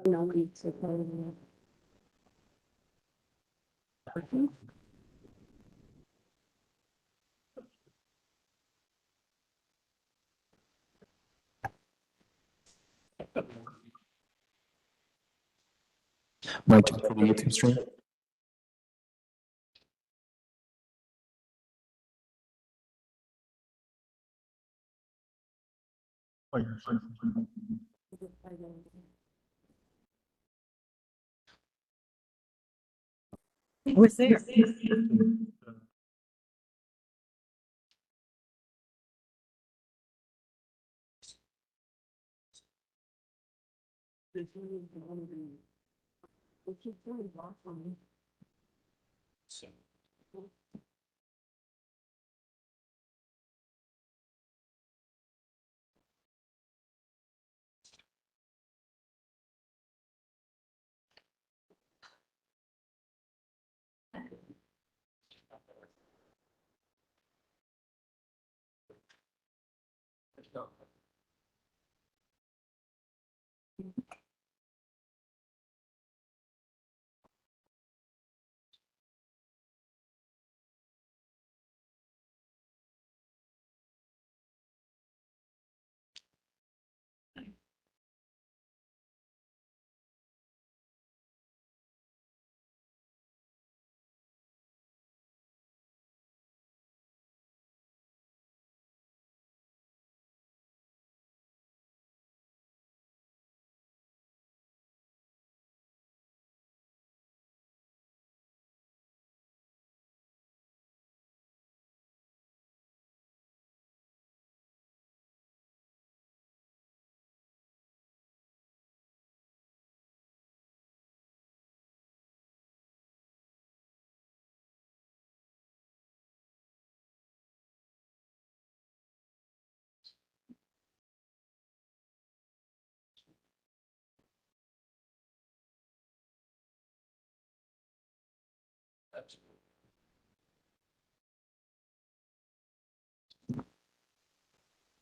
No need to go. Mic check for the YouTube stream. Was there?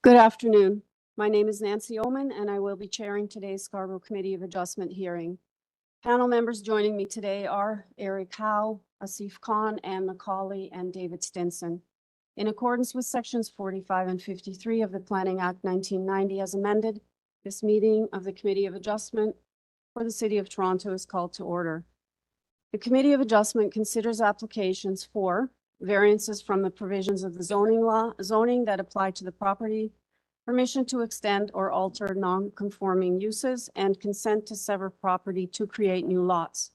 Good afternoon. My name is Nancy Oman, and I will be chairing today's Scarborough Committee of Adjustment hearing. Panel members joining me today are Eric Howe, Asif Khan, Ann McCauley, and David Stinson. In accordance with sections 45 and 53 of the Planning Act 1990 as amended, this meeting of the Committee of Adjustment for the City of Toronto is called to order. The Committee of Adjustment considers applications for variances from the provisions of the zoning that apply to the property, permission to extend or alter non-conforming uses, and consent to sever property to create new lots.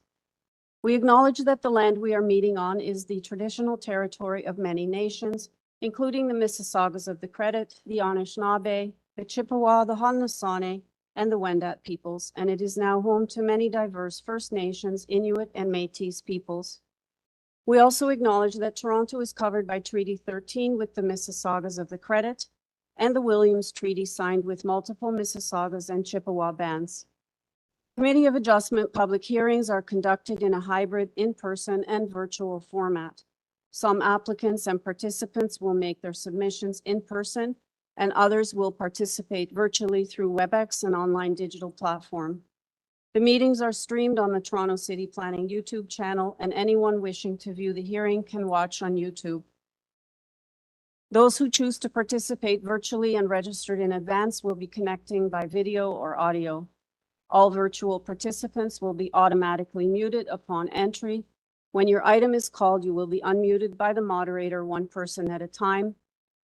We acknowledge that the land we are meeting on is the traditional territory of many nations, including the Mississaugas of the Credit, the Anishinaabe, the Chippewa, the Haudenosaunee, and the Wendat peoples, and it is now home to many diverse First Nations, Inuit, and Métis peoples. We also acknowledge that Toronto is covered by Treaty 13 with the Mississaugas of the Credit and the Williams Treaty signed with multiple Mississaugas and Chippewa bands. Committee of Adjustment public hearings are conducted in a hybrid in-person and virtual format. Some applicants and participants will make their submissions in person, and others will participate virtually through WebEx, an online digital platform. The meetings are streamed on the Toronto City Planning YouTube channel, and anyone wishing to view the hearing can watch on YouTube. Those who choose to participate virtually and registered in advance will be connecting by video or audio. All virtual participants will be automatically muted upon entry. When your item is called, you will be unmuted by the moderator, one person at a time,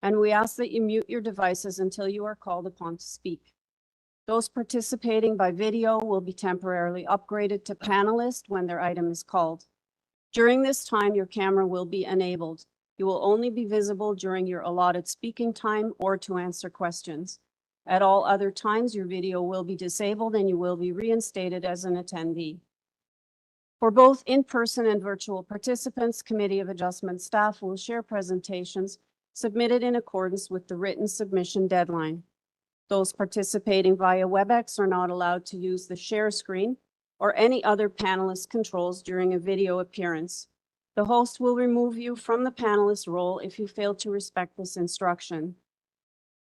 and we ask that you mute your devices until you are called upon to speak. Those participating by video will be temporarily upgraded to panelist when their item is called. During this time, your camera will be enabled. You will only be visible during your allotted speaking time or to answer questions. At all other times, your video will be disabled and you will be reinstated as an attendee. For both in-person and virtual participants, Committee of Adjustment staff will share presentations submitted in accordance with the written submission deadline. Those participating via WebEx are not allowed to use the share screen or any other panelist controls during a video appearance. The host will remove you from the panelist role if you fail to respect this instruction.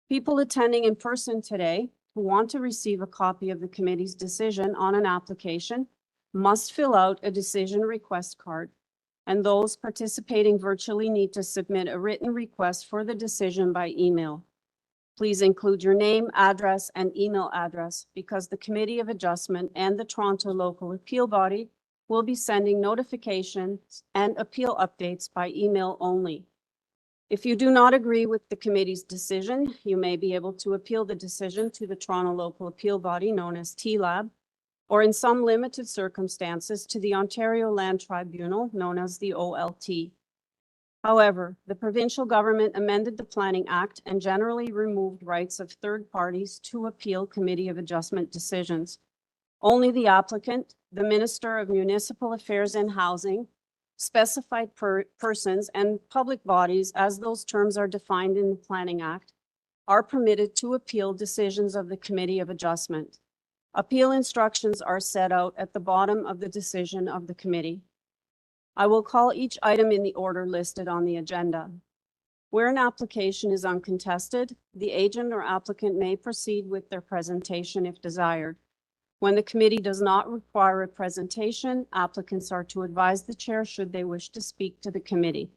People attending in person today who want to receive a copy of the committee's decision on an application must fill out a decision request card, and those participating virtually need to submit a written request for the decision by email. Please include your name, address, and email address because the Committee of Adjustment and the Toronto Local Appeal Body will be sending notifications and appeal updates by email only. If you do not agree with the committee's decision, you may be able to appeal the decision to the Toronto Local Appeal Body known as TLAB, or in some limited circumstances to the Ontario Land Tribunal known as the OLT. However, the provincial government amended the Planning Act and generally removed rights of third parties to appeal Committee of Adjustment decisions. Only the applicant, the Minister of Municipal Affairs and Housing, specified persons, and public bodies, as those terms are defined in the Planning Act, are permitted to appeal decisions of the Committee of Adjustment. Appeal instructions are set out at the bottom of the decision of the committee. I will call each item in the order listed on the agenda. Where an application is uncontested, the agent or applicant may proceed with their presentation if desired. When the committee does not require a presentation, applicants are to advise the chair should they wish to speak to the committee.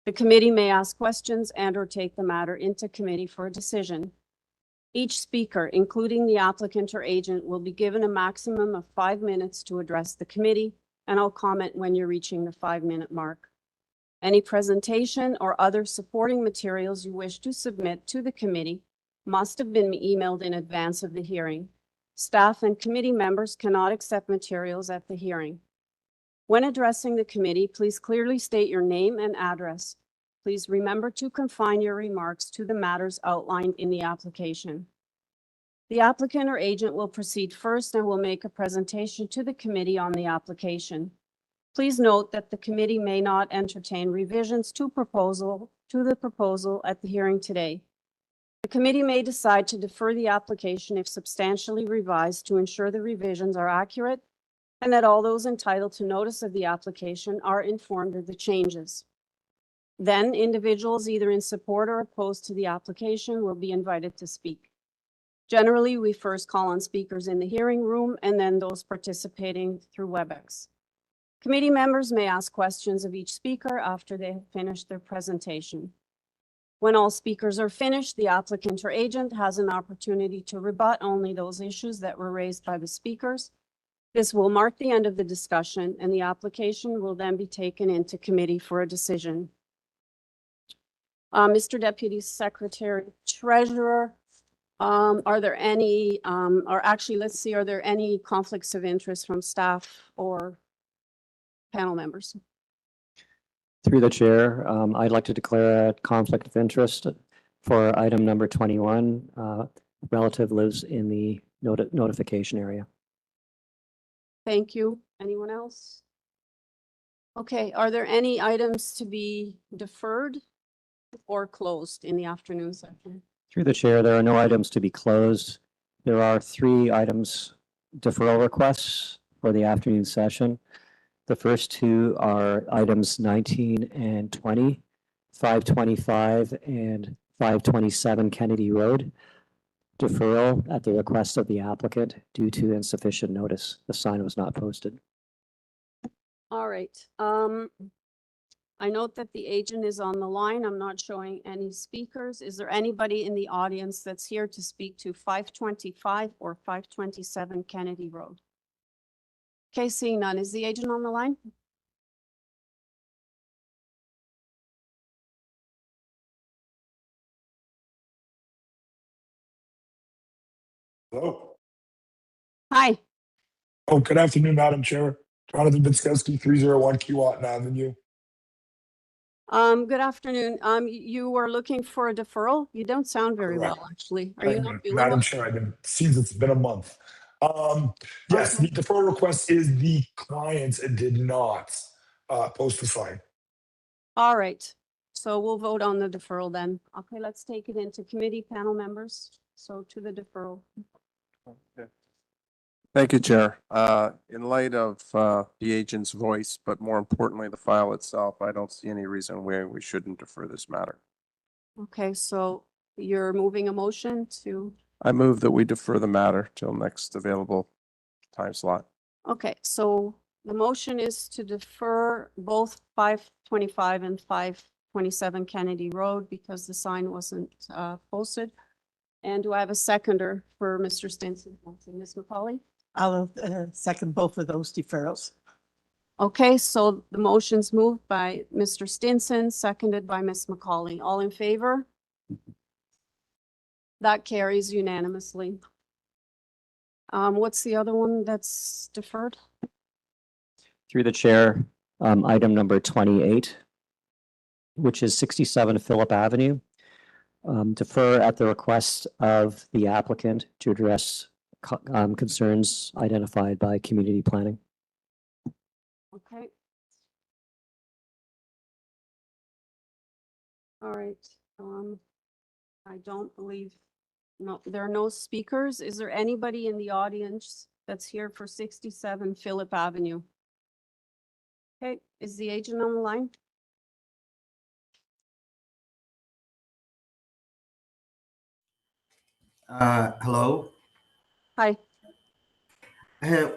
The committee may ask questions and/or take the matter into committee for a decision. Each speaker, including the applicant or agent, will be given a maximum of 5 minutes to address the committee, and I'll comment when you're reaching the 5-minute mark. Any presentation or other supporting materials you wish to submit to the committee must have been emailed in advance of the hearing. Staff and committee members cannot accept materials at the hearing. When addressing the committee, please clearly state your name and address. Please remember to confine your remarks to the matters outlined in the application. The applicant or agent will proceed first and will make a presentation to the committee on the application. Please note that the committee may not entertain revisions to the proposal at the hearing today. The committee may decide to defer the application if substantially revised to ensure the revisions are accurate and that all those entitled to notice of the application are informed of the changes. Then individuals either in support or opposed to the application will be invited to speak. Generally, we first call on speakers in the hearing room and then those participating through WebEx. Committee members may ask questions of each speaker after they have finished their presentation. When all speakers are finished, the applicant or agent has an opportunity to rebut only those issues that were raised by the speakers. This will mark the end of the discussion, and the application will then be taken into committee for a decision. Mr. Deputy Secretary Treasurer, are there any, are there any conflicts of interest from staff or panel members? Through the chair, I'd like to declare a conflict of interest for item number 21. Relative lives in the notification area. Thank you. Anyone else? Okay, are there any items to be deferred or closed in the afternoon session? Through the chair, there are no items to be closed. There are 3 items deferral requests for the afternoon session. The first 2 are items 19 and 20, 525 and 527 Kennedy Road. Deferral at the request of the applicant due to insufficient notice. The sign was not posted. All right. I note that the agent is on the line. I'm not showing any speakers. Is there anybody in the audience that's here to speak to 525 or 527 Kennedy Road? Okay, seeing none. Is the agent on the line? Hello. Hi. Oh, good afternoon, Madam Chair. Jonathan Bitskowski, 301 Keewatin Avenue. Good afternoon. You were looking for a deferral? You don't sound very well, actually. Are you not feeling Madam well? Chair, seems it's been a month. Yes, Okay. the deferral request is the client did not post the sign. All right. So we'll vote on the deferral then. Okay, let's take it into committee, panel members. So to the deferral. Okay. Thank you, Chair. In light of the agent's voice, but more importantly, the file itself, I don't see any reason why we shouldn't defer this matter. Okay, so you're moving a motion to, I move that we defer the matter till next available time slot. okay, so the motion is to defer both 525 and 527 Kennedy Road because the sign wasn't posted. And do I have a seconder for Mr. Stinson? Ms. McCauley? I'll second both of those deferrals. Okay, so the motion's moved by Mr. Stinson, seconded by Ms. McCauley. All in favor? That carries unanimously. What's the other one that's deferred? Through the chair, item number 28, which is 67 Phillip Avenue. Defer at the request of the applicant to address concerns identified by community planning. Okay. All right, I don't believe, no, there are no speakers. Is there anybody in the audience that's here for 67 Phillip Avenue? Okay, is the agent on the line? Hello, Hi,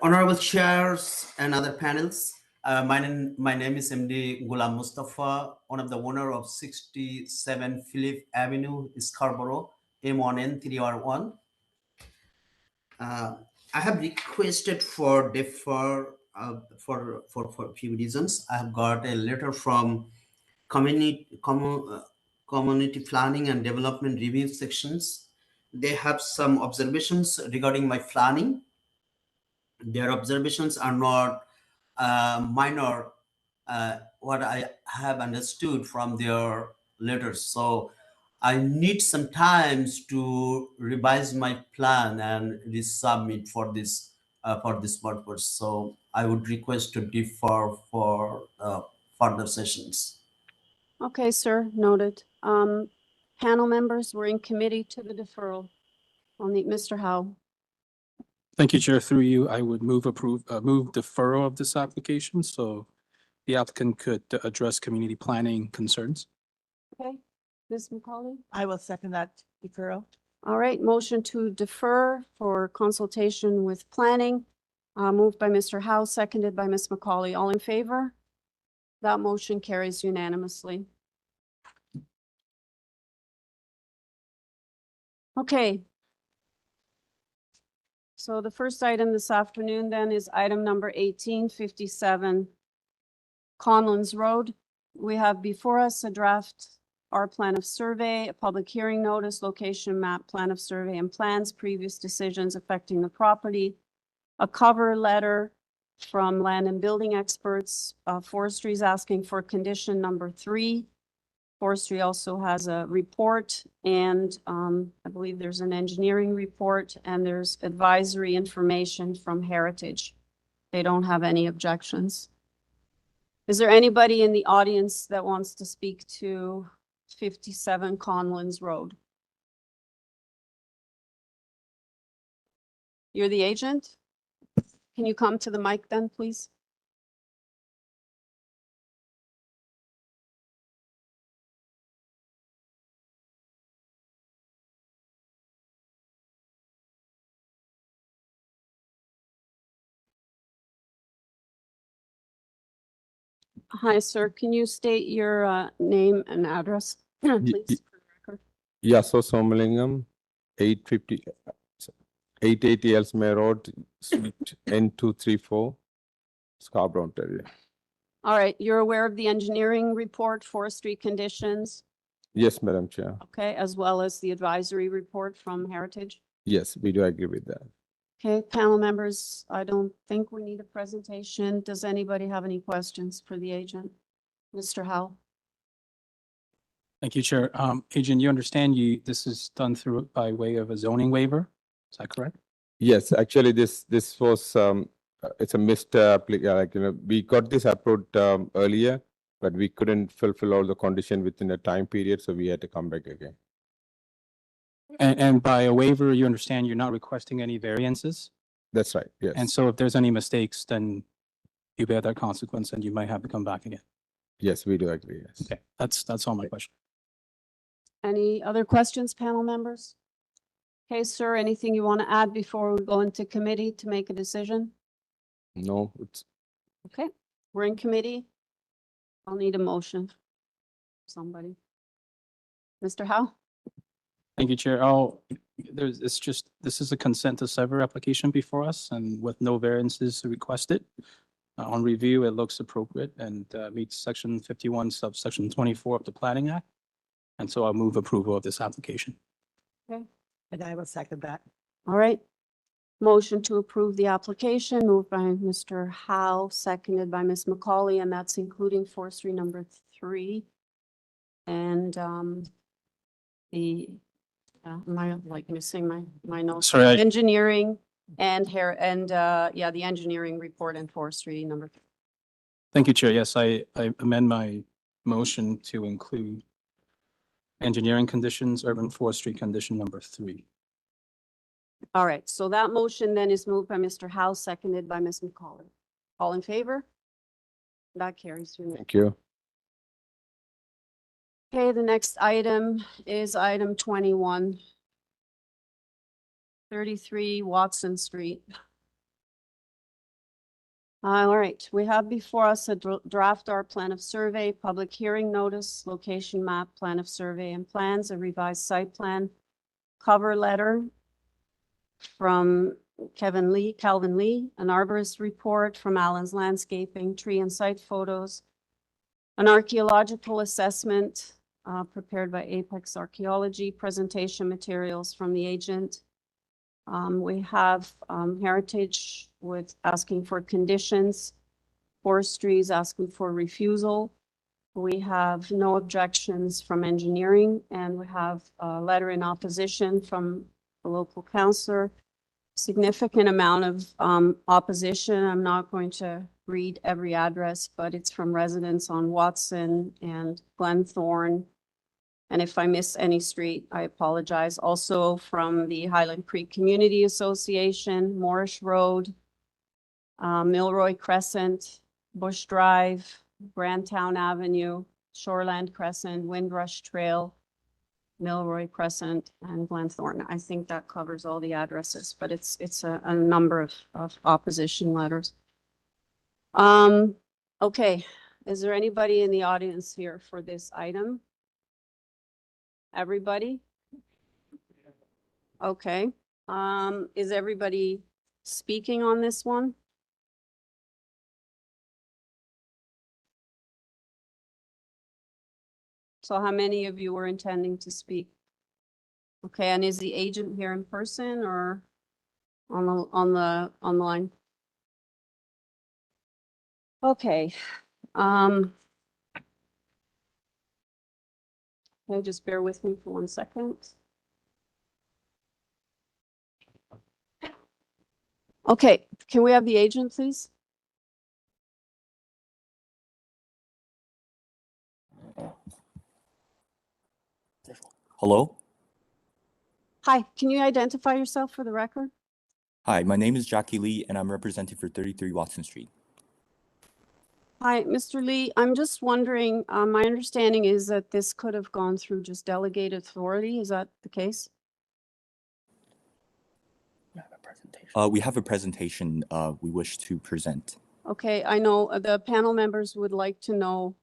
honorable chairs and other panels. My name is MD Ghulam Mustafa, one of the owner of 67 Phillip Avenue, Scarborough, M1N3R1. I have requested for defer for a few reasons. I have got a letter from community planning and development review sections. They have some observations regarding my planning. Their observations are not minor, what I have understood from their letters. So I need some time to revise my plan and resubmit for this purpose. So I would request to defer for further sessions. okay, sir, noted. Panel members, we're in committee to the deferral. I'll need Mr. Howe. Thank you, Chair. Through you, I would move deferral of this application so the applicant could address community planning concerns. Okay, Ms. McCauley? I will second that deferral. All right, motion to defer for consultation with planning, moved by Mr. Howe, seconded by Ms. McCauley. All in favor? That motion carries unanimously. Okay. So the first item this afternoon then is item number 1857, CONLINS Road. We have before us a draft our plan of survey, a public hearing notice, location map, plan of survey and plans, previous decisions affecting the property, a cover letter from land and building experts. Forestry is asking for condition number 3. Forestry also has a report and I believe there's an engineering report and there's advisory information from Heritage. They don't have any objections. Is there anybody in the audience that wants to speak to 57 CONLINS Road? You're the agent? Can you come to the mic then, please? Hi, sir. Can you state your name and address, please, for the record? Yaso Somalingam, 880 Ellesmere Road, Suite N234, Scarborough, Ontario. All right, you're aware of the engineering report, forestry conditions, Yes, Madam Chair. okay, as well as the advisory report from Heritage? Yes, we do agree with that. Okay, panel members, I don't think we need a presentation. Does anybody have any questions for the agent? Mr. Howe? Thank you, Chair. Agent, you understand this is done through by way of a zoning waiver? Is that correct? Yes, actually, this was it's a missed we got this approved earlier, but we couldn't fulfill all the condition within a time period, so we had to come back again. And by a waiver, you understand you're not requesting any variances? That's right. Yes. And so if there's any mistakes, then you bear that consequence and you might have to come back again. Yes, we do agree. Yes. Okay, that's all my question. Any other questions, panel members? Okay, sir, anything you want to add before we go into committee to make a decision? No, it's Okay, we're in committee. I'll need a motion. Somebody. Mr. Howe? Thank you, Chair. This is a consent to sever application before us and with no variances requested. On review, it looks appropriate and meets section 51 subsection 24 of the Planning Act. And so I'll move approval of this application. Okay, And I will second that. all right. Motion to approve the application moved by Mr. Howe, seconded by Ms. McCauley, and that's including forestry number 3. And am I like missing my notes? Sorry, Engineering and the engineering report and forestry number 3. Thank you, Chair. Yes, I amend my motion to include engineering conditions, urban forestry condition number 3. All right, so that motion then is moved by Mr. Howe, seconded by Ms. McCauley. All in favor? That carries. thank you. Okay, the next item is item 21. 33 Watson Street. All right, we have before us a draft art plan of survey, public hearing notice, location map, plan of survey and plans, a revised site plan, cover letter from Calvin Lee, an arborist report from Allen's Landscaping, tree and site photos, an archaeological assessment prepared by Apex Archaeology, presentation materials from the agent. We have Heritage with asking for conditions, Forestry's asking for refusal. We have no objections from engineering, and we have a letter in opposition from the local councillor. Significant amount of opposition. I'm not going to read every address, but it's from residents on Watson and Glenthorne. And if I miss any street, I apologize. Also from the Highland Creek Community Association, Moorish Road, Milroy Crescent, Bush Drive, Grandtown Avenue, Shoreland Crescent, Windrush Trail, Milroy Crescent, and Glenthorne. I think that covers all the addresses, but it's a number of opposition letters. Okay, is there anybody in the audience here for this item? Everybody? Okay, is everybody speaking on this one? So how many of you were intending to speak? Okay, and is the agent here in person or on the online? Okay. Okay, just bear with me for 1 second. Okay, can we have the agent, please? Hello? Hi, can you identify yourself for the record? Hi, my name is Jackie Lee and I'm representing for 33 Watson Street. Hi, Mr. Lee, I'm just wondering, my understanding is that this could have gone through just delegated authority. Is that the case? We have a presentation we wish to present. Okay, I know the panel members would like to know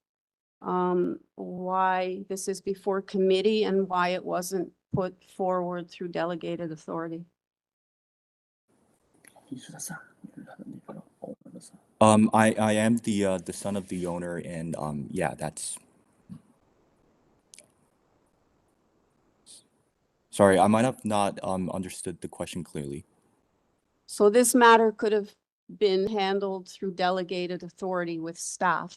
why this is before committee and why it wasn't put forward through delegated authority. I am the son of the owner and yeah, that's. Sorry, I might have not understood the question clearly. So this matter could have been handled through delegated authority with staff.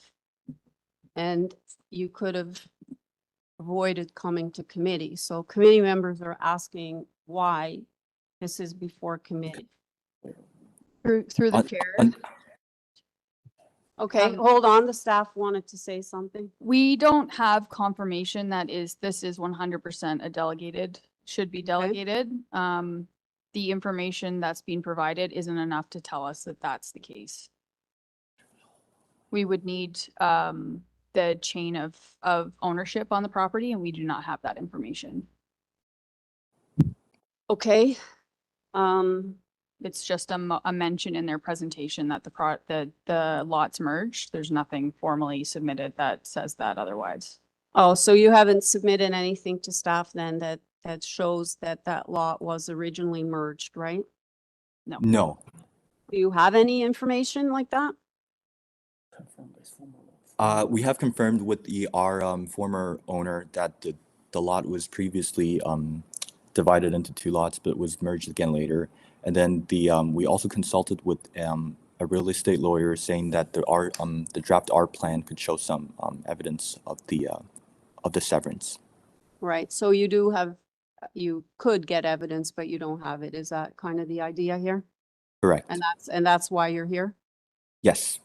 And you could have avoided coming to committee. So committee members are asking why this is before committee. Through the chair. Okay, hold on. The staff wanted to say something. We don't have confirmation that this is 100% a delegated, should be delegated. The information that's being provided isn't enough to tell us that that's the case. We would need the chain of ownership on the property, and we do not have that information. Okay. It's just a mention in their presentation that the lots merged. There's nothing formally submitted that says that otherwise. Oh, so you haven't submitted anything to staff then that shows that that lot was originally merged, right? No. Do you have any information like that? We have confirmed with our former owner that the lot was previously divided into two lots, but was merged again later. And then we also consulted with a real estate lawyer saying that the draft R plan could show some evidence of the severance. Right, so you could get evidence, but you don't have it. Is that kind of the idea here? Correct. And that's why you're here? Yes.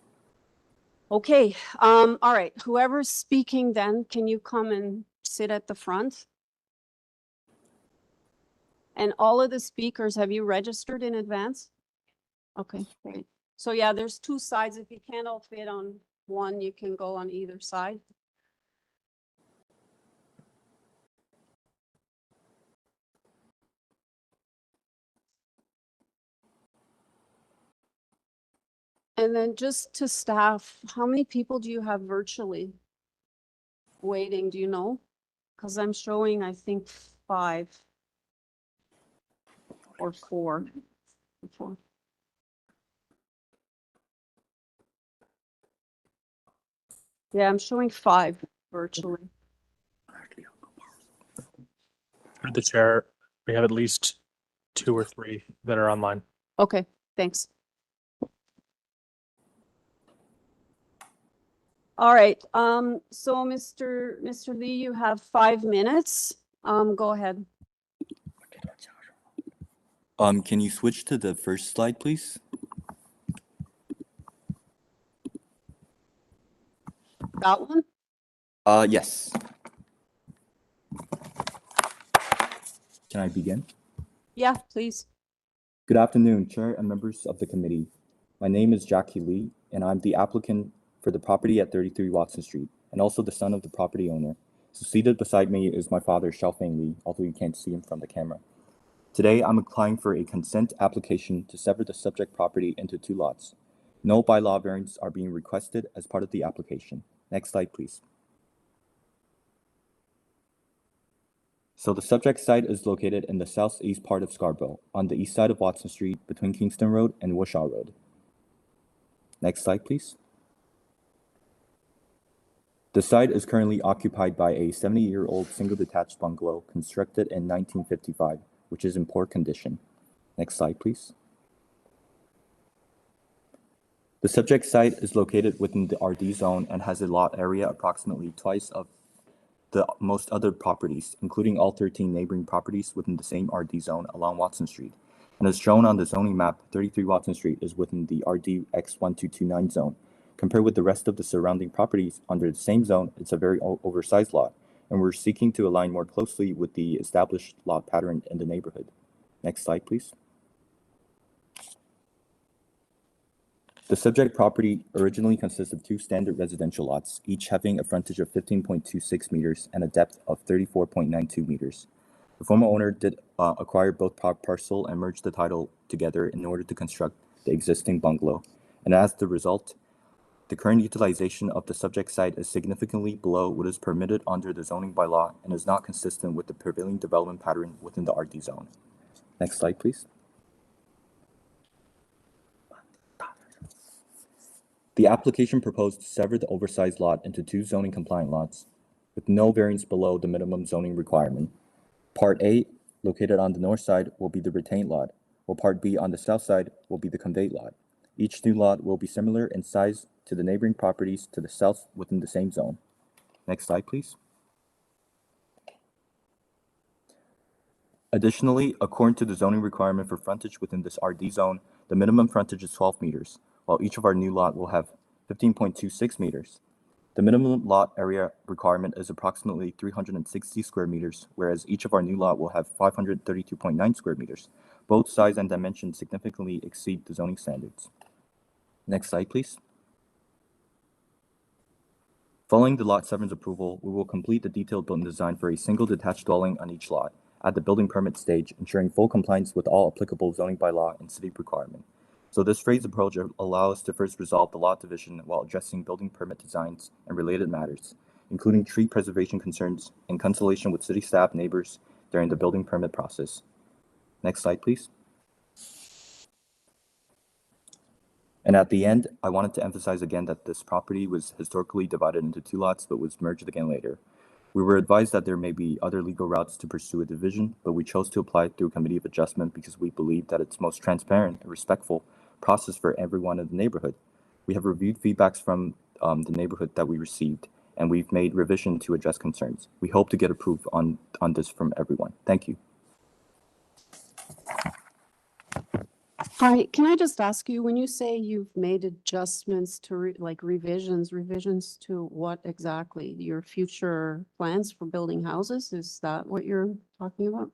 Okay, all right, whoever's speaking then, can you come and sit at the front? And all of the speakers, have you registered in advance? Okay, great. So yeah, there's two sides. If you can't all fit on one, you can go on either side. And then just to staff, how many people do you have virtually waiting? Do you know? Because I'm showing, I think, 5 or 4. 4. Yeah, I'm showing 5 virtually. Through the chair, we have at least 2 or 3 that are online. Okay, thanks. All right, so Mr. Lee, you have 5 minutes. Go ahead. Can you switch to the first slide, please? That one? Yes. Can I begin? Yeah, please. Good afternoon, Chair and members of the committee. My name is Jackie Lee, and I'm the applicant for the property at 33 Watson Street, and also the son of the property owner. So seated beside me is my father, Xiaofeng Lee, although you can't see him from the camera. Today, I'm applying for a consent application to sever the subject property into 2 lots. No bylaw variants are being requested as part of the application. Next slide, please. So the subject site is located in the southeast part of Scarborough, on the east side of Watson Street, between Kingston Road and Wishaw Road. Next slide, please. The site is currently occupied by a 70-year-old single detached bungalow constructed in 1955, which is in poor condition. Next slide, please. The subject site is located within the RD zone and has a lot area approximately twice of the most other properties, including all 13 neighboring properties within the same RD zone along Watson Street. And as shown on the zoning map, 33 Watson Street is within the RD X1229 zone. Compared with the rest of the surrounding properties under the same zone, it's a very oversized lot, and we're seeking to align more closely with the established lot pattern in the neighborhood. Next slide, please. The subject property originally consists of 2 standard residential lots, each having a frontage of 15.26 meters and a depth of 34.92 meters. The former owner did acquire both parcel and merge the title together in order to construct the existing bungalow. And as the result, the current utilization of the subject site is significantly below what is permitted under the zoning bylaw and is not consistent with the prevailing development pattern within the RD zone. Next slide, please. The application proposed to sever the oversized lot into 2 zoning compliant lots with no variance below the minimum zoning requirement. Part A, located on the north side, will be the retained lot, while Part B on the south side will be the conveyed lot. Each new lot will be similar in size to the neighboring properties to the south within the same zone. Next slide, please. Additionally, according to the zoning requirement for frontage within this RD zone, the minimum frontage is 12 meters, while each of our new lot will have 15.26 meters. The minimum lot area requirement is approximately 360 square meters, whereas each of our new lot will have 532.9 square meters. Both size and dimensions significantly exceed the zoning standards. Next slide, please. Following the Lot 7's approval, we will complete the detailed building design for a single detached dwelling on each lot at the building permit stage, ensuring full compliance with all applicable zoning bylaw and city requirement. So this phased approach allows us to first resolve the lot division while addressing building permit designs and related matters, including tree preservation concerns in consultation with city staff neighbors during the building permit process. Next slide, please. And at the end, I wanted to emphasize again that this property was historically divided into 2 lots, but was merged again later. We were advised that there may be other legal routes to pursue a division, but we chose to apply through a committee of adjustment because we believe that it's most transparent and respectful process for everyone in the neighborhood. We have reviewed feedbacks from the neighborhood that we received, and we've made revision to address concerns. We hope to get approved on this from everyone. Thank you. Hi, can I just ask you, when you say you've made adjustments to revisions to what exactly? Your future plans for building houses? Is that what you're talking about?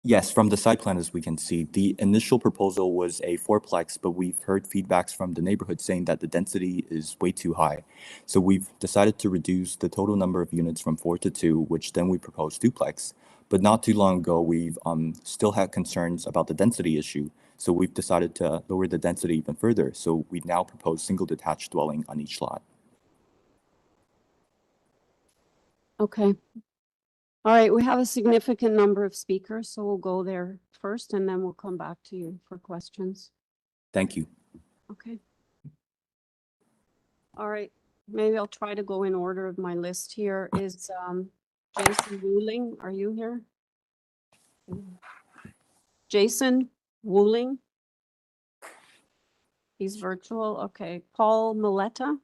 Yes, from the site plan, as we can see, the initial proposal was a 4-plex, but we've heard feedbacks from the neighborhood saying that the density is way too high. So we've decided to reduce the total number of units from 4 to 2, which then we proposed duplex. But not too long ago, we've still had concerns about the density issue. So we've decided to lower the density even further. So we now propose single detached dwelling on each lot. Okay. All right, we have a significant number of speakers, so we'll go there first and then we'll come back to you for questions. Thank you. Okay. All right, maybe I'll try to go in order of my list here. Is Jason Wooling, are you here? Jason Wooling? He's virtual, okay. Paul Miletta?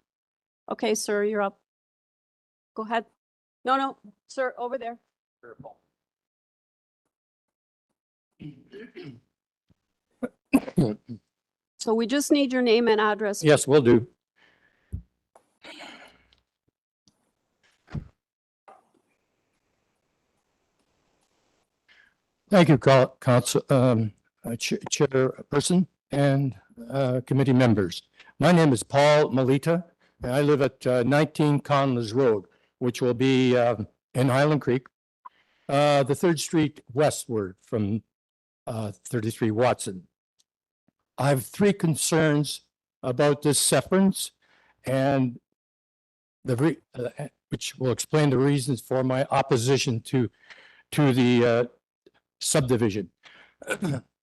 Okay, sir, you're up. Go ahead. No, sir, over there. So we just need your name and address. Yes, will do. Thank you, Chairperson and committee members. My name is Paul Melita, and I live at 19 CONLINS Road, which will be in Highland Creek, the 3rd Street westward from 33 Watson. I have 3 concerns about this severance, and which will explain the reasons for my opposition to the subdivision.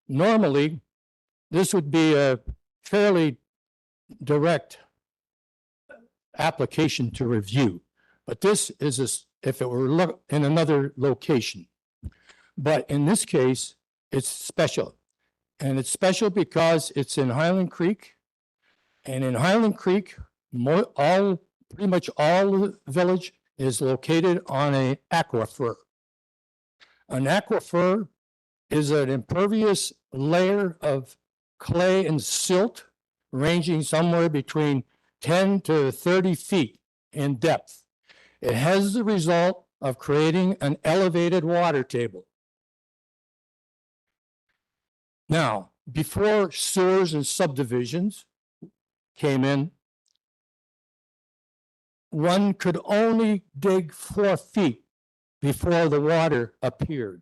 Normally, this would be a fairly direct application to review, but this is if it were in another location. But in this case, it's special. And it's special because it's in Highland Creek. And in Highland Creek, pretty much all the village is located on an aquifer. An aquifer is an impervious layer of clay and silt ranging somewhere between 10 to 30 feet in depth. It has the result of creating an elevated water table. Now, before sewers and subdivisions came in, one could only dig 4 feet before the water appeared.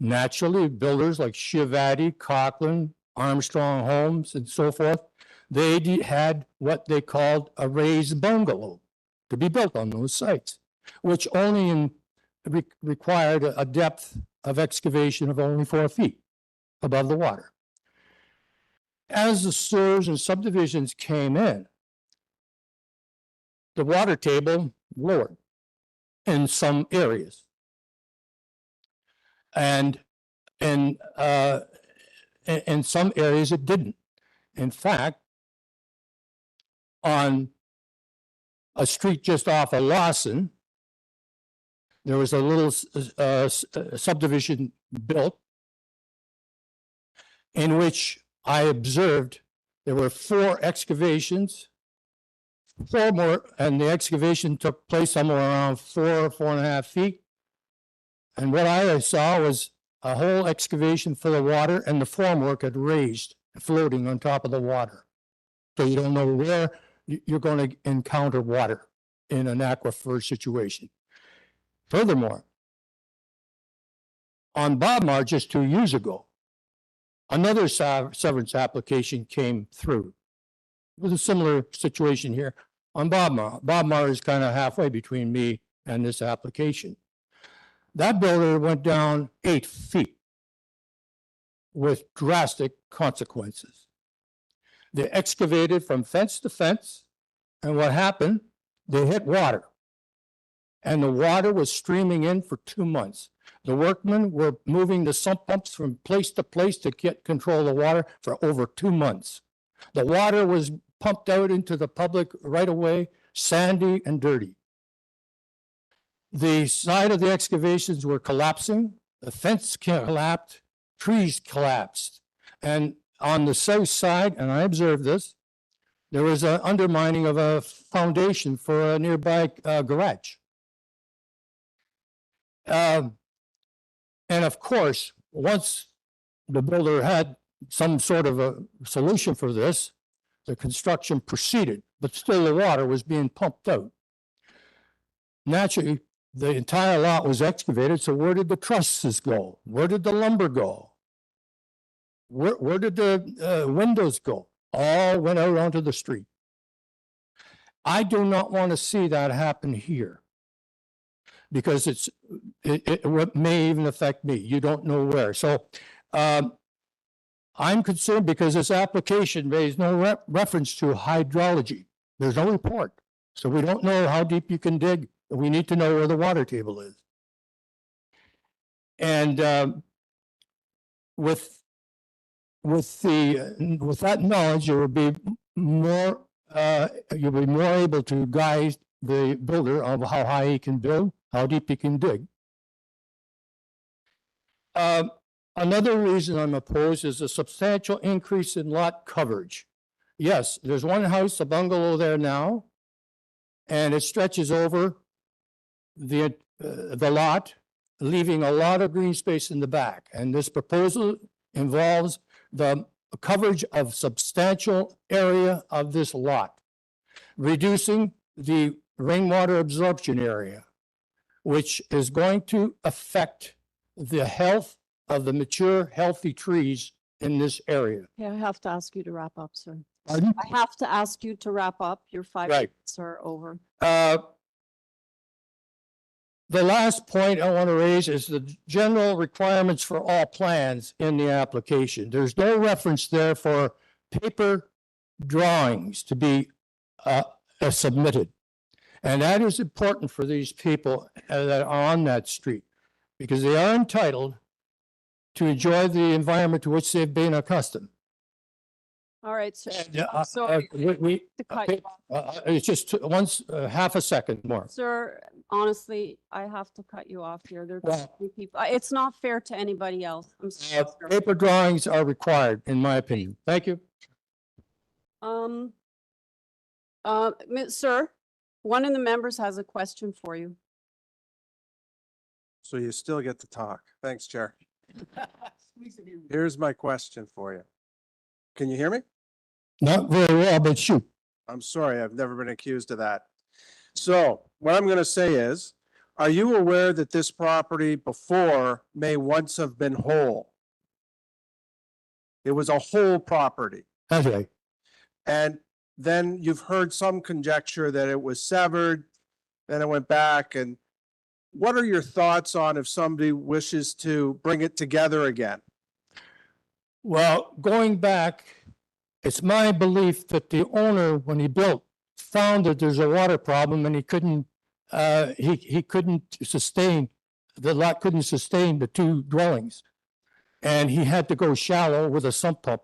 Naturally, builders like Shivati, Cochran, Armstrong Homes, and so forth, they had what they called a raised bungalow to be built on those sites, which only required a depth of excavation of only 4 feet above the water. As the sewers and subdivisions came in, the water table lowered in some areas. And in some areas it didn't. In fact, on a street just off of Lawson, there was a little subdivision built in which I observed there were 4 excavations, 4 more, and the excavation took place somewhere around 4.5 feet. And what I saw was a whole excavation full of water, and the formwork had raised, floating on top of the water. So you don't know where you're going to encounter water in an aquifer situation. Furthermore, on Bobmar just 2 years ago, another severance application came through with a similar situation here on Bobmar. Bobmar is kind of halfway between me and this application. That builder went down 8 feet with drastic consequences. They excavated from fence to fence, and what happened? They hit water. And the water was streaming in for 2 months. The workmen were moving the sump pumps from place to place to get control of the water for over 2 months. The water was pumped out into the public right away, sandy and dirty. The side of the excavations were collapsing, the fence collapsed, trees collapsed. And on the south side, and I observed this, there was an undermining of a foundation for a nearby garage. And of course, once the builder had some sort of a solution for this, the construction proceeded, but still the water was being pumped out. Naturally, the entire lot was excavated, so where did the trusses go? Where did the lumber go? Where did the windows go? All went out onto the street. I do not want to see that happen here, because it may even affect me. You don't know where. So I'm concerned because this application raised no reference to hydrology. There's no report. So we don't know how deep you can dig. We need to know where the water table is. And with that knowledge, you'll be more able to guide the builder of how high he can build, how deep he can dig. Another reason I'm opposed is a substantial increase in lot coverage. Yes, there's one house, a bungalow there now, and it stretches over the lot, leaving a lot of green space in the back. And this proposal involves the coverage of substantial area of this lot, reducing the rainwater absorption area, which is going to affect the health of the mature, healthy trees in this area. Yeah, I have to ask you to wrap up, sir. Pardon? I have to ask you to wrap up. Your 5 Right. minutes are over. The last point I want to raise is the general requirements for all plans in the application. There's no reference there for paper drawings to be submitted. And that is important for these people that are on that street, because they are entitled to enjoy the environment to which they've been accustomed. All right, sir. And, I'm sorry to cut you off. It's just half a second more. Sir, honestly, I have to cut you off here. There are Well- too many people. It's not fair to anybody else. I'm sorry. sir. Paper drawings are required, in my opinion. Thank you. Sir, one of the members has a question for you. So you still get to talk. Thanks, Chair. Here's my question for you. Can you hear me? Not very well, but shoot. I'm sorry, I've never been accused of that. So what I'm going to say is, are you aware that this property before may once have been whole? It was a whole property. That's right. And then you've heard some conjecture that it was severed, then it went back. And what are your thoughts on if somebody wishes to bring it together again? Well, going back, it's my belief that the owner, when he built, found that there's a water problem and he couldn't sustain, the lot couldn't sustain the 2 dwellings. And he had to go shallow with a sump pump.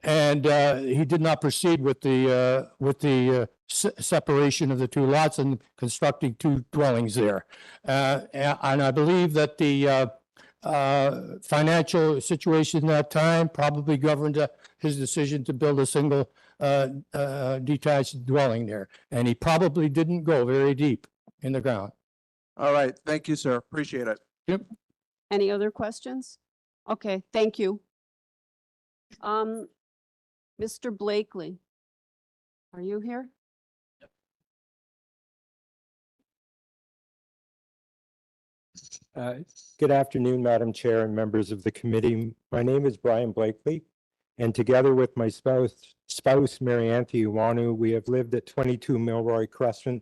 And he did not proceed with the separation of the 2 lots and constructing 2 dwellings there. And I believe that the financial situation at that time probably governed his decision to build a single detached dwelling there. And he probably didn't go very deep in the ground. All right, thank you, sir. Appreciate it. Yep. Any other questions? Okay, thank you. Mr. Blakely, Are you here? Good afternoon, Madam Chair and members of the committee. My name is Brian Blakely, and together with my spouse Mary Anthony Iwanu, we have lived at 22 Milroy Crescent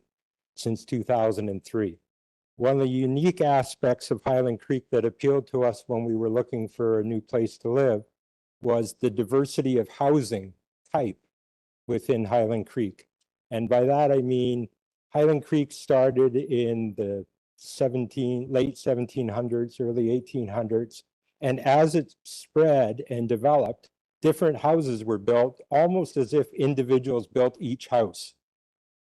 since 2003. One of the unique aspects of Highland Creek that appealed to us when we were looking for a new place to live was the diversity of housing type within Highland Creek. And by that, I mean Highland Creek started in the late 1700s, early 1800s. And as it spread and developed, different houses were built almost as if individuals built each house.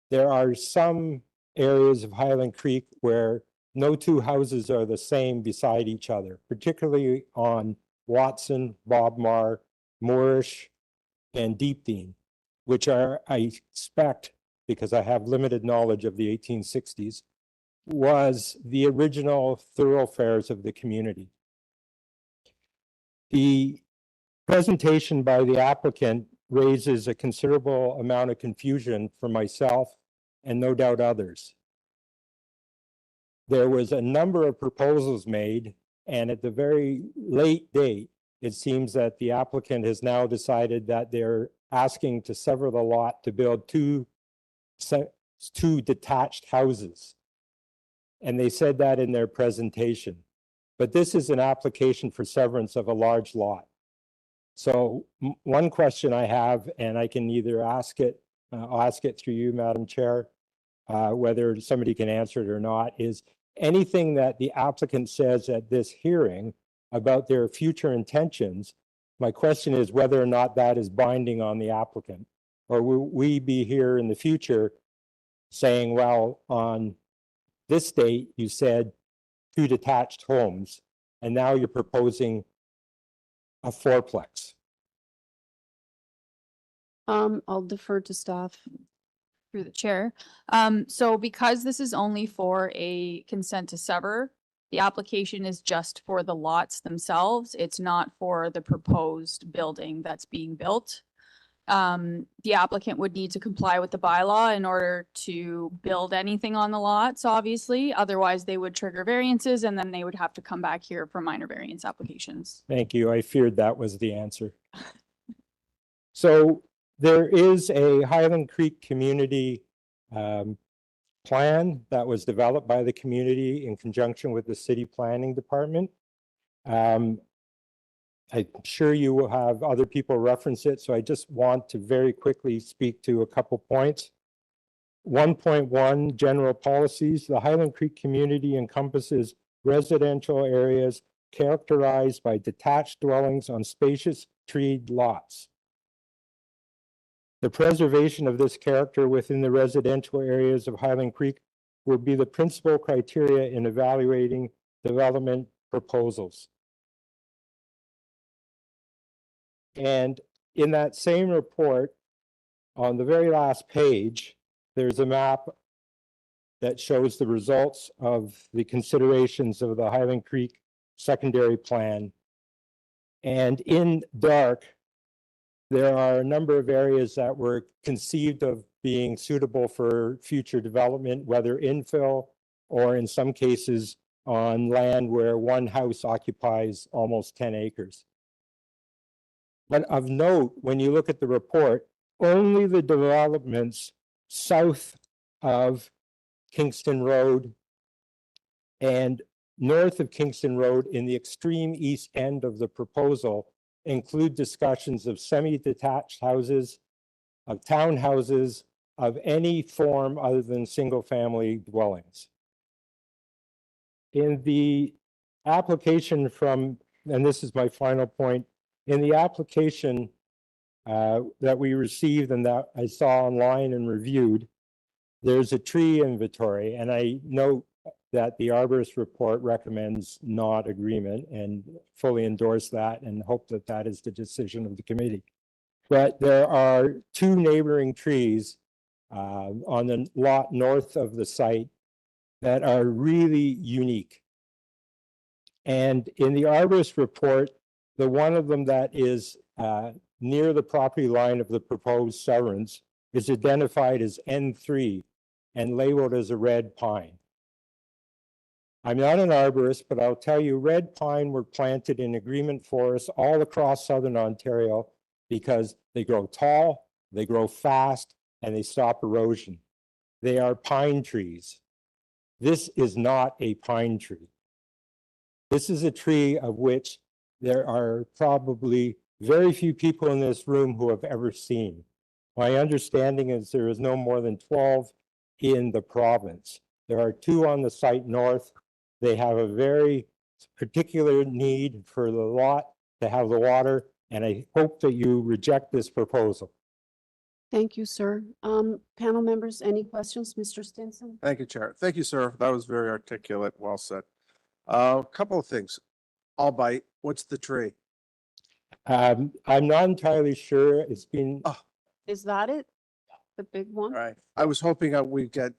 There are some areas of Highland Creek where no two houses are the same beside each other, particularly on Watson, Bobmar, Moorish, and Deepdean, which are, I expect, because I have limited knowledge of the 1860s, was the original thoroughfares of the community. The presentation by the applicant raises a considerable amount of confusion for myself and no doubt others. There was a number of proposals made, and at the very late date, it seems that the applicant has now decided that they're asking to sever the lot to build two detached houses. And they said that in their presentation. But this is an application for severance of a large lot. So one question I have, and I can either ask it, I'll ask it through you, Madam Chair, whether somebody can answer it or not, is anything that the applicant says at this hearing about their future intentions, my question is whether or not that is binding on the applicant. Or will we be here in the future saying, well, on this date, you said two detached homes, and now you're proposing a fourplex. I'll defer to staff. Through the chair. So because this is only for a consent to sever, the application is just for the lots themselves. It's not for the proposed building that's being built. The applicant would need to comply with the bylaw in order to build anything on the lots, obviously. Otherwise, they would trigger variances and then they would have to come back here for minor variance applications. Thank you. I feared that was the answer. So there is a Highland Creek community plan that was developed by the community in conjunction with the city planning department. I'm sure you will have other people reference it, so I just want to very quickly speak to a couple points. 1.1 general policies. The Highland Creek community encompasses residential areas characterized by detached dwellings on spacious treed lots. The preservation of this character within the residential areas of Highland Creek will be the principal criteria in evaluating development proposals. And in that same report, on the very last page, there's a map that shows the results of the considerations of the Highland Creek secondary plan. And in dark, there are a number of areas that were conceived of being suitable for future development, whether infill or in some cases on land where one house occupies almost 10 acres. But of note, when you look at the report, only the developments south of Kingston Road and north of Kingston Road in the extreme east end of the proposal include discussions of semi-detached houses, of townhouses, of any form other than single-family dwellings. In the application from, and this is my final point, in the application that we received and that I saw online and reviewed, there's a tree inventory, and I note that the arborist report recommends not agreement and fully endorse that and hope that that is the decision of the committee. But there are two neighboring trees on the lot north of the site that are really unique. And in the arborist report, the one of them that is near the property line of the proposed severance is identified as N3 and labeled as a red pine. I'm not an arborist, but I'll tell you, red pine were planted in agreement forests all across southern Ontario because they grow tall, they grow fast, and they stop erosion. They are pine trees. This is not a pine tree. This is a tree of which there are probably very few people in this room who have ever seen. My understanding is there is no more than 12 in the province. There are 2 on the site north. They have a very particular need for the lot to have the water, and I hope that you reject this proposal. Thank you, sir. Panel members, any questions? Mr. Stinson? Thank you, Chair. Thank you, sir. That was very articulate. Well said. A couple of things. I'll bite. What's the tree? I'm not entirely sure. It's been, Is that it? The big one? All right. I was hoping we'd get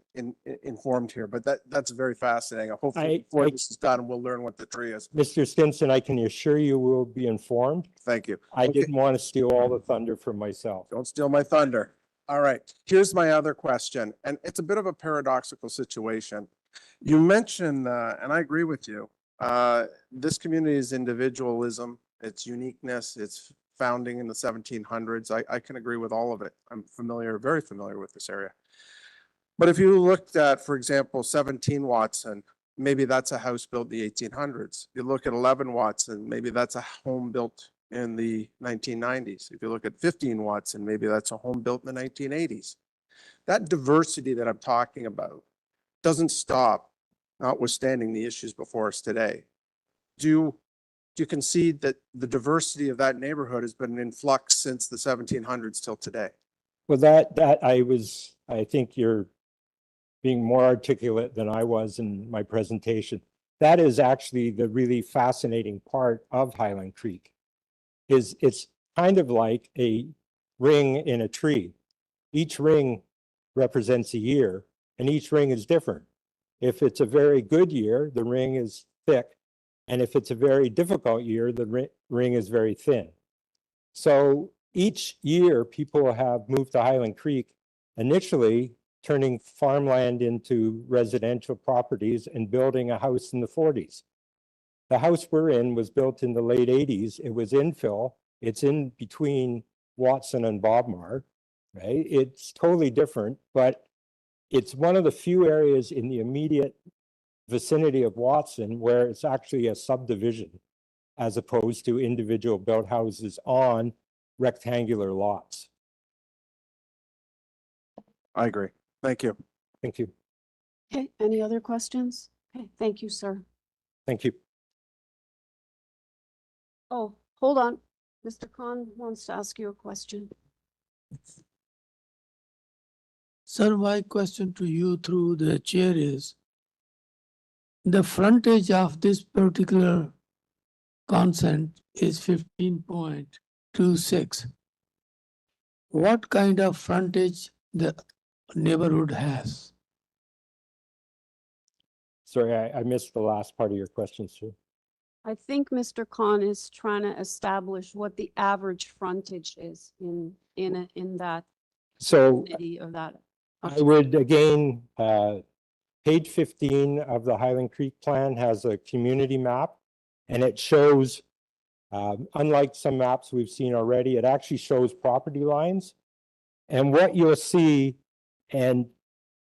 informed here, but that's very fascinating. Hopefully before this is done, we'll learn what the tree is. Mr. Stinson, I can assure you will be informed. Thank you. I didn't want to steal all the thunder from myself. Don't steal my thunder. All right. Here's my other question, and it's a bit of a paradoxical situation. You mentioned, and I agree with you, this community's individualism, its uniqueness, its founding in the 1700s. I can agree with all of it. I'm very familiar with this area. But if you looked at, for example, 17 Watson, maybe that's a house built in the 1800s. You look at 11 Watson, maybe that's a home built in the 1990s. If you look at 15 Watson, maybe that's a home built in the 1980s. That diversity that I'm talking about doesn't stop, notwithstanding the issues before us today. Do you concede that the diversity of that neighborhood has been in flux since the 1700s till today? Well, I think you're being more articulate than I was in my presentation. That is actually the really fascinating part of Highland Creek. It's kind of like a ring in a tree. Each ring represents a year, and each ring is different. If it's a very good year, the ring is thick. And if it's a very difficult year, the ring is very thin. So each year, people have moved to Highland Creek, initially turning farmland into residential properties and building a house in the 40s. The house we're in was built in the late 80s. It was infill. It's in between Watson and Bobmar, right? It's totally different, but it's one of the few areas in the immediate vicinity of Watson where it's actually a subdivision as opposed to individual built houses on rectangular lots. I agree. Thank you. Thank you. Okay, any other questions? Okay, thank you, sir. Thank you. Oh, hold on. Mr. Khan wants to ask you a question. Sir, my question to you through the chair is, the frontage of this particular consent is 15.26. What kind of frontage the neighborhood has? Sorry, I missed the last part of your question, sir. I think Mr. Khan is trying to establish what the average frontage is in that So community of that. I would again, page 15 of the Highland Creek plan has a community map, and it shows, unlike some maps we've seen already, it actually shows property lines. And what you'll see, and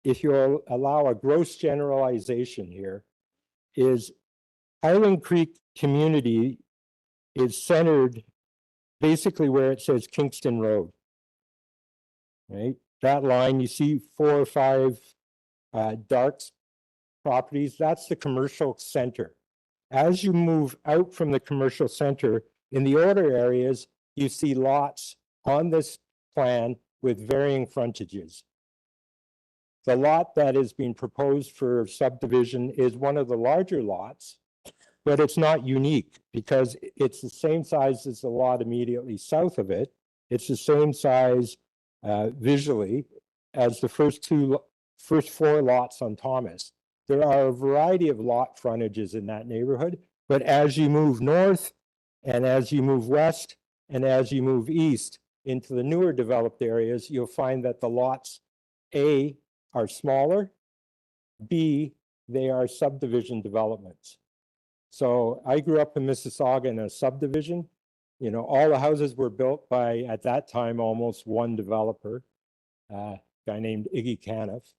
if you'll allow a gross generalization here, is Highland Creek community is centered basically where it says Kingston Road, right? That line, you see 4 or 5 dark properties, that's the commercial center. As you move out from the commercial center, in the older areas, you see lots on this plan with varying frontages. The lot that is being proposed for subdivision is one of the larger lots, but it's not unique because it's the same size as the lot immediately south of it. It's the same size visually as the first 4 lots on Thomas. There are a variety of lot frontages in that neighborhood, but as you move north and as you move west and as you move east, into the newer developed areas, you'll find that the lots A are smaller, B, they are subdivision developments. So I grew up in Mississauga in a subdivision. You know, all the houses were built by, at that time, almost one developer, a guy named Iggy Caniff.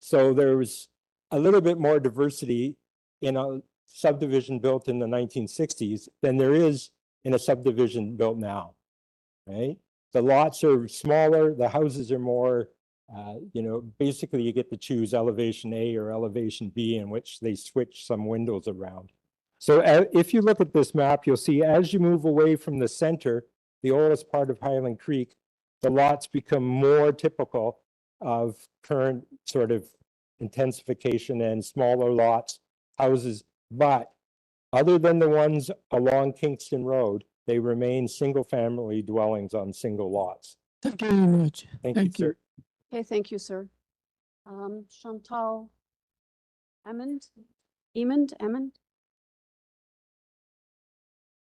So there was a little bit more diversity in a subdivision built in the 1960s than there is in a subdivision built now, right? The lots are smaller, the houses are more, you know, basically you get to choose elevation A or elevation B, in which they switch some windows around. So if you look at this map, you'll see as you move away from the center, the oldest part of Highland Creek, the lots become more typical of current sort of intensification and smaller lots, houses. But other than the ones along Kingston Road, they remain single-family dwellings on single lots. Thank you very much. Thank you, sir. Okay, thank you, sir. Chantal Emmond?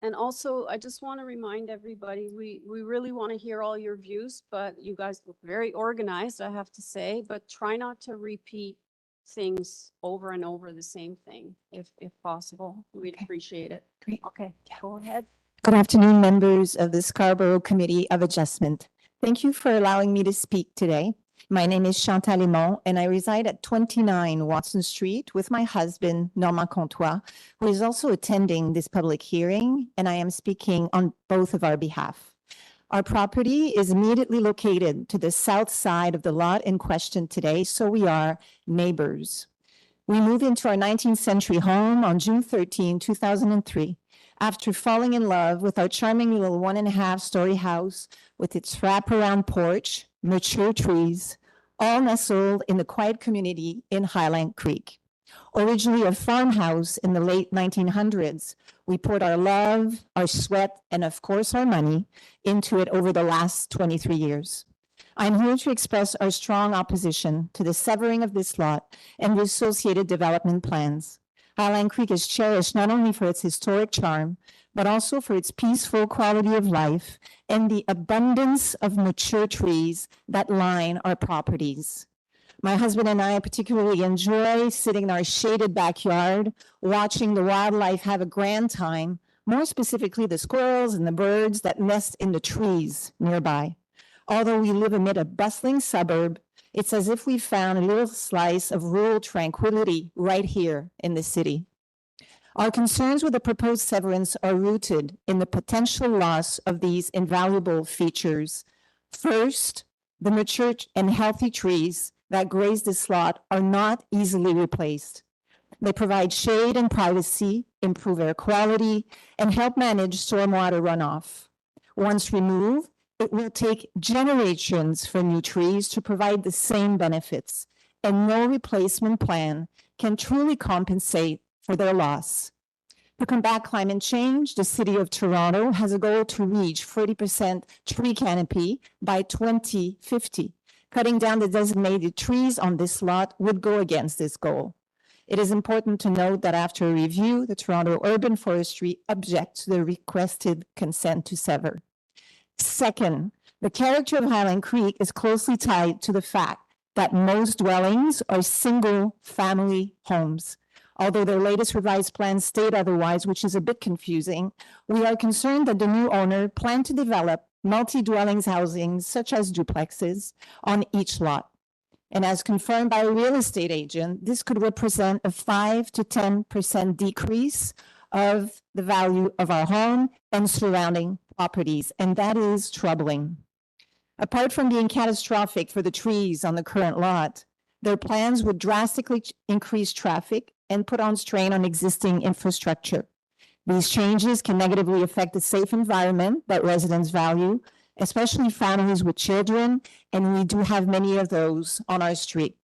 And also, I just want to remind everybody, we really want to hear all your views, but you guys look very organized, I have to say, but try not to repeat things over and over the same thing, if possible. We'd appreciate it. Great. Okay, go ahead. Good afternoon, members of the Scarborough Committee of Adjustment. Thank you for allowing me to speak today. My name is Chantal Lemont, and I reside at 29 Watson Street with my husband, Normand Comtois, who is also attending this public hearing, and I am speaking on both of our behalf. Our property is immediately located to the south side of the lot in question today, so we are neighbors. We moved into our 19th century home on June 13, 2003, after falling in love with our charming little 1.5-story house with its wraparound porch, mature trees, all nestled in the quiet community in Highland Creek. Originally a farmhouse in the late 1900s, we poured our love, our sweat, and of course our money into it over the last 23 years. I'm here to express our strong opposition to the severing of this lot and the associated development plans. Highland Creek is cherished not only for its historic charm, but also for its peaceful quality of life and the abundance of mature trees that line our properties. My husband and I particularly enjoy sitting in our shaded backyard, watching the wildlife have a grand time, more specifically the squirrels and the birds that nest in the trees nearby. Although we live amid a bustling suburb, it's as if we found a little slice of rural tranquility right here in the city. Our concerns with the proposed severance are rooted in the potential loss of these invaluable features. First, the mature and healthy trees that graze this lot are not easily replaced. They provide shade and privacy, improve air quality, and help manage stormwater runoff. Once removed, it will take generations for new trees to provide the same benefits, and no replacement plan can truly compensate for their loss. To combat climate change, the City of Toronto has a goal to reach 40% tree canopy by 2050. Cutting down the designated trees on this lot would go against this goal. It is important to note that after a review, the Toronto Urban Forestry objects to the requested consent to sever. Second, the character of Highland Creek is closely tied to the fact that most dwellings are single-family homes. Although their latest revised plans state otherwise, which is a bit confusing, we are concerned that the new owner planned to develop multi-dwellings housing, such as duplexes, on each lot. And as confirmed by a real estate agent, this could represent a 5 to 10% decrease of the value of our home and surrounding properties, and that is troubling. Apart from being catastrophic for the trees on the current lot, their plans would drastically increase traffic and put on strain on existing infrastructure. These changes can negatively affect the safe environment that residents value, especially families with children, and we do have many of those on our street.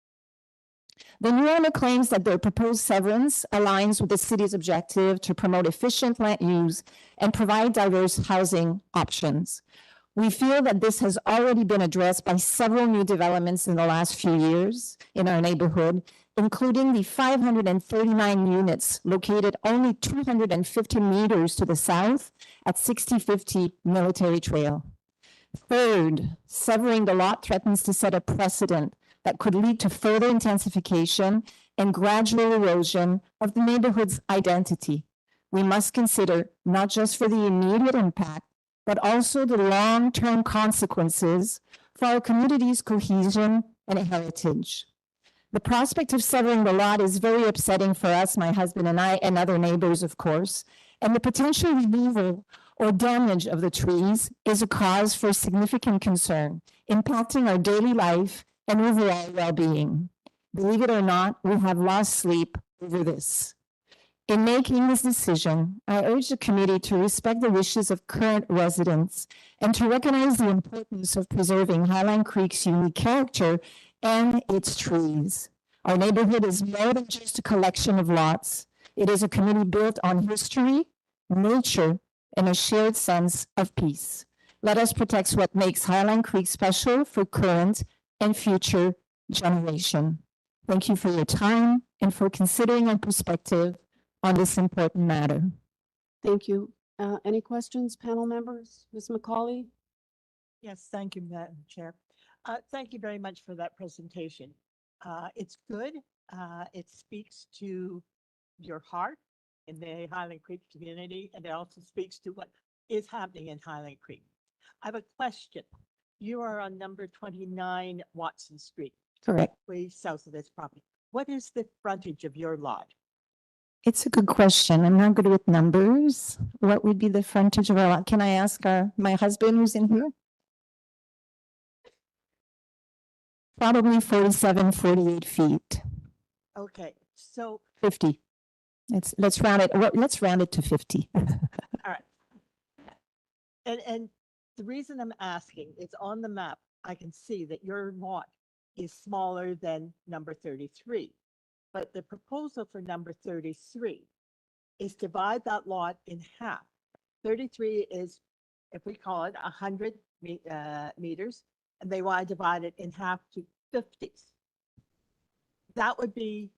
The new owner claims that their proposed severance aligns with the city's objective to promote efficient land use and provide diverse housing options. We feel that this has already been addressed by several new developments in the last few years in our neighborhood, including the 539 units located only 250 meters to the south at 6050 Military Trail. Third, severing the lot threatens to set a precedent that could lead to further intensification and gradual erosion of the neighborhood's identity. We must consider not just for the immediate impact, but also the long-term consequences for our community's cohesion and heritage. The prospect of severing the lot is very upsetting for us, my husband and I, and other neighbors, of course, and the potential removal or damage of the trees is a cause for significant concern, impacting our daily life and overall well-being. Believe it or not, we have lost sleep over this. In making this decision, I urge the committee to respect the wishes of current residents and to recognize the importance of preserving Highland Creek's unique character and its trees. Our neighborhood is more than just a collection of lots. It is a community built on history, nature, and a shared sense of peace. Let us protect what makes Highland Creek special for current and future generation. Thank you for your time and for considering our perspective on this important matter. Thank you. Any questions, panel members? Ms. McCauley? Yes, thank you, Madam Chair. Thank you very much for that presentation. It's good. It speaks to your heart in the Highland Creek community, and it also speaks to what is happening in Highland Creek. I have a question. You are on number 29 Watson Street. Correct. Way south of this property. What is the frontage of your lot? It's a good question. I'm not good with numbers. What would be the frontage of our lot? Can I ask my husband who's in here? Probably 47, 48 feet. Okay, so 50. Let's round it. Let's round it to 50. all right. And the reason I'm asking is on the map, I can see that your lot is smaller than number 33. But the proposal for number 33 is divide that lot in half. 33 is, if we call it 100 meters, and they want to divide it in half to 50s. That would be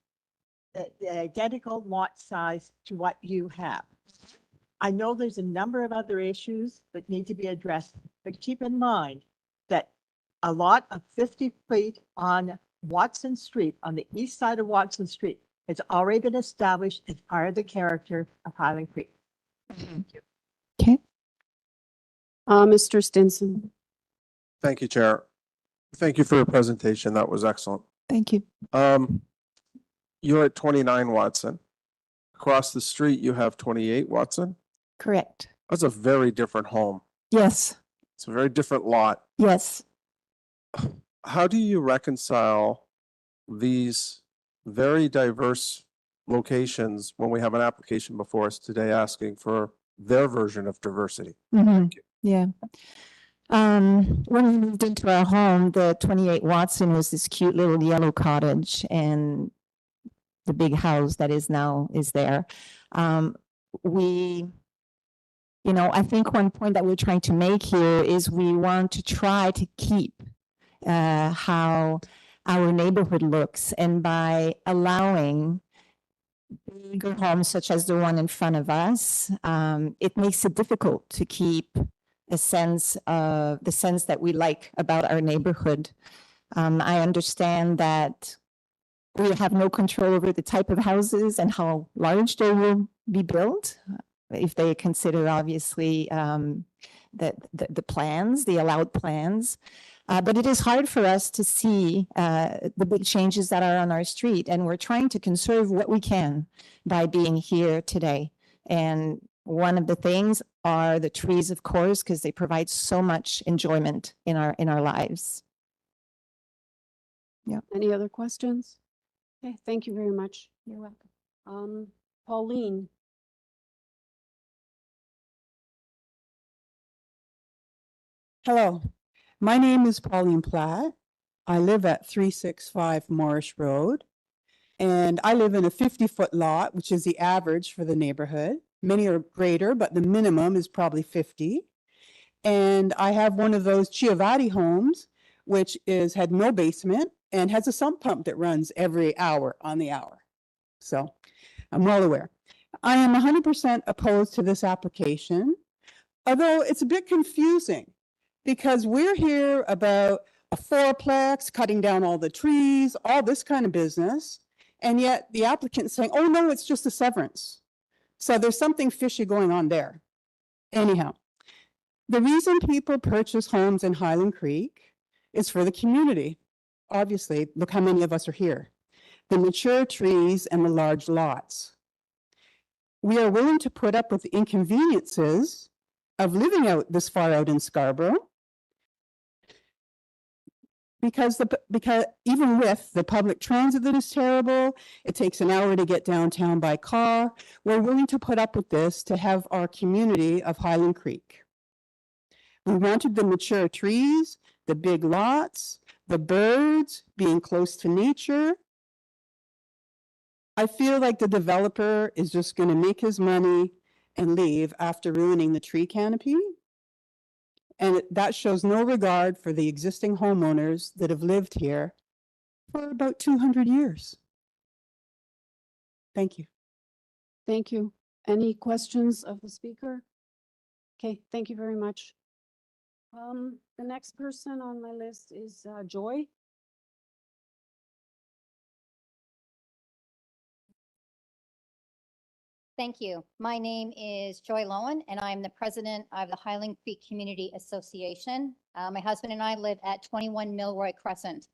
the identical lot size to what you have. I know there's a number of other issues that need to be addressed, but keep in mind that a lot of 50 feet on Watson Street, on the east side of Watson Street, has already been established as part of the character of Highland Creek. Thank you. Okay. Mr. Stinson? Thank you, Chair. Thank you for your presentation. That was excellent. Thank you. You're at 29 Watson. Across the street, you have 28 Watson. Correct. That's a very different home. Yes. It's a very different lot. Yes. How do you reconcile these very diverse locations when we have an application before us today asking for their version of diversity? Mm-hmm. Yeah. When we moved into our home, the 28 Watson was this cute little yellow cottage, and the big house that is now is there. I think one point that we're trying to make here is we want to try to keep how our neighborhood looks, and by allowing bigger homes such as the one in front of us, it makes it difficult to keep the sense that we like about our neighborhood. I understand that we have no control over the type of houses and how large they will be built, if they consider obviously the plans, the allowed plans. But it is hard for us to see the big changes that are on our street, and we're trying to conserve what we can by being here today. And one of the things are the trees, of course, because they provide so much enjoyment in our lives. Yeah. Any other questions? Okay, thank you very much. You're welcome. Pauline? Hello, my name is Pauline Platt. I live at 365 Morris Road, and I live in a 50-foot lot, which is the average for the neighborhood. Many are greater, but the minimum is probably 50. And I have one of those Chiavati homes, which had no basement, and has a sump pump that runs every hour on the hour. So I'm well aware. I am 100% opposed to this application, although it's a bit confusing because we're here about a fourplex, cutting down all the trees, all this kind of business. And yet the applicant's saying, oh no, it's just a severance. So there's something fishy going on there. Anyhow, the reason people purchase homes in Highland Creek is for the community. Obviously, look how many of us are here. The mature trees and the large lots. We are willing to put up with the inconveniences of living out this far out in Scarborough because even with the public transit that is terrible, it takes an hour to get downtown by car. We're willing to put up with this to have our community of Highland Creek. We wanted the mature trees, the big lots, the birds, being close to nature. I feel like the developer is just going to make his money and leave after ruining the tree canopy. And that shows no regard for the existing homeowners that have lived here for about 200 years. Thank you. Thank you. Any questions of the speaker? Okay, thank you very much. The next person on my list is Joy. Thank you. My name is Joy Lowen, and I'm the president of the Highland Creek Community Association. My husband and I live at 21 Milroy Crescent.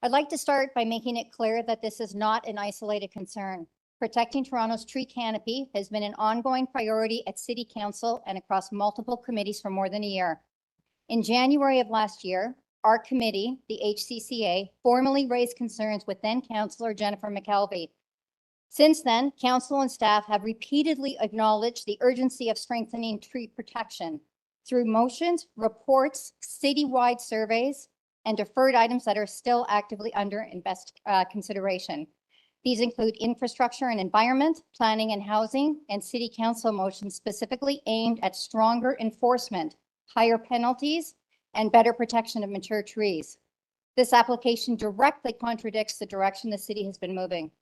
I'd like to start by making it clear that this is not an isolated concern. Protecting Toronto's tree canopy has been an ongoing priority at City Council and across multiple committees for more than a year. In January of last year, our committee, the HCCA, formally raised concerns with then Councillor Jennifer McKelvey. Since then, council and staff have repeatedly acknowledged the urgency of strengthening tree protection through motions, reports, citywide surveys, and deferred items that are still actively under consideration. These include infrastructure and environment, planning and housing, and city council motions specifically aimed at stronger enforcement, higher penalties, and better protection of mature trees. This application directly contradicts the direction the city has been moving.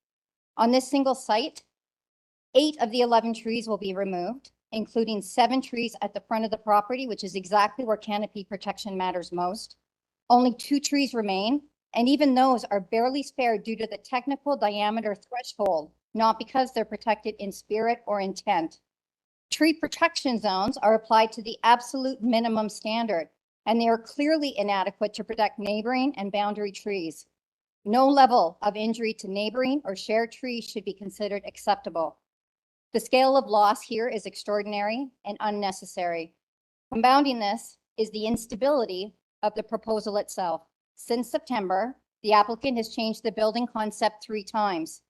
On this single site, 8 of the 11 trees will be removed, including 7 trees at the front of the property, which is exactly where canopy protection matters most. Only 2 trees remain, and even those are barely spared due to the technical diameter threshold, not because they're protected in spirit or intent. Tree protection zones are applied to the absolute minimum standard, and they are clearly inadequate to protect neighboring and boundary trees. No level of injury to neighboring or shared trees should be considered acceptable. The scale of loss here is extraordinary and unnecessary. Compounding this is the instability of the proposal itself. Since September, the applicant has changed the building concept 3 times,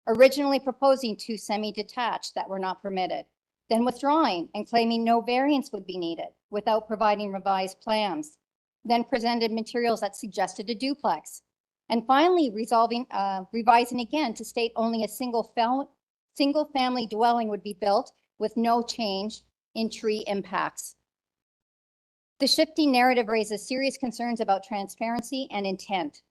originally proposing 2 semi-detached that were not permitted, then withdrawing and claiming no variance would be needed without providing revised plans, then presented materials that suggested a duplex, and finally revising again to state only a single family dwelling would be built with no change in tree impacts. The shifting narrative raises serious concerns about transparency and intent.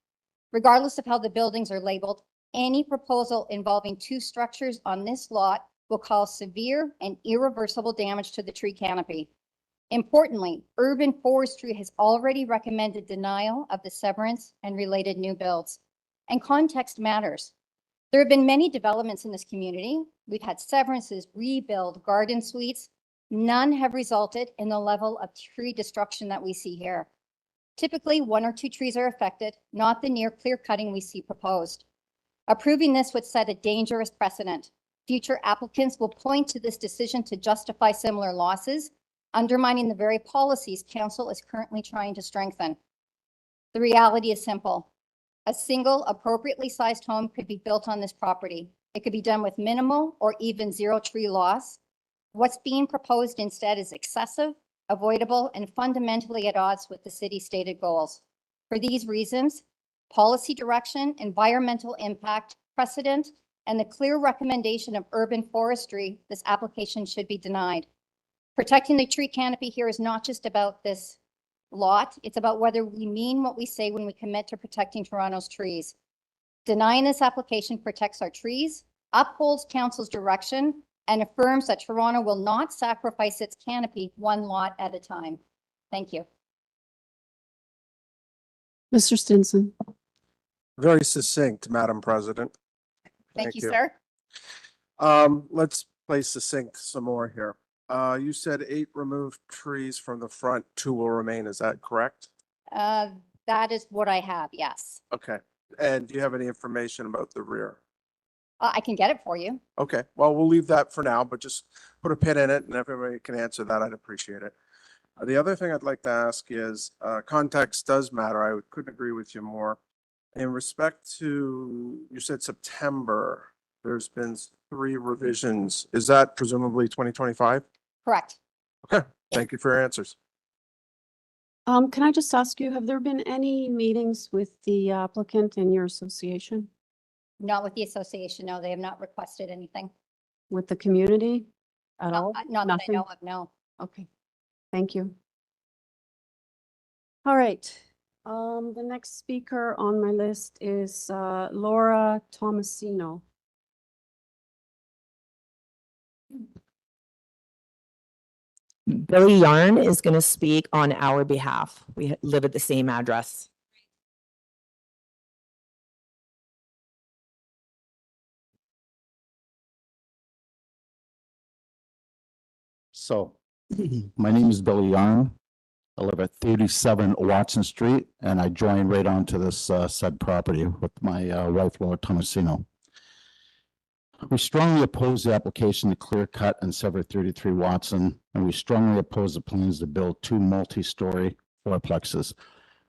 Regardless of how the buildings are labeled, any proposal involving 2 structures on this lot will cause severe and irreversible damage to the tree canopy. Importantly, urban forestry has already recommended denial of the severance and related new builds. And context matters. There have been many developments in this community. We've had severances, rebuild, garden suites. None have resulted in the level of tree destruction that we see here. Typically, 1 or 2 trees are affected, not the near clear cutting we see proposed. Approving this would set a dangerous precedent. Future applicants will point to this decision to justify similar losses, undermining the very policies council is currently trying to strengthen. The reality is simple. A single appropriately sized home could be built on this property. It could be done with minimal or even 0 tree loss. What's being proposed instead is excessive, avoidable, and fundamentally at odds with the city's stated goals. For these reasons, policy direction, environmental impact, precedent, and the clear recommendation of urban forestry, this application should be denied. Protecting the tree canopy here is not just about this lot. It's about whether we mean what we say when we commit to protecting Toronto's trees. Denying this application protects our trees, upholds council's direction, and affirms that Toronto will not sacrifice its canopy one lot at a time. Thank you. Mr. Stinson. Very succinct, Madam President. Thank you, sir. Let's play succinct some more here. You said 8 removed trees from the front, 2 will remain. Is that correct? That is what I have, yes. Okay. And do you have any information about the rear? I can get it for you. Okay, well, we'll leave that for now, but just put a pin in it, and if everybody can answer that, I'd appreciate it. The other thing I'd like to ask is, context does matter. I couldn't agree with you more. In respect to, you said September, there's been 3 revisions. Is that presumably 2025? Correct. Okay, thank you for your answers. Can I just ask you, have there been any meetings with the applicant and your association, Not with the association, no, they have not requested anything. with the community at all? Not that I Nothing? know of, no. Okay, thank you. All right, the next speaker on my list is Laura Tomasino. Billy Yarn is going to speak on our behalf. We live at the same address. So, my name is Billy Yarn. I live at 37 Watson Street, and I join right onto this said property with my wife, Laura Tomasino. We strongly oppose the application to clear cut and sever 33 Watson, and we strongly oppose the plans to build 2 multi-story fourplexes.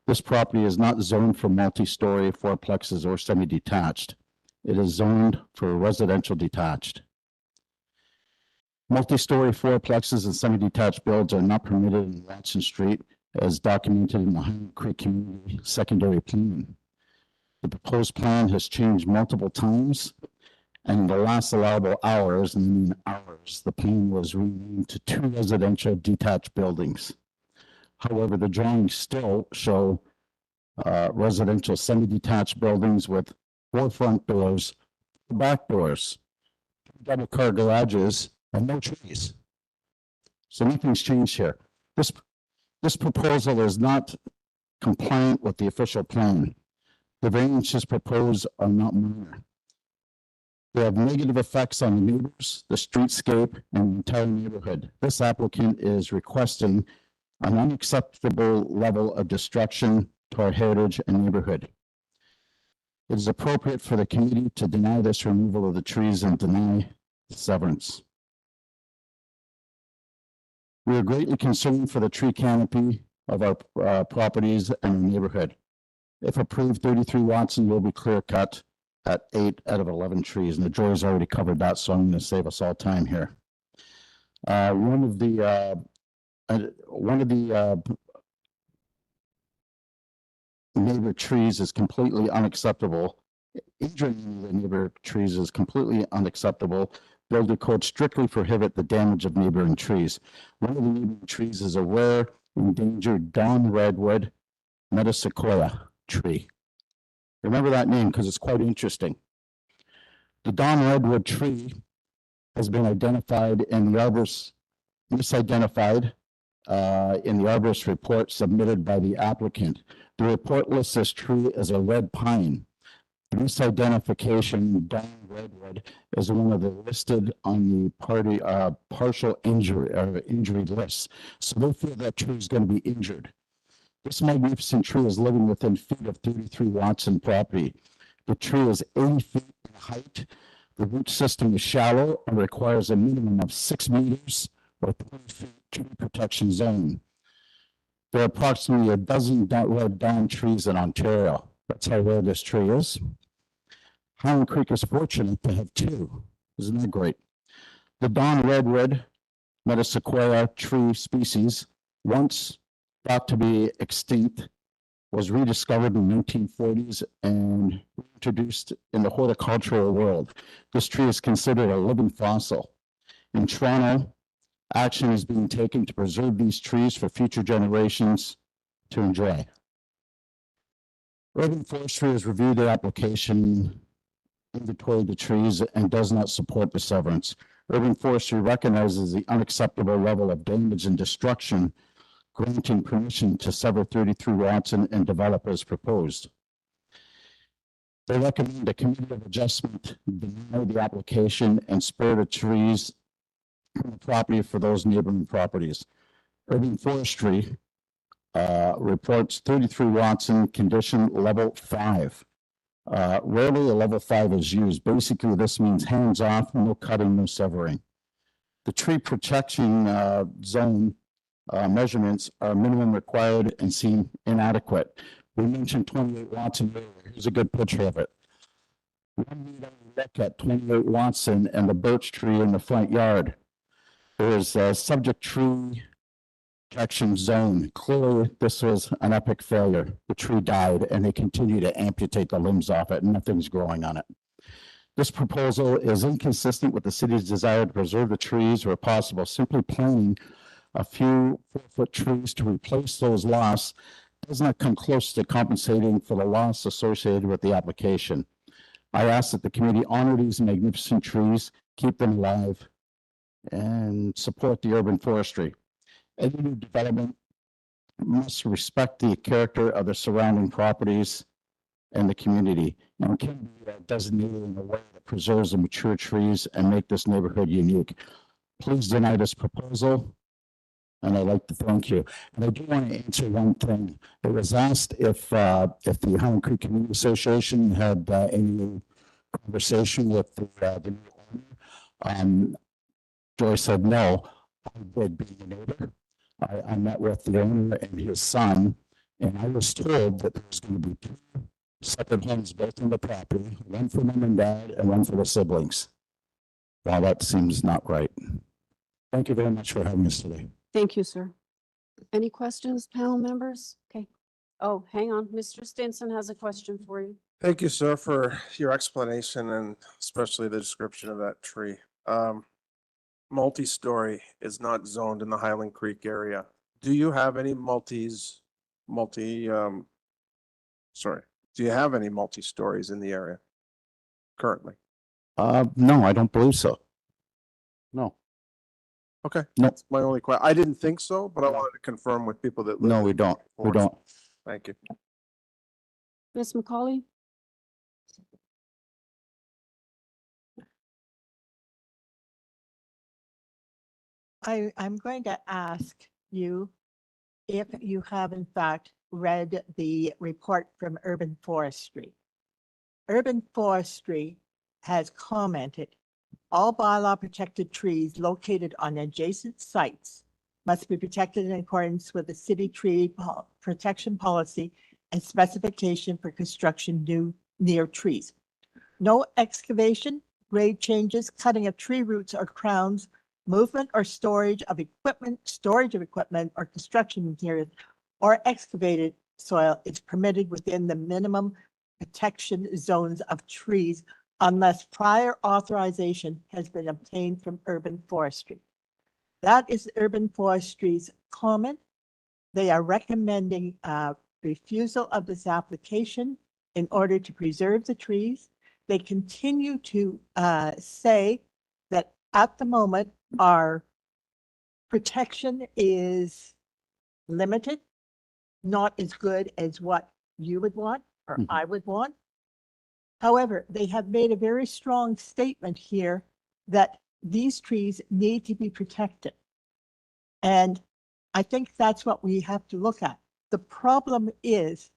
This property is not zoned for multi-story fourplexes or semi-detached. It is zoned for residential detached. Multi-story fourplexes and semi-detached builds are not permitted in Watson Street as documented in the Highland Creek Community Secondary Plan. The proposed plan has changed multiple times, and in the last allowable hours, and I mean hours, the plan was renamed to 2 residential detached buildings. However, the drawings still show residential semi-detached buildings with 4 front doors, back doors, double car garages, and no trees. So nothing's changed here. This proposal is not compliant with the official plan. The variances proposed are not minor. They have negative effects on the neighbors, the streetscape, and the entire neighborhood. This applicant is requesting an unacceptable level of destruction to our heritage and neighborhood. It is appropriate for the committee to deny this removal of the trees and deny severance. We are greatly concerned for the tree canopy of our properties and our neighborhood. If approved, 33 Watson will be clear cut at 8 out of 11 trees, and the Joy's already covered that, so I'm going to save us all time here. One of the neighbor trees is completely unacceptable. Injuring the neighbor trees is completely unacceptable. Builder code strictly prohibit the damage of neighboring trees. One of the neighboring trees is a rare endangered Dawn redwood metasequoia tree. Remember that name because it's quite interesting. The Dawn redwood tree has been identified in the arborist, misidentified in the arborist report submitted by the applicant. The report lists this tree as a red pine. The misidentification, Dawn redwood, is one of the listed on the partial injury list. So they feel that tree is going to be injured. This magnificent tree is living within feet of 33 Watson property. The tree is 80 feet in height. The root system is shallow and requires a minimum of 6 meters or 20 feet tree protection zone. There are approximately a dozen red Dawn trees in Ontario. That's how rare this tree is. Highland Creek is fortunate to have 2. Isn't that great? The Dawn redwood metasequoia tree species, once thought to be extinct, was rediscovered in the 1940s and introduced in the horticultural world. This tree is considered a living fossil. In Toronto, action is being taken to preserve these trees for future generations to enjoy. Urban Forestry has reviewed the application, inventoried the trees, and does not support the severance. Urban Forestry recognizes the unacceptable level of damage and destruction, granting permission to sever 33 lots and develop as proposed. They recommend a committee of adjustment deny the application and spare the trees on the property for those neighboring properties. Urban Forestry reports 33 lots in condition level 5. Rarely a level 5 is used. Basically, this means hands off, no cutting, no severing. The tree protection zone measurements are minimum required and seem inadequate. We mentioned 28 lots in there. Here's a good picture of it. One need only look at 28 lots and the birch tree in the front yard. There is a subject tree protection zone. Clearly, this was an epic failure. The tree died and they continue to amputate the limbs off it and nothing's growing on it. This proposal is inconsistent with the city's desire to preserve the trees where possible. Simply planting a few 4-foot trees to replace those loss does not come close to compensating for the loss associated with the application. I ask that the committee honor these magnificent trees, keep them alive, and support the urban forestry. Any new development must respect the character of the surrounding properties and the community, and can be designated in a way that preserves the mature trees and make this neighborhood unique. Please deny this proposal, and I'd like to thank you. And I do want to answer one thing. It was asked if the Highland Creek Community Association had any conversation with the new owner. Joy said no. I did, being a neighbor. I met with the owner and his son, and I was told that there was going to be 2 separate homes built on the property, one for mom and dad and one for the siblings. Well, that seems not right. Thank you very much for having us today. Thank you, sir. Any questions, panel members? Okay. Oh, hang on. Mr. Stinson has a question for you. Thank you, sir, for your explanation and especially the description of that tree. Multi-story is not zoned in the Highland Creek area. Do you have any do you have any multi-stories in the area currently? No, I don't believe so. No. Okay. No. That's my only question. I didn't think so, but I wanted to confirm with people that live. No, we don't. We don't. Thank you. Ms. McCauley? I'm going to ask you if you have in fact read the report from Urban Forestry. Urban Forestry has commented, all bylaw protected trees located on adjacent sites must be protected in accordance with the city tree protection policy and specification for construction near trees. No excavation, grade changes, cutting of tree roots or crowns, movement or storage of equipment, or construction materials, or excavated soil is permitted within the minimum protection zones of trees unless prior authorization has been obtained from Urban Forestry. That is Urban Forestry's comment. They are recommending refusal of this application in order to preserve the trees. They continue to say that at the moment, our protection is limited, not as good as what you would want or I would want. However, they have made a very strong statement here that these trees need to be protected. And I think that's what we have to look at. The problem is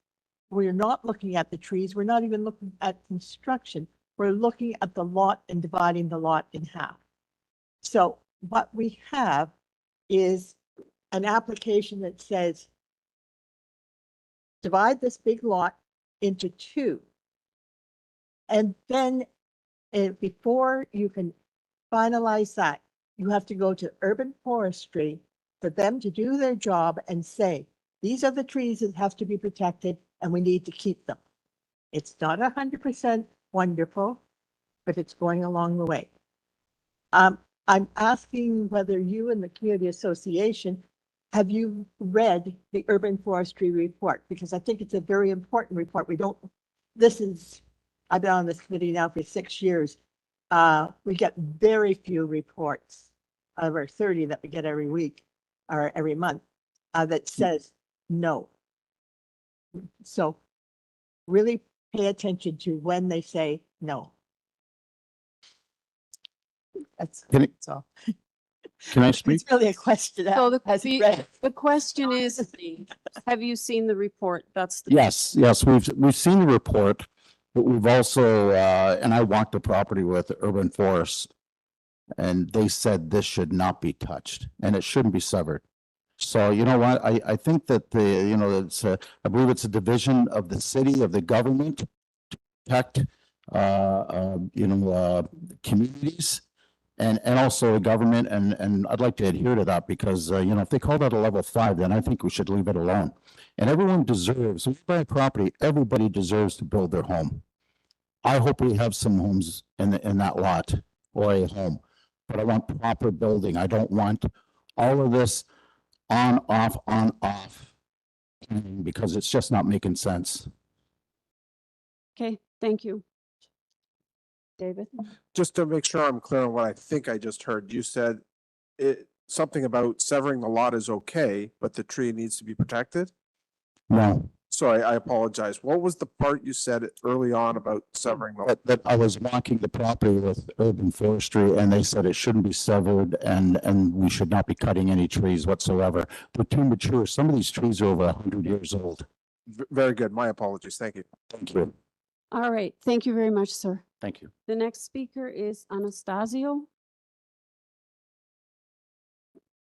we're not looking at the trees. We're not even looking at construction. We're looking at the lot and dividing the lot in half. So what we have is an application that says, divide this big lot into 2. And then before you can finalize that, you have to go to Urban Forestry for them to do their job and say, these are the trees that have to be protected and we need to keep them. It's not 100% wonderful, but it's going along the way. I'm asking whether you and the community association have you read the urban forestry report? Because I think it's a very important report. I've been on this committee now for 6 years. We get very few reports out of 30 that we get every week or every month that says no. So really pay attention to when they say no. That's all. Can I speak? It's really a question. So the the question is, have you seen the report? That's the. Yes, we've seen the report, but we've also, and I walked the property with Urban Forest, and they said this should not be touched and it shouldn't be severed. So you know what, I think that I believe it's a division of the city, of the government to protect, communities. And also a government, and I'd like to adhere to that because, if they call that a level 5, then I think we should leave it alone. And everyone deserves, if you buy a property, everybody deserves to build their home. I hope we have some homes in that lot or a home, but I want proper building. I don't want all of this on, off, because it's just not making sense. Okay, thank you. David? Just to make sure I'm clear on what I think I just heard, you said something about severing the lot is okay, but the tree needs to be protected? No. Sorry, I apologize. What was the part you said early on about severing the? That I was walking the property with Urban Forestry and they said it shouldn't be severed and we should not be cutting any trees whatsoever. They're too mature. Some of these trees are over 100 years old. Very good. My apologies. Thank you. Thank you. All right, thank you very much, sir. Thank you. The next speaker is Anastasio.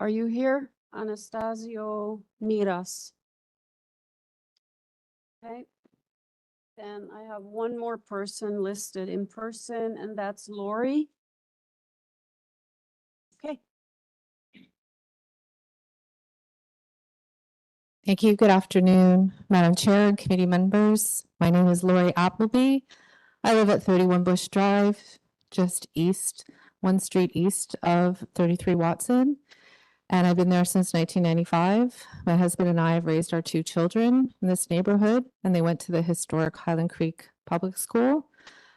Are you here? Anastasio Miras. Okay. Then I have one more person listed in person, and that's Lori. Okay. Thank you. Good afternoon, Madam Chair and committee members. My name is Lori Appleby. I live at 31 Bush Drive, just east, 1 street east of 33 Watson. And I've been there since 1995. My husband and I have raised our 2 children in this neighborhood, and they went to the historic Highland Creek Public School.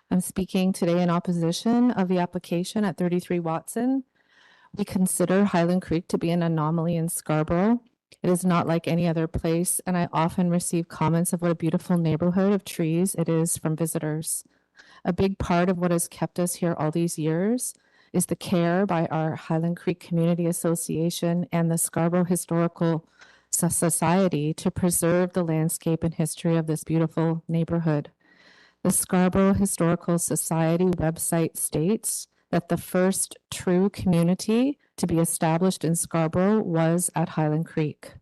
I'm speaking today in opposition of the application at 33 Watson. We consider Highland Creek to be an anomaly in Scarborough. It is not like any other place, and I often receive comments of what a beautiful neighborhood of trees it is from visitors. A big part of what has kept us here all these years is the care by our Highland Creek Community Association and the Scarborough Historical Society to preserve the landscape and history of this beautiful neighborhood. The Scarborough Historical Society website states that the first true community to be established in Scarborough was at Highland Creek.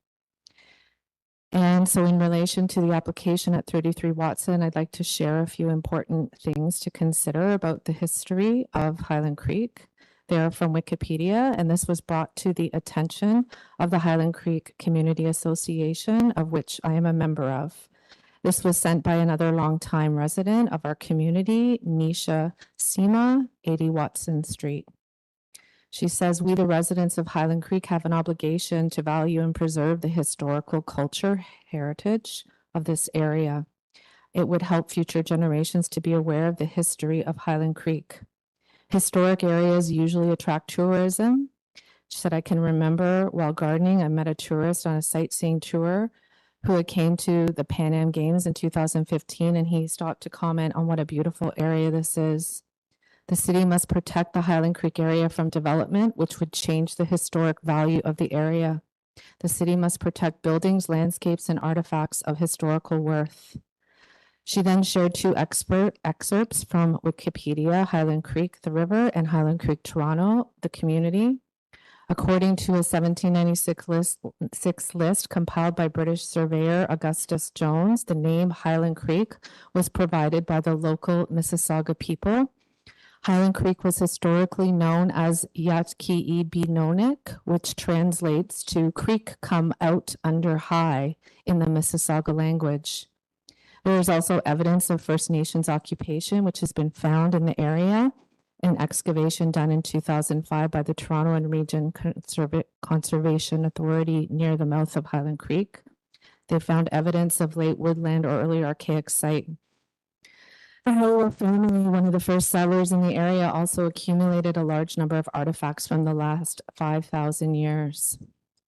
And so in relation to the application at 33 Watson, I'd like to share a few important things to consider about the history of Highland Creek. They are from Wikipedia, and this was brought to the attention of the Highland Creek Community Association, of which I am a member of. This was sent by another longtime resident of our community, Nisha Sima, 80 Watson Street. She says, we, the residents of Highland Creek, have an obligation to value and preserve the historical culture heritage of this area. It would help future generations to be aware of the history of Highland Creek. Historic areas usually attract tourism. She said, I can remember while gardening, I met a tourist on a sightseeing tour who had came to the Pan Am Games in 2015, and he stopped to comment on what a beautiful area this is. The city must protect the Highland Creek area from development, which would change the historic value of the area. The city must protect buildings, landscapes, and artifacts of historical worth. She then shared 2 excerpts from Wikipedia, Highland Creek, the river, and Highland Creek, Toronto, the community. According to a 1796 list compiled by British surveyor Augustus Jones, the name Highland Creek was provided by the local Mississauga people. Highland Creek was historically known as Yatkii Binonik, which translates to creek come out under high in the Mississauga language. There is also evidence of First Nations occupation, which has been found in the area, an excavation done in 2005 by the Toronto and Region Conservation Authority near the mouth of Highland Creek. They found evidence of late woodland or early archaic site. The Howell family, one of the first settlers in the area, also accumulated a large number of artifacts from the last 5,000 years.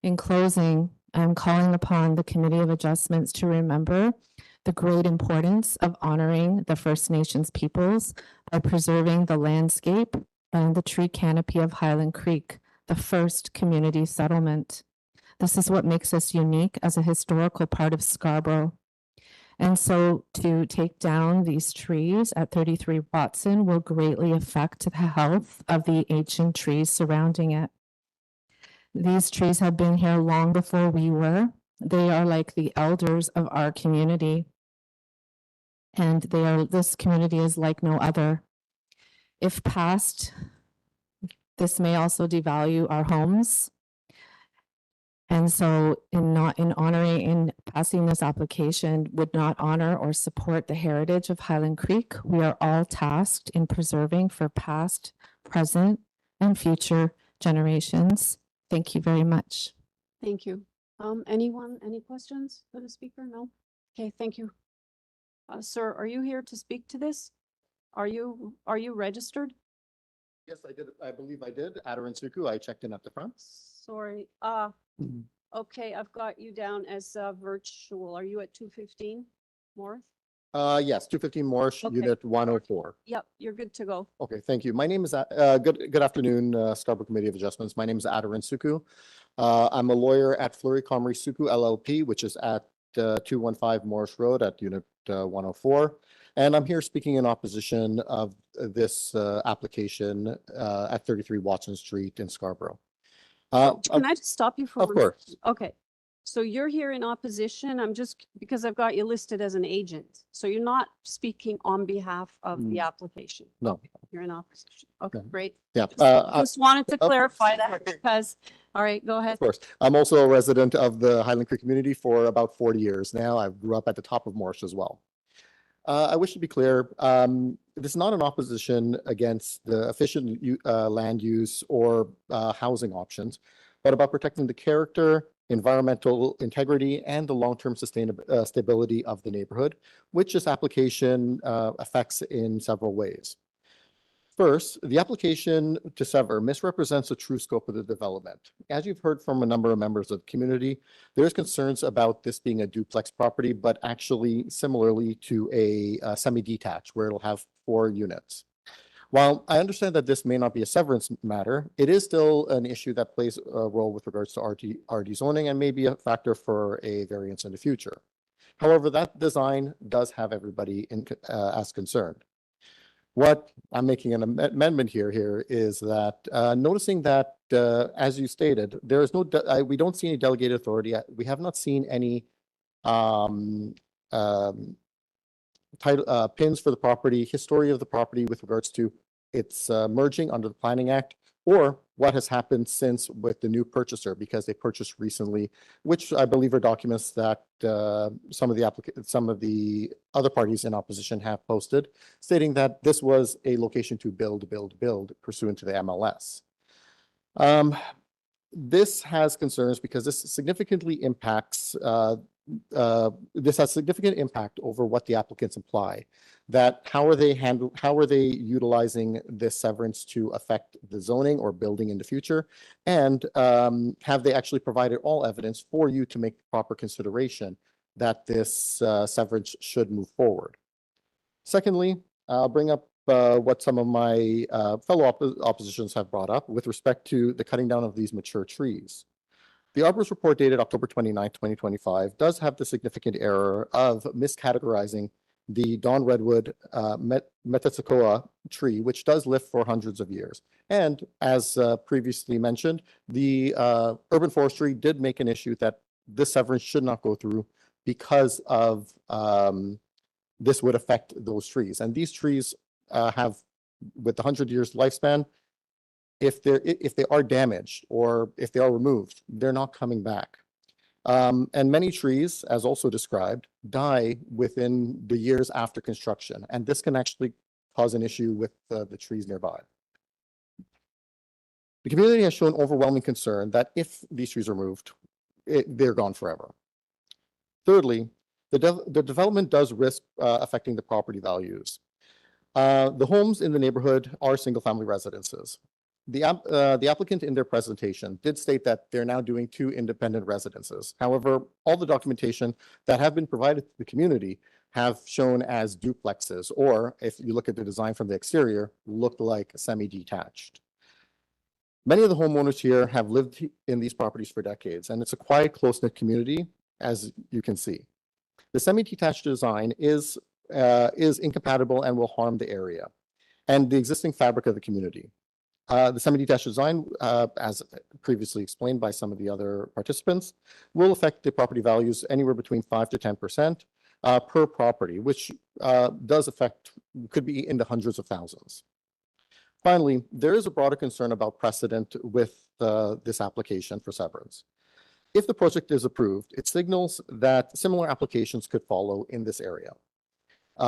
In closing, I'm calling upon the Committee of Adjustments to remember the great importance of honoring the First Nations peoples by preserving the landscape and the tree canopy of Highland Creek, the first community settlement. This is what makes us unique as a historical part of Scarborough. And so to take down these trees at 33 Watson will greatly affect the health of the ancient trees surrounding it. These trees have been here long before we were. They are like the elders of our community. And this community is like no other. If passed, this may also devalue our homes. And so in passing this application would not honor or support the heritage of Highland Creek. We are all tasked in preserving for past, present, and future generations. Thank you very much. Thank you. Anyone, any questions for the speaker? No? Okay, thank you. Sir, are you here to speak to this? Are you registered? Yes, I did. I believe I did. Adarin Suku, I checked in at the front. Sorry. Okay, I've got you down as virtual. Are you at 215 Morris? Yes, 215 Morris, Okay. Unit 104. Yep, you're good to go. Okay, thank you. My name is, good afternoon, Scarborough Committee of Adjustments. My name is Adarin Suku. I'm a lawyer at Fleury Comrie Suku LLP, which is at 215 Morris Road at Unit 104. And I'm here speaking in opposition of this application at 33 Watson Street in Scarborough. Can I just stop you for Of one second? course. Okay, so you're here in opposition. I'm just, because I've got you listed as an agent. So you're not speaking on behalf of the application. No. Okay, you're in opposition. Okay, great. Yeah. Just wanted to clarify that because, all right, go ahead. Of course. I'm also a resident of the Highland Creek community for about 40 years now. I grew up at the top of Morris as well. I wish to be clear, this is not an opposition against the efficient land use or housing options, but about protecting the character, environmental integrity, and the long-term stability of the neighborhood, which this application affects in several ways. First, the application to sever misrepresents the true scope of the development. As you've heard from a number of members of the community, there's concerns about this being a duplex property, but actually similarly to a semi-detached where it'll have 4 units. While I understand that this may not be a severance matter, it is still an issue that plays a role with regards to RD zoning and may be a factor for a variance in the future. However, that design does have everybody as concerned. What I'm making an amendment here is that noticing that, as you stated, there is no, we don't see any delegated authority. We have not seen any title pins for the property, history of the property with regards to its merging under the Planning Act, or what has happened since with the new purchaser, because they purchased recently, which I believe are documents that some of the other parties in opposition have posted, stating that this was a location to build pursuant to the MLS. This has concerns because this significantly impacts this has significant impact over what the applicants imply. That how are they utilizing this severance to affect the zoning or building in the future? And have they actually provided all evidence for you to make proper consideration that this severance should move forward? Secondly, I'll bring up what some of my fellow oppositions have brought up with respect to the cutting down of these mature trees. The arborist report dated October 29, 2025 does have the significant error of miscategorizing the Dawn Redwood Metasequoia tree, which does live for hundreds of years. And as previously mentioned, the urban forestry did make an issue that this severance should not go through because of this would affect those trees. And these trees have, with the 100 years lifespan, if they are damaged or if they are removed, they're not coming back. And many trees, as also described, die within the years after construction. And this can actually cause an issue with the trees nearby. The community has shown overwhelming concern that if these trees are moved, they're gone forever. Thirdly, the development does risk affecting the property values. The homes in the neighborhood are single-family residences. The applicant in their presentation did state that they're now doing 2 independent residences. However, all the documentation that have been provided to the community have shown as duplexes, or if you look at the design from the exterior, look like semi-detached. Many of the homeowners here have lived in these properties for decades, and it's a quiet, close-knit community, as you can see. The semi-detached design is incompatible and will harm the area and the existing fabric of the community. The semi-detached design, as previously explained by some of the other participants, will affect the property values anywhere between 5 to 10% per property, which could be in the hundreds of thousands. Finally, there is a broader concern about precedent with this application for severance. If the project is approved, it signals that similar applications could follow in this area.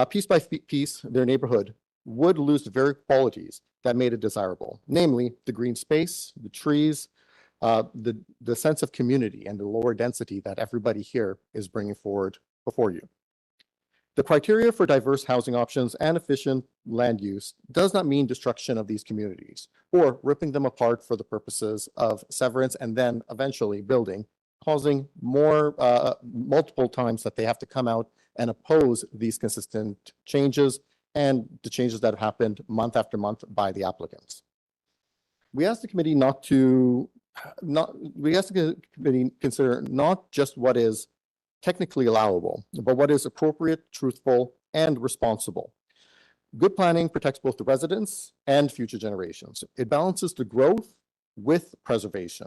Piece by piece, their neighborhood would lose the very qualities that made it desirable, namely the green space, the trees, the sense of community, and the lower density that everybody here is bringing forward before you. The criteria for diverse housing options and efficient land use does not mean destruction of these communities or ripping them apart for the purposes of severance and then eventually building, causing more multiple times that they have to come out and oppose these consistent changes and the changes that have happened month after month by the applicants. We asked the committee consider not just what is technically allowable, but what is appropriate, truthful, and responsible. Good planning protects both the residents and future generations. It balances the growth with preservation.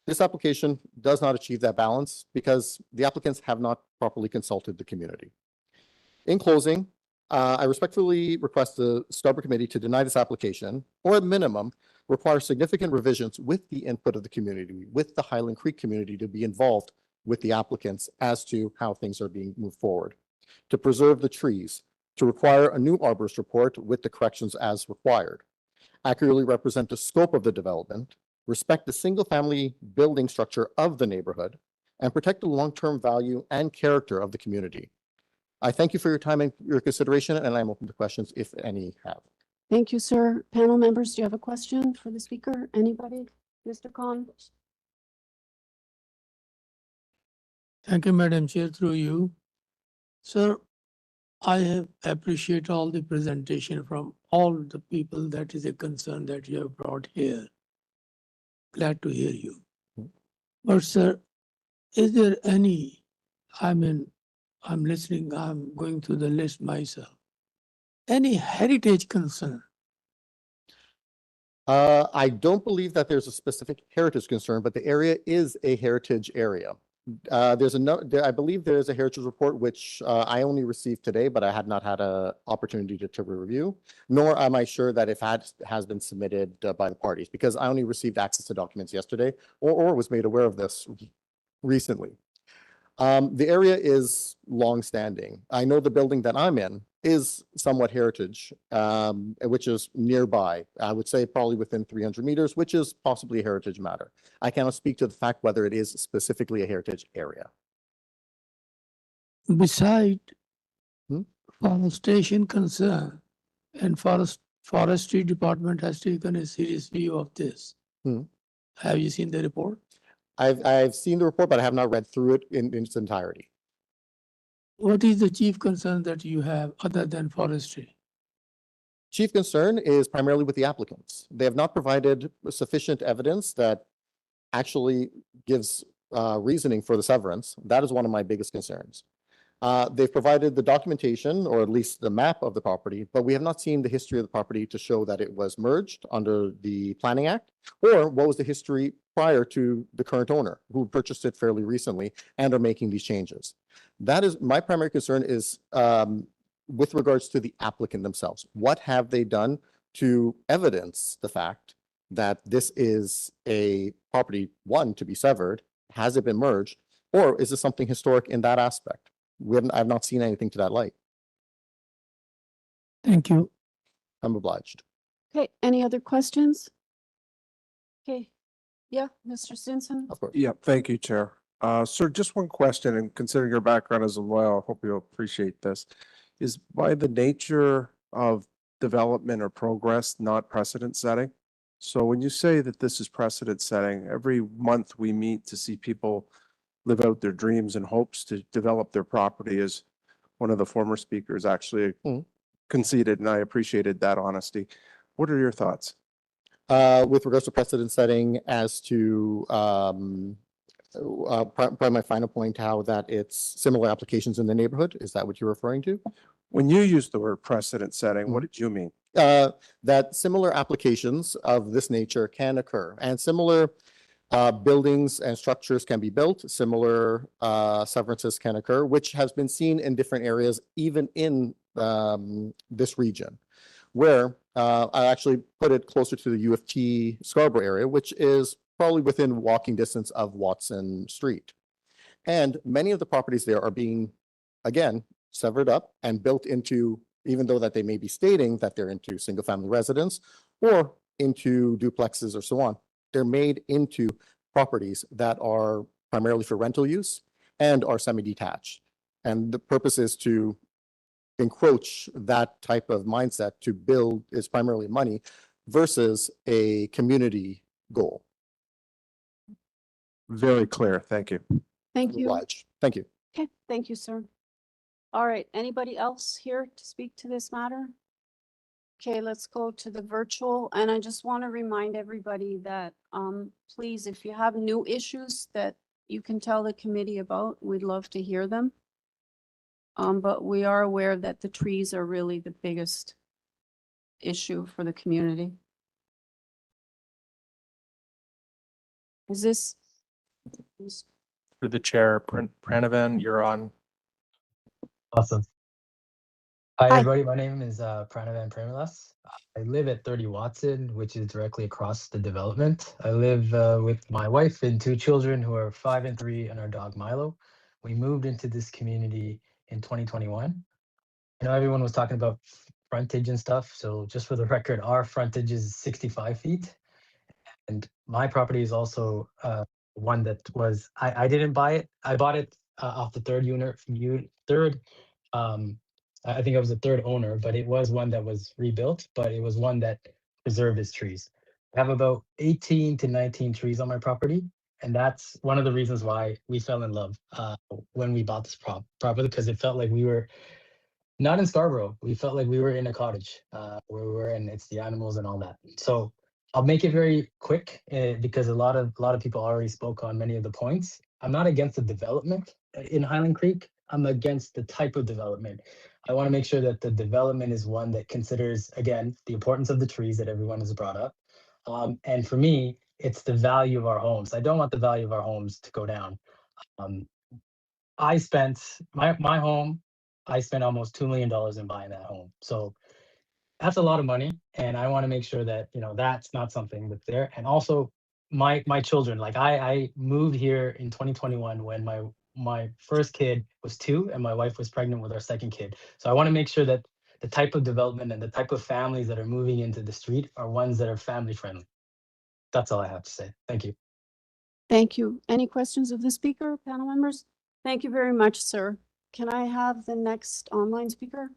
This application does not achieve that balance because the applicants have not properly consulted the community. In closing, I respectfully request the Scarborough Committee to deny this application, or at minimum, require significant revisions with the input of the community, with the Highland Creek community to be involved with the applicants as to how things are being moved forward, to preserve the trees, to require a new arborist report with the corrections as required, accurately represent the scope of the development, respect the single-family building structure of the neighborhood, and protect the long-term value and character of the community. I thank you for your time and your consideration, and I'm open to questions if any have. Thank you, sir. Panel members, do you have a question for the speaker? Anybody? Mr. Khan? Thank you, Madam Chair, through you. Sir, I have appreciate all the presentation from all the people. That is a concern that you have brought here. Glad to hear you. But sir, is there any, I'm listening, I'm going through the list myself. Any heritage concern? I don't believe that there's a specific heritage concern, but the area is a heritage area. I believe there is a heritage report, which I only received today, but I had not had an opportunity to review, nor am I sure that if has been submitted by the parties, because I only received access to documents yesterday or was made aware of this recently. The area is long-standing. I know the building that I'm in is somewhat heritage, which is nearby. I would say probably within 300 meters, which is possibly a heritage matter. I cannot speak to the fact whether it is specifically a heritage area. Beside forestation concern, and forestry department has taken a serious view of this. Have you seen the report? I've seen the report, but I have not read through it in its entirety. What is the chief concern that you have other than forestry? Chief concern is primarily with the applicants. They have not provided sufficient evidence that actually gives reasoning for the severance. That is one of my biggest concerns. They've provided the documentation, or at least the map of the property, but we have not seen the history of the property to show that it was merged under the Planning Act, or what was the history prior to the current owner who purchased it fairly recently and are making these changes. That is my primary concern, is with regards to the applicant themselves. What have they done to evidence the fact that this is a property, one, to be severed? Has it been merged? Or is this something historic in that aspect? I've not seen anything to that light. Thank you. I'm obliged. Okay, any other questions? Okay, yeah, Mr. Stinson? Of course. Yeah, thank you, Chair. Sir, just one question, and considering your background as a lawyer, I hope you'll appreciate this. Is by the nature of development or progress not precedent setting? So when you say that this is precedent setting, every month we meet to see people live out their dreams and hopes to develop their property, as one of the former speakers actually conceded, and I appreciated that honesty. What are your thoughts? With regards to precedent setting as to probably my final point, how that it's similar applications in the neighborhood. Is that what you're referring to? When you use the word precedent setting, what did you mean? That similar applications of this nature can occur, and similar buildings and structures can be built, similar severances can occur, which has been seen in different areas, even in this region, where I actually put it closer to the U of T Scarborough area, which is probably within walking distance of Watson Street. And many of the properties there are being, again, severed up and built into, even though that they may be stating that they're into single family residence or into duplexes or so on, they're made into properties that are primarily for rental use and are semi-detached. And the purpose is to encroach that type of mindset to build is primarily money versus a community goal. Very clear. Thank you. Thank you. Obliged. Thank you. Okay, thank you, sir. All right, anybody else here to speak to this matter? Okay, let's go to the virtual, and I just want to remind everybody that, please, if you have new issues that you can tell the committee about, we'd love to hear them. But we are aware that the trees are really the biggest issue for the community. Is this? Through the chair, Pranavan, you're on. Awesome. Hi, everybody. My name is Pranavan Premilas. I live at 30 Watson, which is directly across the development. I live with my wife and two children who are 5 and 3 and our dog Milo. We moved into this community in 2021. I know everyone was talking about frontage and stuff. So just for the record, our frontage is 65 feet. And my property is also one that was, I didn't buy it. I bought it off the third I think I was the third owner, but it was one that was rebuilt, but it was one that preserved its trees. I have about 18 to 19 trees on my property. And that's one of the reasons why we fell in love when we bought this property, because it felt like we were not in Scarborough. We felt like we were in a cottage where we were, and it's the animals and all that. So I'll make it very quick because a lot of people already spoke on many of the points. I'm not against the development in Highland Creek. I'm against the type of development. I want to make sure that the development is one that considers, again, the importance of the trees that everyone has brought up. And for me, it's the value of our homes. I don't want the value of our homes to go down. I spent my home, I spent almost $2 million in buying that home. So that's a lot of money. And I want to make sure that, that's not something that's there. And also my children, like I moved here in 2021 when my first kid was 2 and my wife was pregnant with our second kid. So I want to make sure that the type of development and the type of families that are moving into the street are ones that are family friendly. That's all I have to say. Thank you. Thank you. Any questions of the speaker, panel members? Thank you very much, sir. Can I have the next online speaker?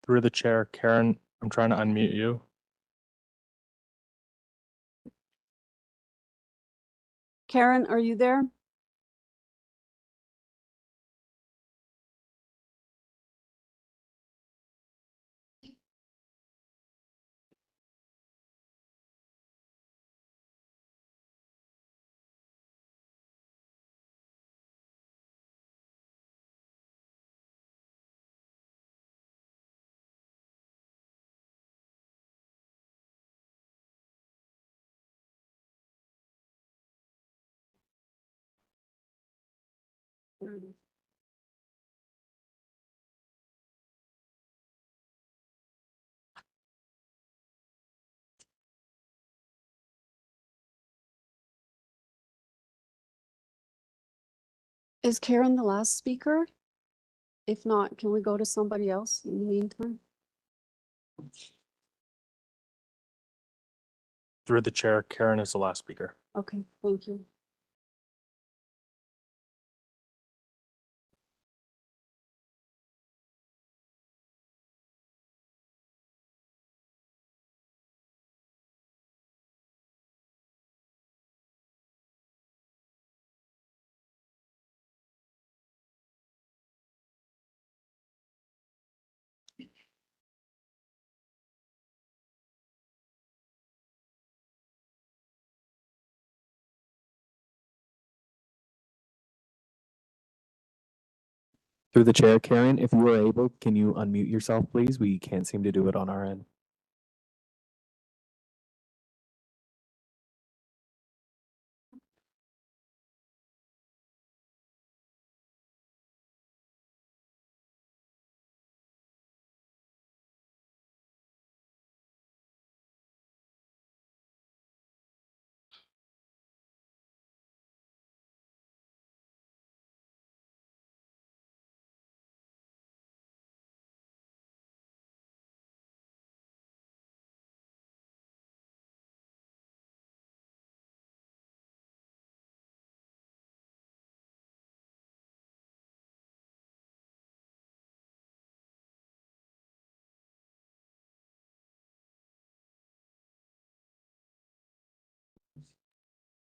Through the chair, Karen, I'm trying to unmute you. Karen, are you there? Is Karen the last speaker? If not, can we go to somebody else in the meantime? Through the chair, Karen is the last speaker. Okay, thank you. Through the chair, Karen, if you are able, can you unmute yourself, please? We can't seem to do it on our end.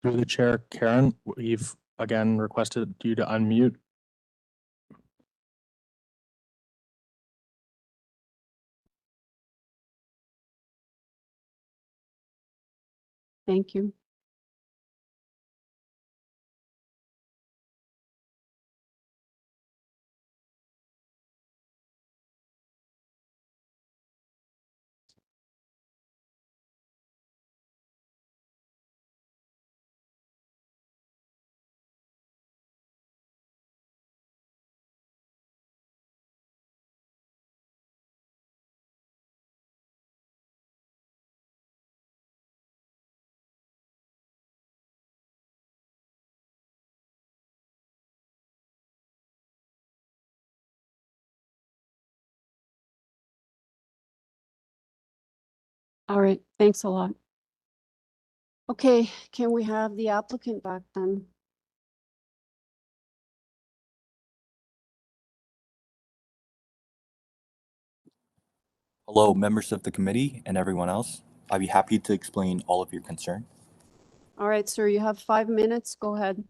Through the chair, Karen, we've again requested you to unmute. Thank you. All right, thanks a lot. Okay, can we have the applicant back then? Hello, members of the committee and everyone else. I'd be happy to explain all of your concern. All right, sir, you have 5 minutes. Go ahead.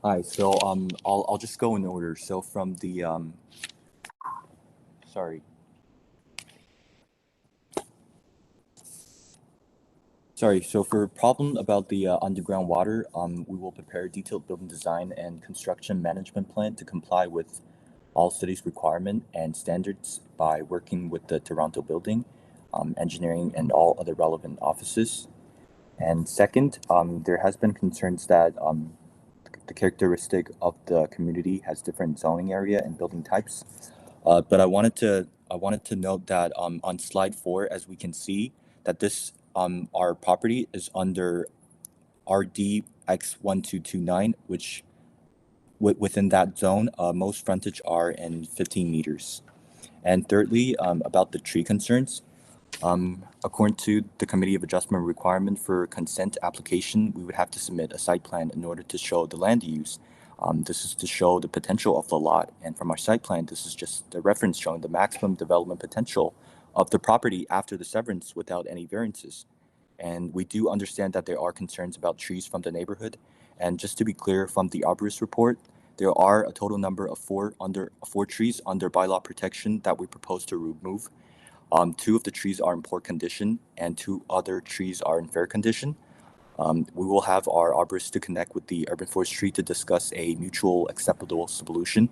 Hi, so I'll just go in order. So from the sorry. Sorry, so for problem about the underground water, we will prepare a detailed building design and construction management plan to comply with all city's requirement and standards by working with the Toronto Building, engineering, and all other relevant offices. And second, there has been concerns that the characteristic of the community has different zoning area and building types. But I wanted to note that on slide 4, as we can see, that this our property is under RDX1229, which within that zone, most frontage are in 15 meters. And thirdly, about the tree concerns, according to the Committee of Adjustment requirement for consent application, we would have to submit a site plan in order to show the land use. This is to show the potential of the lot. And from our site plan, this is just the reference showing the maximum development potential of the property after the severance without any variances. And we do understand that there are concerns about trees from the neighborhood. And just to be clear, from the arborist report, there are a total number of four trees under bylaw protection that we propose to remove. 2 of the trees are in poor condition and 2 other trees are in fair condition. We will have our arborist to connect with the urban forestry to discuss a mutual acceptable solution.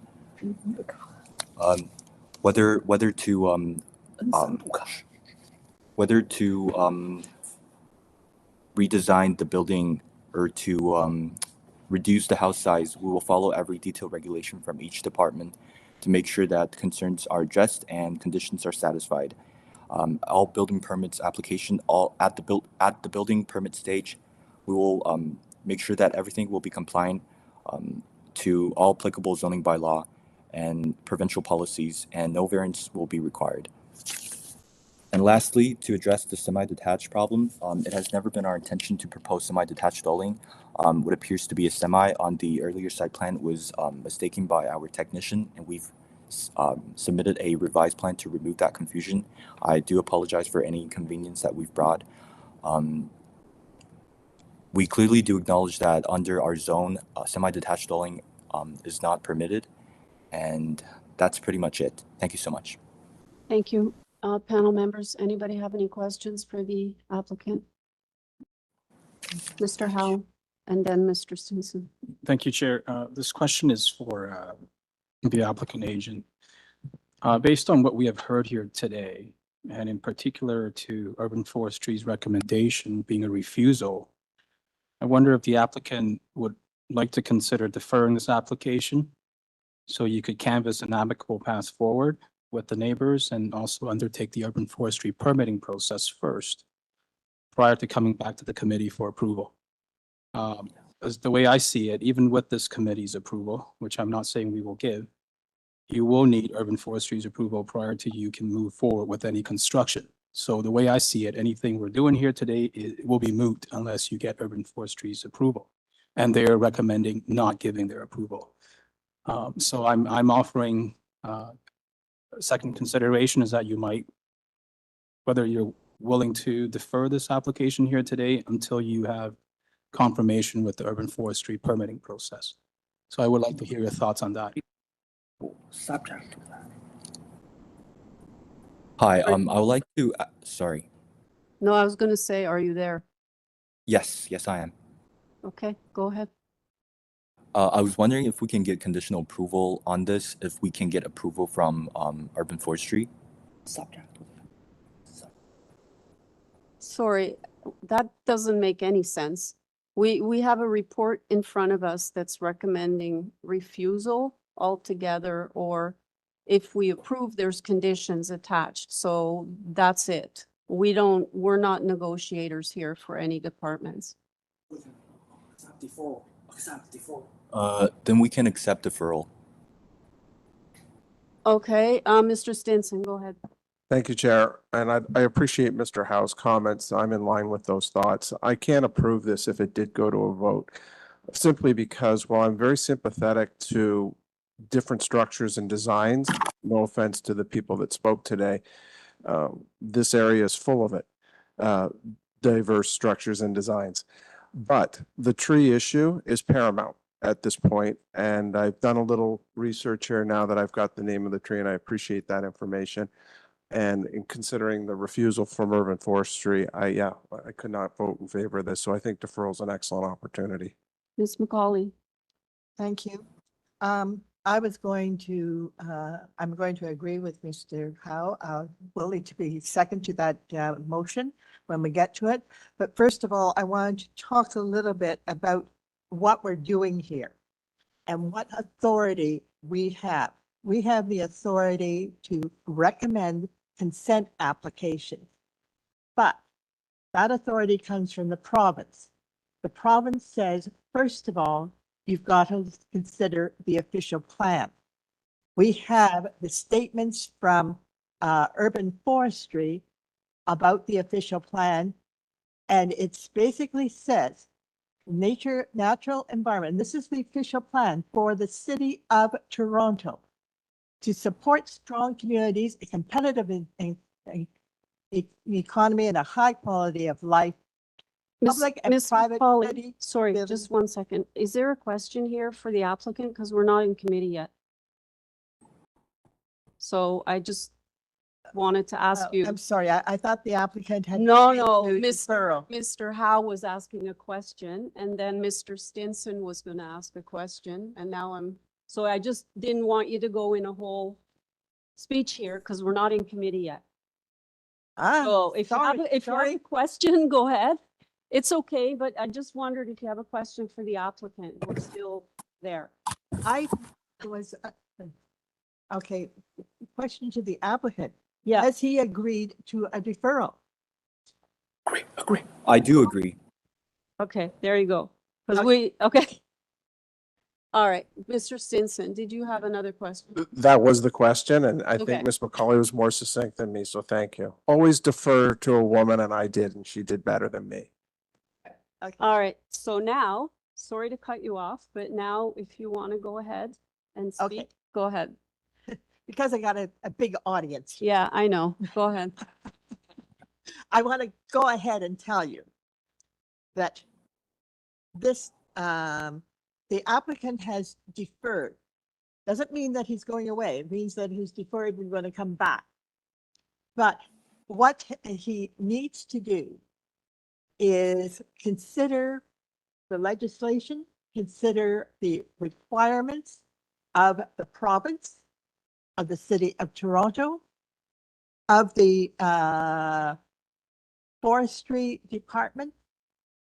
Whether to redesign the building or to reduce the house size, we will follow every detailed regulation from each department to make sure that concerns are addressed and conditions are satisfied. All building permits application, all at the building permit stage, we will make sure that everything will be compliant to all applicable zoning bylaw and provincial policies, and no variance will be required. And lastly, to address the semi-detached problem, it has never been our intention to propose semi-detached dwelling. What appears to be a semi on the earlier site plan was mistaken by our technician, and we've submitted a revised plan to remove that confusion. I do apologize for any inconvenience that we've brought. We clearly do acknowledge that under our zone, semi-detached dwelling is not permitted, and that's pretty much it. Thank you so much. Thank you. Panel members, anybody have any questions for the applicant? Mr. Howe and then Mr. Stinson. Thank you, Chair. This question is for the applicant agent. Based on what we have heard here today, and in particular to Urban Forestry's recommendation being a refusal, I wonder if the applicant would like to consider deferring this application so you could canvass an amicable path forward with the neighbors and also undertake the urban forestry permitting process first prior to coming back to the committee for approval. As the way I see it, even with this committee's approval, which I'm not saying we will give, you will need urban forestry's approval prior to you can move forward with any construction. So the way I see it, anything we're doing here today will be moot unless you get urban forestry's approval. And they're recommending not giving their approval. So I'm offering second consideration is that you might, whether you're willing to defer this application here today until you have confirmation with the urban forestry permitting process. So I would like to hear your thoughts on that. Subject. Hi, I would like to, sorry. No, I was going to say, are you there? Yes, I am. Okay, go ahead. I was wondering if we can get conditional approval on this, if we can get approval from urban forestry. Subject. Sorry, that doesn't make any sense. We have a report in front of us that's recommending refusal altogether, or if we approve, there's conditions attached. So that's it. We're not negotiators here for any departments. Then we can accept deferral. Okay, Mr. Stinson, go ahead. Thank you, Chair. And I appreciate Mr. Howe's comments. I'm in line with those thoughts. I can't approve this if it did go to a vote, simply because while I'm very sympathetic to different structures and designs, no offense to the people that spoke today, this area is full of it, diverse structures and designs. But the tree issue is paramount at this point, and I've done a little research here now that I've got the name of the tree, and I appreciate that information. And in considering the refusal from urban forestry, I could not vote in favor of this. So I think deferral is an excellent opportunity. Ms. McCauley. Thank you. I'm going to agree with Mr. Howe. Willing to be second to that motion when we get to it. But first of all, I wanted to talk a little bit about what we're doing here and what authority we have. We have the authority to recommend consent applications, but that authority comes from the province. The province says, first of all, you've got to consider the official plan. We have the statements from urban forestry about the official plan, and it basically says natural environment. This is the official plan for the city of Toronto to support strong communities, a competitive economy, and a high quality of life. Public and private. Sorry, just 1 second. Is there a question here for the applicant? Because we're not in committee yet. So I just wanted to ask you. I'm sorry, I thought the applicant had. No, Mr. Howe was asking a question, and then Mr. Stinson was going to ask a question, and now so I just didn't want you to go in a whole speech here because we're not in committee yet. So if you have a question, go ahead. It's okay, but I just wondered if you have a question for the applicant. We're still there. I was, okay, question to the applicant. Yeah. Has he agreed to a deferral? I do agree. Okay, there you go. Because Okay. okay. All right, Mr. Stinson, did you have another question? That was the question, and I Okay. think Ms. McCauley was more succinct than me, so thank you. Always defer to a woman, and I did, and she did better than me. All right, so now, sorry to cut you off, but now if you want to go ahead and Okay. speak, go ahead. Because I got a big audience. Yeah, I know. Go ahead. I want to go ahead and tell you that this, the applicant has deferred. Doesn't mean that he's going away. It means that he's deferred and going to come back. But what he needs to do is consider the legislation, consider the requirements of the province, of the city of Toronto, of the forestry department.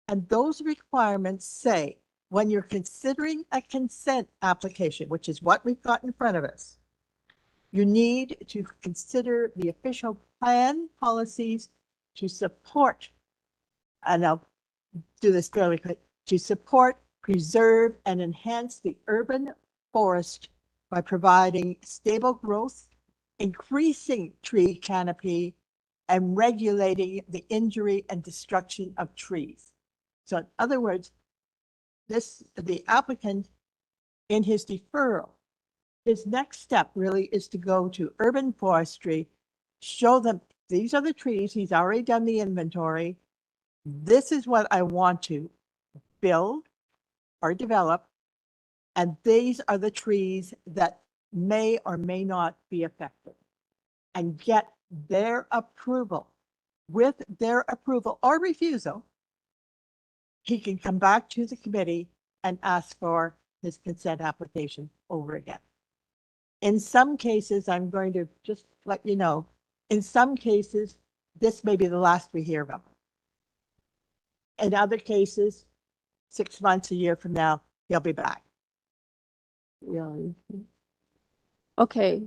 And those requirements say, when you're considering a consent application, which is what we've got in front of us, you need to consider the official plan policies to support, and I'll do this fairly quick, to support, preserve, and enhance the urban forest by providing stable growth, increasing tree canopy, and regulating the injury and destruction of trees. So in other words, the applicant in his deferral, his next step really is to go to urban forestry, show them these are the trees, he's already done the inventory. This is what I want to build or develop. And these are the trees that may or may not be affected. And get their approval. With their approval or refusal, he can come back to the committee and ask for his consent application over again. In some cases, I'm going to just let you know, in some cases, this may be the last we hear of him. In other cases, 6 months, a year from now, he'll be back. Yeah. Okay.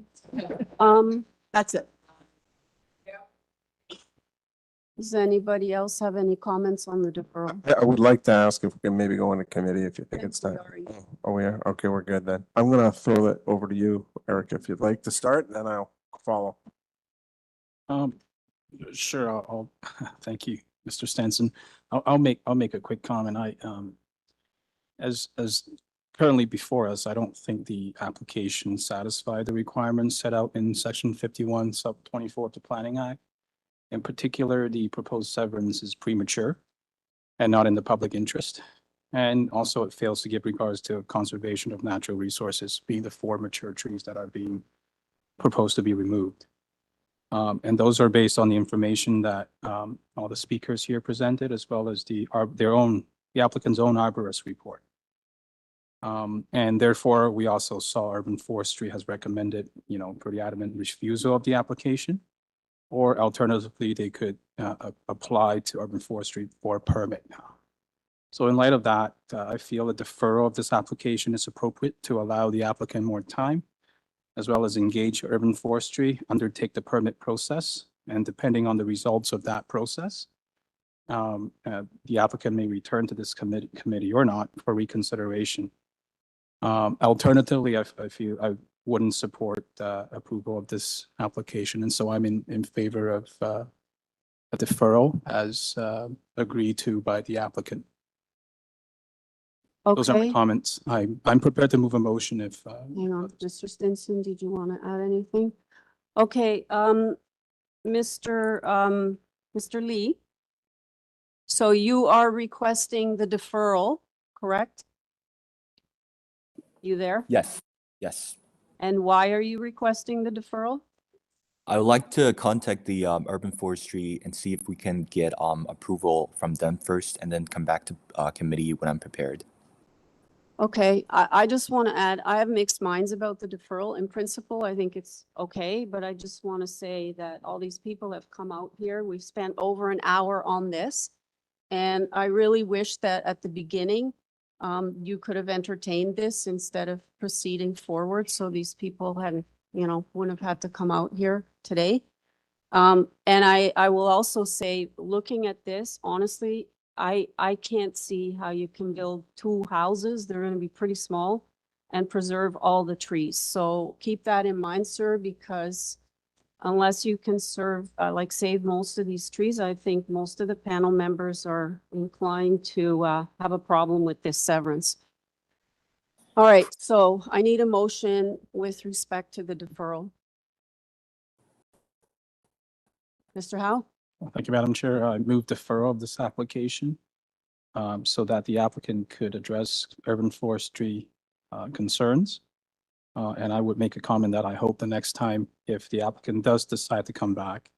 That's it. Does anybody else have any comments on the deferral? I would like to ask if we can maybe go into committee if you think it's time. Oh, we are? Okay, we're good then. I'm gonna throw it over to you, Eric, if you'd like to start, and then I'll follow. Sure, I'll thank you, Mr. Stenson. I'll make a quick comment. As currently before us, I don't think the application satisfied the requirements set out in section 51 sub 24 of the Planning Act. In particular, the proposed severance is premature and not in the public interest. And also it fails to give regards to conservation of natural resources, being the 4 mature trees that are being proposed to be removed. And those are based on the information that all the speakers here presented, as well as the applicant's own arborist report. And therefore, we also saw Urban Forestry has recommended, pretty adamant refusal of the application. Or alternatively, they could apply to Urban Forestry for a permit. So in light of that, I feel a deferral of this application is appropriate to allow the applicant more time, as well as engage Urban Forestry, undertake the permit process, and depending on the results of that process, the applicant may return to this committee or not for reconsideration. Alternatively, I feel I wouldn't support approval of this application, and so I'm in favor of a deferral as agreed to by the applicant. Those are my Okay. comments. I'm prepared to move a motion if. Hang on, Mr. Stinson, did you want to add anything? Okay, Mr. Lee. So you are requesting the deferral, correct? You there? Yes, yes. And why are you requesting the deferral? I would like to contact the urban forestry and see if we can get approval from them first and then come back to committee when I'm prepared. Okay, I just want to add, I have mixed minds about the deferral. In principle, I think it's okay, but I just want to say that all these people have come out here. We've spent over an hour on this. And I really wish that at the beginning, you could have entertained this instead of proceeding forward. So these people hadn't, wouldn't have had to come out here today. And I will also say, looking at this, honestly, I can't see how you can build 2 houses. They're going to be pretty small and preserve all the trees. So keep that in mind, sir, because unless you can save most of these trees, I think most of the panel members are inclined to have a problem with this severance. All right, so I need a motion with respect to the deferral. Mr. Howe? Thank you, Madam Chair. I move deferral of this application so that the applicant could address urban forestry concerns. And I would make a comment that I hope the next time, if the applicant does decide to come back,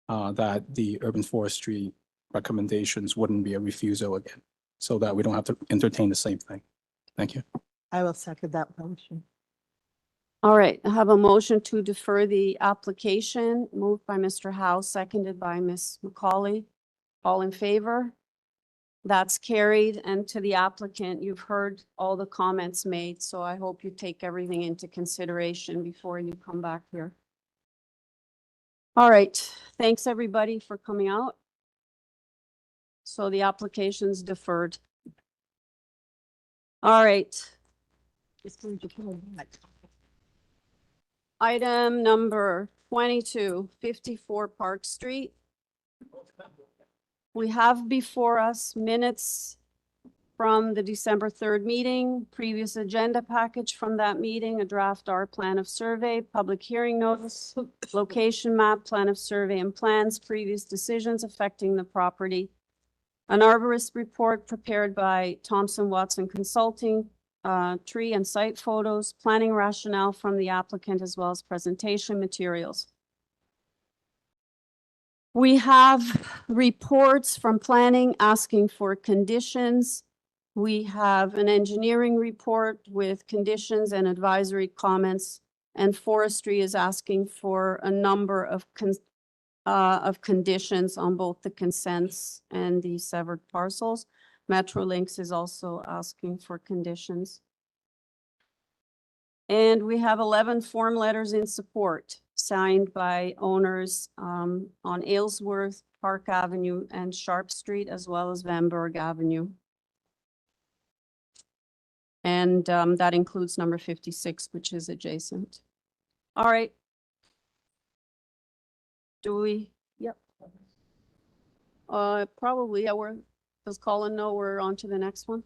that the urban forestry recommendations wouldn't be a refusal again, so that we don't have to entertain the same thing. Thank you. I will second that motion. All right, I have a motion to defer the application, moved by Mr. Howe, seconded by Ms. McCauley. All in favor? That's carried. And to the applicant, you've heard all the comments made, so I hope you take everything into consideration before you come back here. All right, thanks everybody for coming out. So the application's deferred. All right. Item number 22, 54 Park Street. We have before us minutes from the December 3rd meeting, previous agenda package from that meeting, a draft R plan of survey, public hearing notice, location map, plan of survey and plans, previous decisions affecting the property, an arborist report prepared by Thompson Watson Consulting, tree and site photos, planning rationale from the applicant, as well as presentation materials. We have reports from planning asking for conditions. We have an engineering report with conditions and advisory comments, and forestry is asking for a number of conditions on both the consents and the severed parcels. Metrolinx is also asking for conditions. And we have 11 form letters in support signed by owners on Aylesworth, Park Avenue, and Sharp Street, as well as Van Berg Avenue. And that includes number 56, which is adjacent. All right. Do we? Yep. Probably, yeah, does Colin know we're on to the next one?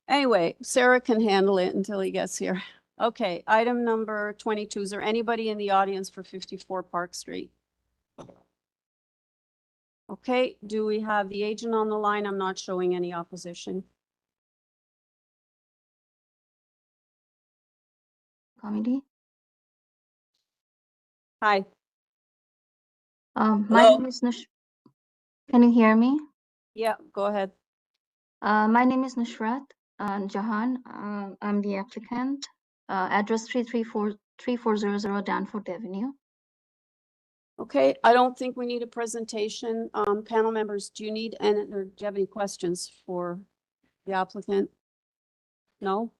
Anyway, Sarah can handle it until he gets here. Okay, item number 22. Is there anybody in the audience for 54 Park Street? Okay, do we have the agent on the line? I'm not showing any opposition. Committee. Hi. My name is Can you hear me? Yeah, go ahead. My name is Nusrat Jahan. I'm the applicant. Address 3400 Danforth Avenue. Okay, I don't think we need a presentation. Panel members, do you need, or do you have any questions for the applicant? No?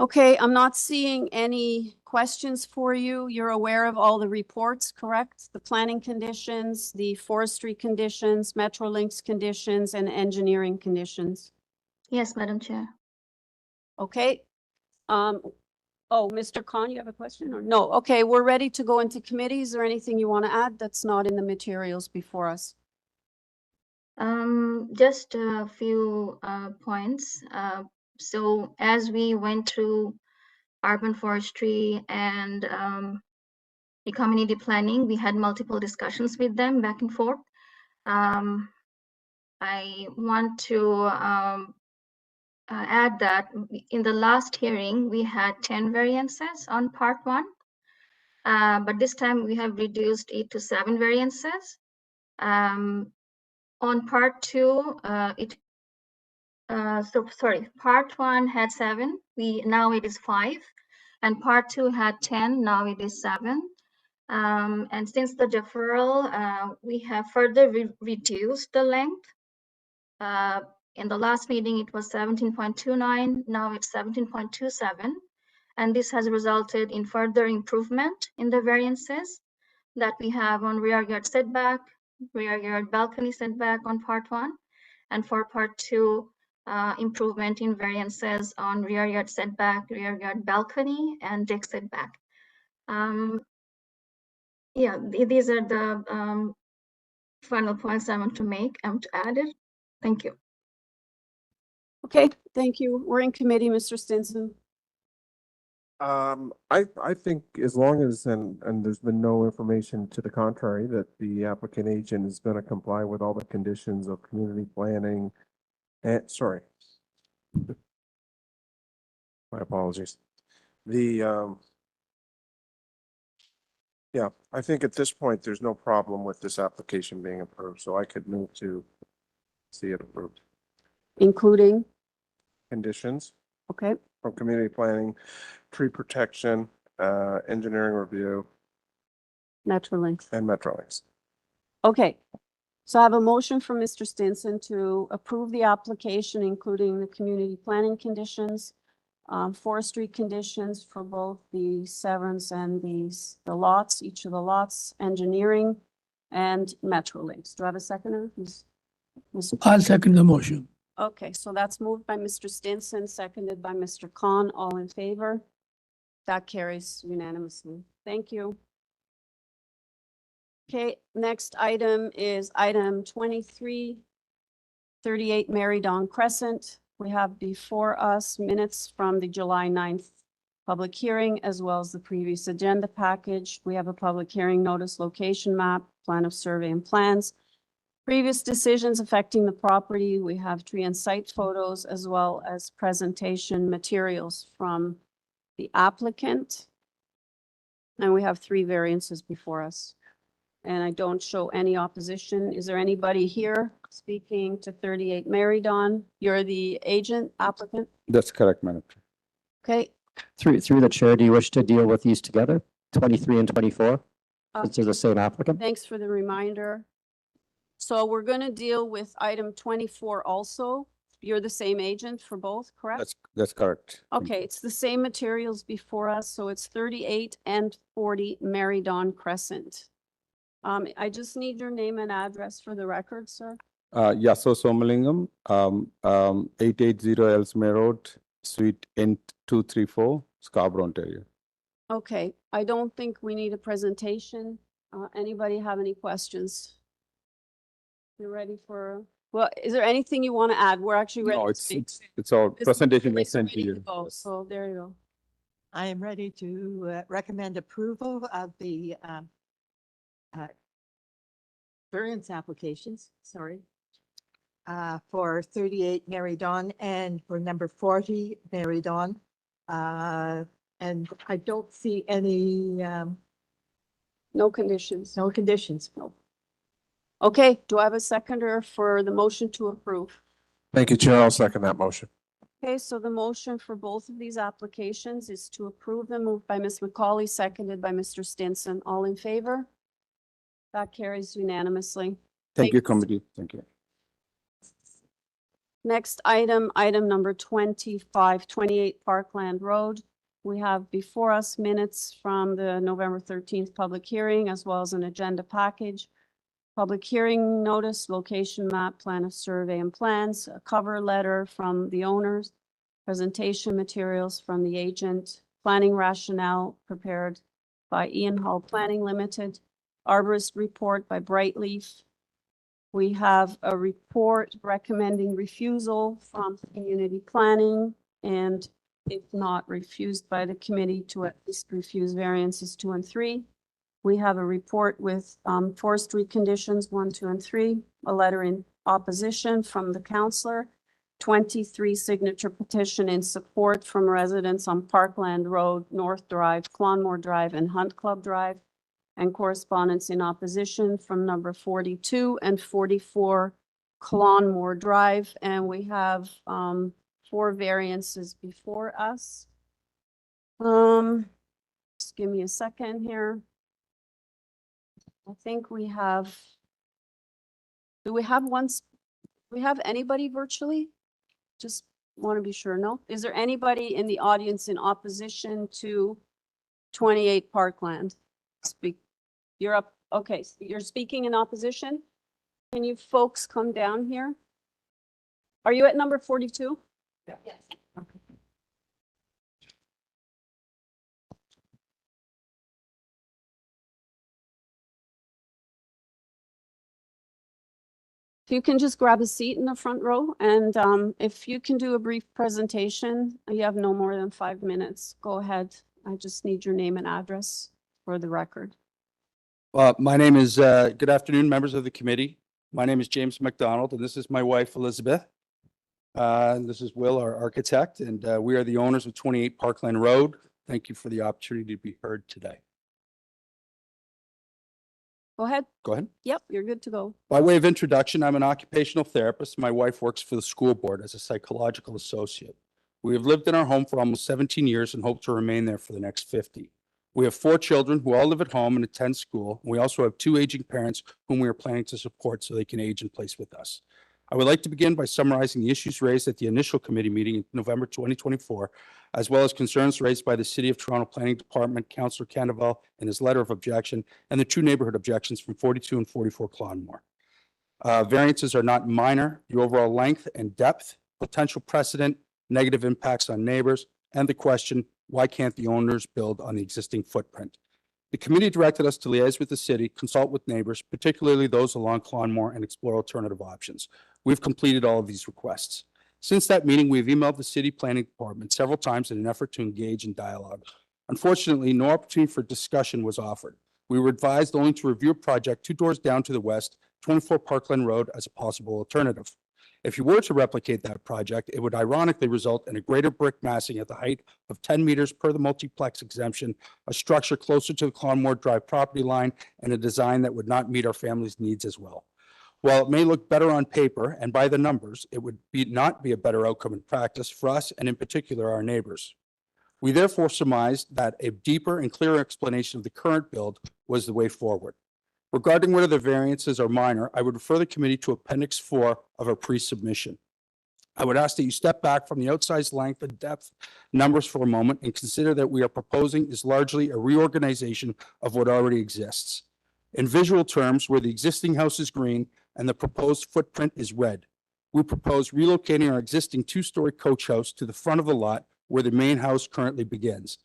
Okay, I'm not seeing any questions for you. You're aware of all the reports, correct? The planning conditions, the forestry conditions, Metrolinx conditions, and engineering conditions. Yes, Madam Chair. Okay. Oh, Mr. Khan, you have a question or no? Okay, we're ready to go into committees or anything you want to add that's not in the materials before us. Just a few points. So as we went through urban forestry and the community planning, we had multiple discussions with them back and forth. I want to add that in the last hearing, we had 10 variances on part 1, but this time we have reduced it to 7 variances. On part 2, part 1 had 7, now it is 5, and part 2 had 10, now it is 7. And since the deferral, we have further reduced the length. In the last meeting, it was 17.29, now it's 17.27. And this has resulted in further improvement in the variances that we have on rear yard setback, rear yard balcony setback on part 1, and for part 2, improvement in variances on rear yard setback, rear yard balcony, and deck setback. Yeah, these are the final points I want to make and to add it. Thank you. Okay, thank you. We're in committee, Mr. Stinson. I think as long as, and there's been no information to the contrary, that the applicant agent is going to comply with all the conditions of community planning. And sorry, my apologies. Yeah, I think at this point, there's no problem with this application being approved, so I could move to see it approved. Including? Conditions Okay, from community planning, tree protection, engineering review, Metrolinx. and Metrolinx. Okay, so I have a motion from Mr. Stinson to approve the application, including the community planning conditions, forestry conditions for both the severance and the lots, each of the lots, engineering, and Metrolinx. Do I have a seconder? I'll second the motion. Okay, so that's moved by Mr. Stinson, seconded by Mr. Khan. All in favor? That carries unanimously. Thank you. Okay, next item is item 2338 MARYDON Crescent. We have before us minutes from the July 9th public hearing, as well as the previous agenda package. We have a public hearing notice, location map, plan of survey and plans, previous decisions affecting the property. We have tree and site photos, as well as presentation materials from the applicant. And we have 3 variances before us. And I don't show any opposition. Is there anybody here speaking to 38 MARYDON? You're the agent applicant? That's correct, Madam Chair. Okay. Through the chair, do you wish to deal with these together, 23 and 24? Uh, Since they're the same applicant? Thanks for the reminder. So we're going to deal with item 24 also. You're the same agent for both, correct? That's correct. Okay, it's the same materials before us, so it's 38 and 40 MARYDON Crescent. I just need your name and address for the record, sir. Yaso Somalingam, 880 Ellesmere Road, Suite N234, Scarborough, Ontario. Okay, I don't think we need a presentation. Anybody have any questions? You're ready for, well, is there anything you want to add? We're actually ready No, to it's speak. it's all This presentation is was sent to ready you. go, so there you go. I am ready to recommend approval of the variance applications, sorry, for 38 MARYDON and for number 40 MARYDON. And I don't see any no conditions. No conditions. No. Okay, do I have a seconder for the motion to approve? Thank you, Chair. I'll second that motion. Okay, so the motion for both of these applications is to approve them, moved by Ms. McCauley, seconded by Mr. Stinson. All in favor? That carries unanimously. Thank you, committee. Thank you. Next item, item number 2528 Parkland Road. We have before us minutes from the November 13th public hearing, as well as an agenda package. Public hearing notice, location map, plan of survey and plans, a cover letter from the owners, presentation materials from the agent, planning rationale prepared by Ian Hall Planning Limited, arborist report by Brightleaf. We have a report recommending refusal from community planning, and if not refused by the committee, to at least refuse variances 2 and 3. We have a report with forestry conditions 1, 2, and 3, a letter in opposition from the councillor, 23 signature petition in support from residents on Parkland Road, North Drive, Clonmore Drive, and Hunt Club Drive, and correspondence in opposition from number 42 and 44 Clonmore Drive. And we have 4 variances before us. Just give me a second here. I think we have, do we have we have anybody virtually? Just want to be sure, no? Is there anybody in the audience in opposition to 28 Parkland? Speak, you're up, okay, so you're speaking in opposition? Can you folks come down here? Are you at number 42? Yes. If you can just grab a seat in the front row, and if you can do a brief presentation, you have no more than 5 minutes. Go ahead. I just need your name and address for the record. My name is, good afternoon, members of the committee. My name is James McDonald, and this is my wife, Elizabeth. And this is Will, our architect, and we are the owners of 28 Parkland Road. Thank you for the opportunity to be heard today. Go ahead. Go ahead. Yep, you're good to go. By way of introduction, I'm an occupational therapist. My wife works for the school board as a psychological associate. We have lived in our home for almost 17 years and hope to remain there for the next 50. We have 4 children who all live at home and attend school. We also have 2 aging parents whom we are planning to support so they can age in place with us. I would like to begin by summarizing the issues raised at the initial committee meeting in November 2024, as well as concerns raised by the City of Toronto Planning Department, Councillor Candeval in his letter of objection, and the 2 neighborhood objections from 42 and 44 Clonmore. Variances are not minor. The overall length and depth, potential precedent, negative impacts on neighbors, and the question, why can't the owners build on the existing footprint? The committee directed us to liaise with the city, consult with neighbors, particularly those along Clonmore, and explore alternative options. We've completed all of these requests. Since that meeting, we've emailed the city planning department several times in an effort to engage in dialogue. Unfortunately, no opportunity for discussion was offered. We were advised only to review a project 2 doors down to the west, 24 Parkland Road, as a possible alternative. If you were to replicate that project, it would ironically result in a greater brick massing at the height of 10 meters per the multiplex exemption, a structure closer to the Clonmore Drive property line, and a design that would not meet our family's needs as well. While it may look better on paper and by the numbers, it would not be a better outcome in practice for us and in particular our neighbors. We therefore surmised that a deeper and clearer explanation of the current build was the way forward. Regarding whether the variances are minor, I would refer the committee to Appendix 4 of our pre-submission. I would ask that you step back from the outsized length and depth numbers for a moment and consider that we are proposing is largely a reorganization of what already exists. In visual terms, where the existing house is green and the proposed footprint is red, we propose relocating our existing 2-story coach house to the front of the lot where the main house currently begins.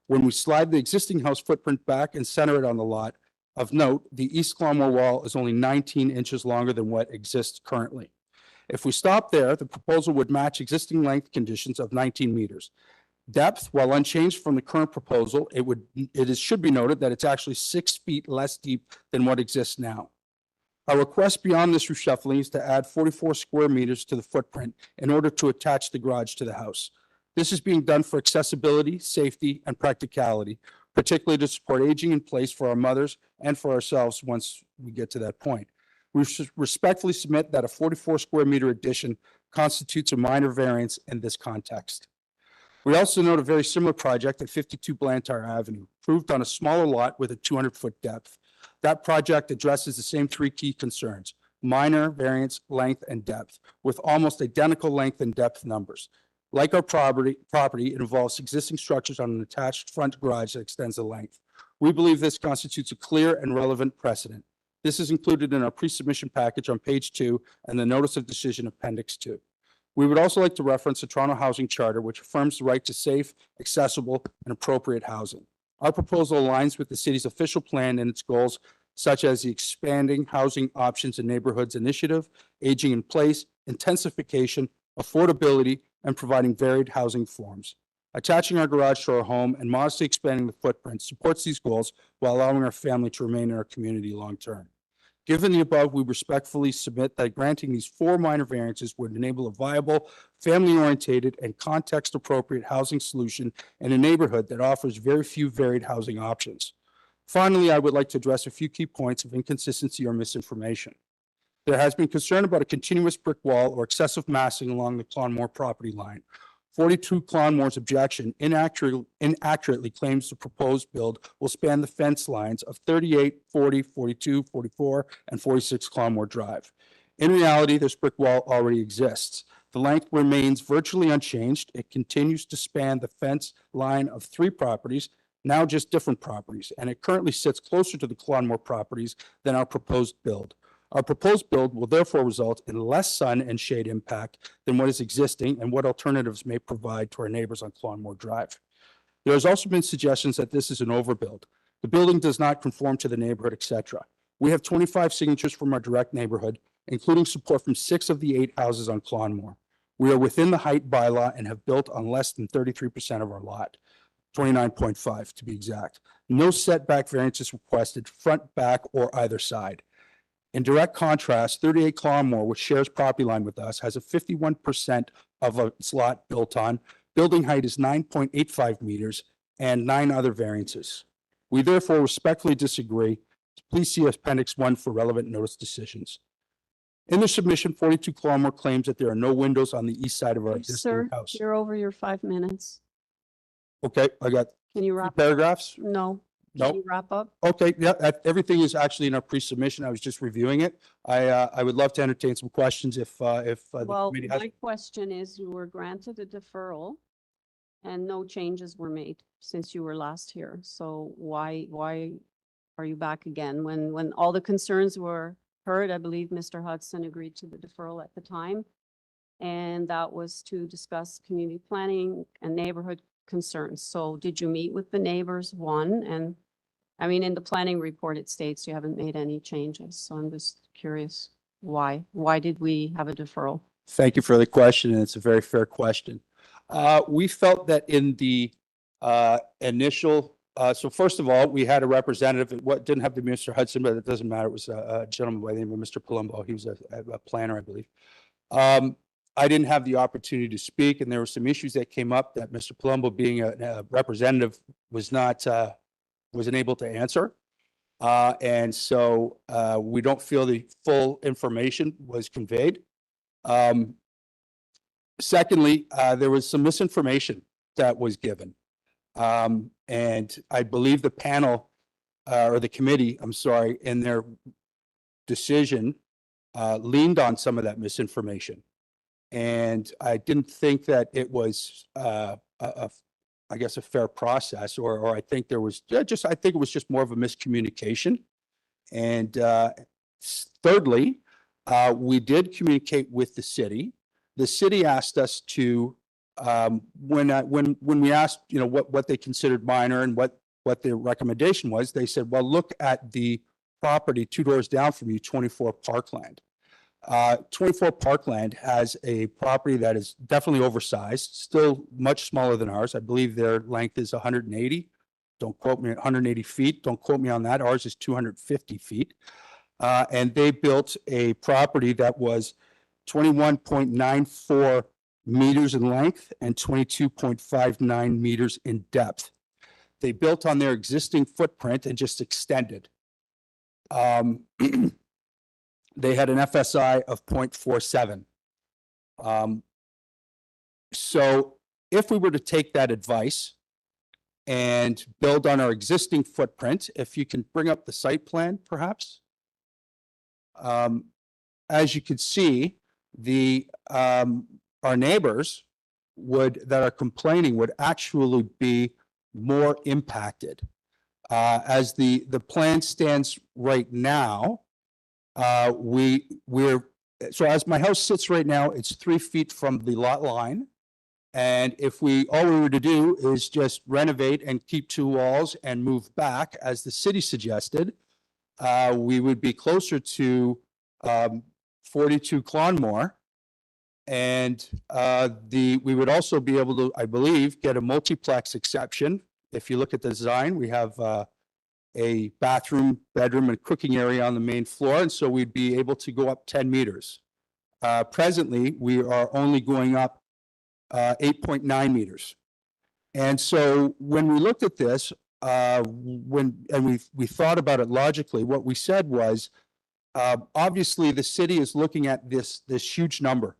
When we slide the existing house footprint back and center it on the lot, of note, the East Clonmore wall is only 19 inches longer than what exists currently. If we stop there, the proposal would match existing length conditions of 19 meters. Depth, while unchanged from the current proposal, should be noted that it's actually 6 feet less deep than what exists now. Our request beyond this reshuffling is to add 44 square meters to the footprint in order to attach the garage to the house. This is being done for accessibility, safety, and practicality, particularly to support aging in place for our mothers and for ourselves once we get to that point. We respectfully submit that a 44 square meter addition constitutes a minor variance in this context. We also note a very similar project at 52 Blantyre Avenue, approved on a smaller lot with a 200-foot depth. That project addresses the same 3 key concerns: minor variance, length, and depth, with almost identical length and depth numbers. Like our property, it involves existing structures on an attached front garage that extends the length. We believe this constitutes a clear and relevant precedent. This is included in our pre-submission package on page 2 and the notice of decision appendix 2. We would also like to reference the Toronto Housing Charter, which affirms the right to safe, accessible, and appropriate housing. Our proposal aligns with the city's official plan and its goals, such as the expanding housing options in neighborhoods initiative, aging in place, intensification, affordability, and providing varied housing forms. Attaching our garage to our home and modestly expanding the footprint supports these goals while allowing our family to remain in our community long term. Given the above, we respectfully submit that granting these 4 minor variances would enable a viable, family-oriented, and context-appropriate housing solution in a neighborhood that offers very few varied housing options. Finally, I would like to address a few key points of inconsistency or misinformation. There has been concern about a continuous brick wall or excessive massing along the Clonmore property line. 42 Clonmore's objection inaccurately claims the proposed build will span the fence lines of 38, 40, 42, 44, and 46 Clonmore Drive. In reality, this brick wall already exists. The length remains virtually unchanged. It continues to span the fence line of 3 properties, now just different properties, and it currently sits closer to the Clonmore properties than our proposed build. Our proposed build will therefore result in less sun and shade impact than what is existing and what alternatives may provide to our neighbors on Clonmore Drive. There has also been suggestions that this is an overbuild. The building does not conform to the neighborhood, etc. We have 25 signatures from our direct neighborhood, including support from 6 of the 8 houses on Clonmore. We are within the height bylaw and have built on less than 33% of our lot, 29.5 to be exact. No setback variances requested, front, back, or either side. In direct contrast, 38 Clonmore, which shares property line with us, has a 51% of its lot built on. Building height is 9.85 meters and 9 other variances. We therefore respectfully disagree. Please see Appendix 1 for relevant notice decisions. In the submission, 42 Clonmore claims that there are no windows on the east side of our existing Sir, house. you're over your 5 minutes. Okay, I got Can you 3 wrap? paragraphs. No. Nope. Can you wrap up? Okay, yeah, everything is actually in our pre-submission. I was just reviewing it. I would love to entertain some questions if the Well, committee has. my question is, you were granted a deferral and no changes were made since you were last here. So why are you back again? When all the concerns were heard, I believe Mr. Hudson agreed to the deferral at the time. And that was to discuss community planning and neighborhood concerns. So did you meet with the neighbors? One, and I mean, in the planning report, it states you haven't made any changes. So I'm just curious why? Why did we have a deferral? Thank you for the question, and it's a very fair question. We felt that in the initial, so first of all, we had a representative, what didn't have to be Mr. Hudson, but it doesn't matter. It was a gentleman by the name of Mr. Palumbo. He was a planner, I believe. I didn't have the opportunity to speak, and there were some issues that came up that Mr. Palumbo, being a representative, wasn't able to answer. And so we don't feel the full information was conveyed. Secondly, there was some misinformation that was given. And I believe the panel or the committee, I'm sorry, in their decision leaned on some of that misinformation. And I didn't think that it was, I guess, a fair process, or I think there was I think it was just more of a miscommunication. And thirdly, we did communicate with the city. The city asked us to, when we asked, what they considered minor and what their recommendation was, they said, well, look at the property 2 doors down from you, 24 Parkland. 24 Parkland has a property that is definitely oversized, still much smaller than ours. I believe their length is 180. Don't quote me, 180 feet. Don't quote me on that. Ours is 250 feet. And they built a property that was 21.94 meters in length and 22.59 meters in depth. They built on their existing footprint and just extended. They had an FSI of 0.47. So if we were to take that advice and build on our existing footprint, if you can bring up the site plan, perhaps. As you can see, our neighbors that are complaining would actually be more impacted. As the plan stands right now, so as my house sits right now, it's 3 feet from the lot line. And if all we were to do is just renovate and keep 2 walls and move back, as the city suggested, we would be closer to 42 Clonmore. And we would also be able to, I believe, get a multiplex exception. If you look at the design, we have a bathroom, bedroom, and cooking area on the main floor. And so we'd be able to go up 10 meters. Presently, we are only going up 8.9 meters. And so when we looked at this, we thought about it logically, what we said was, obviously the city is looking at this huge number.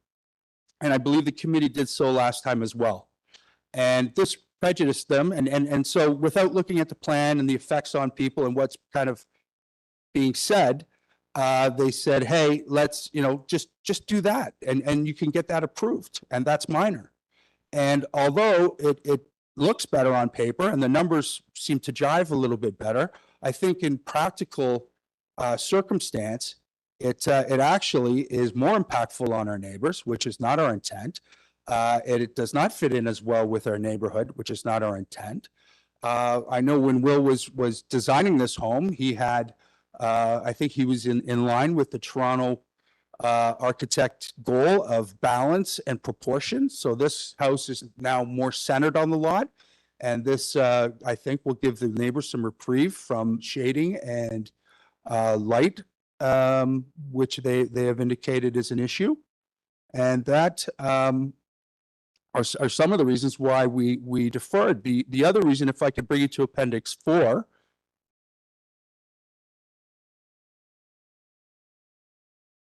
And I believe the committee did so last time as well. And this prejudiced them. And so without looking at the plan and the effects on people and what's kind of being said, they said, hey, let's, just do that. And you can get that approved. And that's minor. And although it looks better on paper and the numbers seem to jive a little bit better, I think in practical circumstance, it actually is more impactful on our neighbors, which is not our intent. It does not fit in as well with our neighborhood, which is not our intent. I know when Will was designing this home, he had, I think he was in line with the Toronto architect goal of balance and proportion. So this house is now more centered on the lot. And this, I think, will give the neighbors some reprieve from shading and light, which they have indicated is an issue. And that are some of the reasons why we deferred. The other reason, if I could bring you to Appendix 4,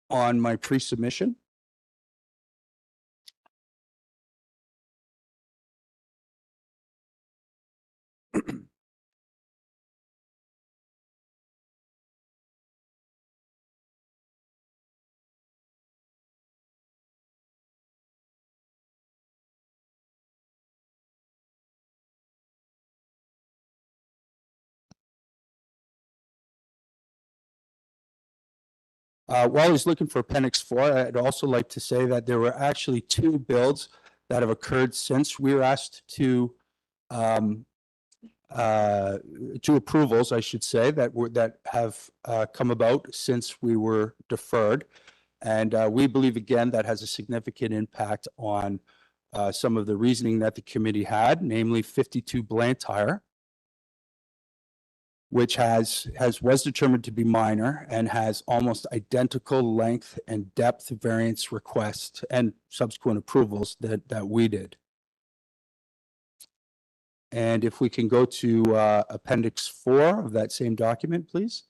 on my pre-submission. While he's looking for Appendix 4, I'd also like to say that there were actually 2 builds that have occurred since we were asked to 2 approvals, I should say, that have come about since we were deferred. And we believe, again, that has a significant impact on some of the reasoning that the committee had, namely 52 Blantyre, which was determined to be minor and has almost identical length and depth variance requests and subsequent approvals that we did. And if we can go to Appendix 4 of that same document, please.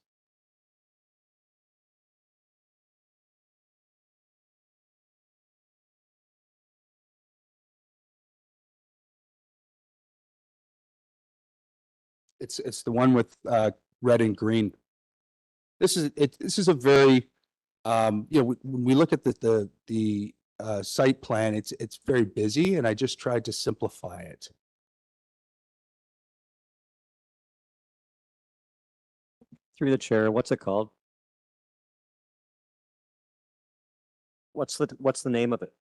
It's the one with red and green. This is a very when we look at the site plan, it's very busy, and I just tried to simplify it. Through the chair, what's it called? What's the name of it?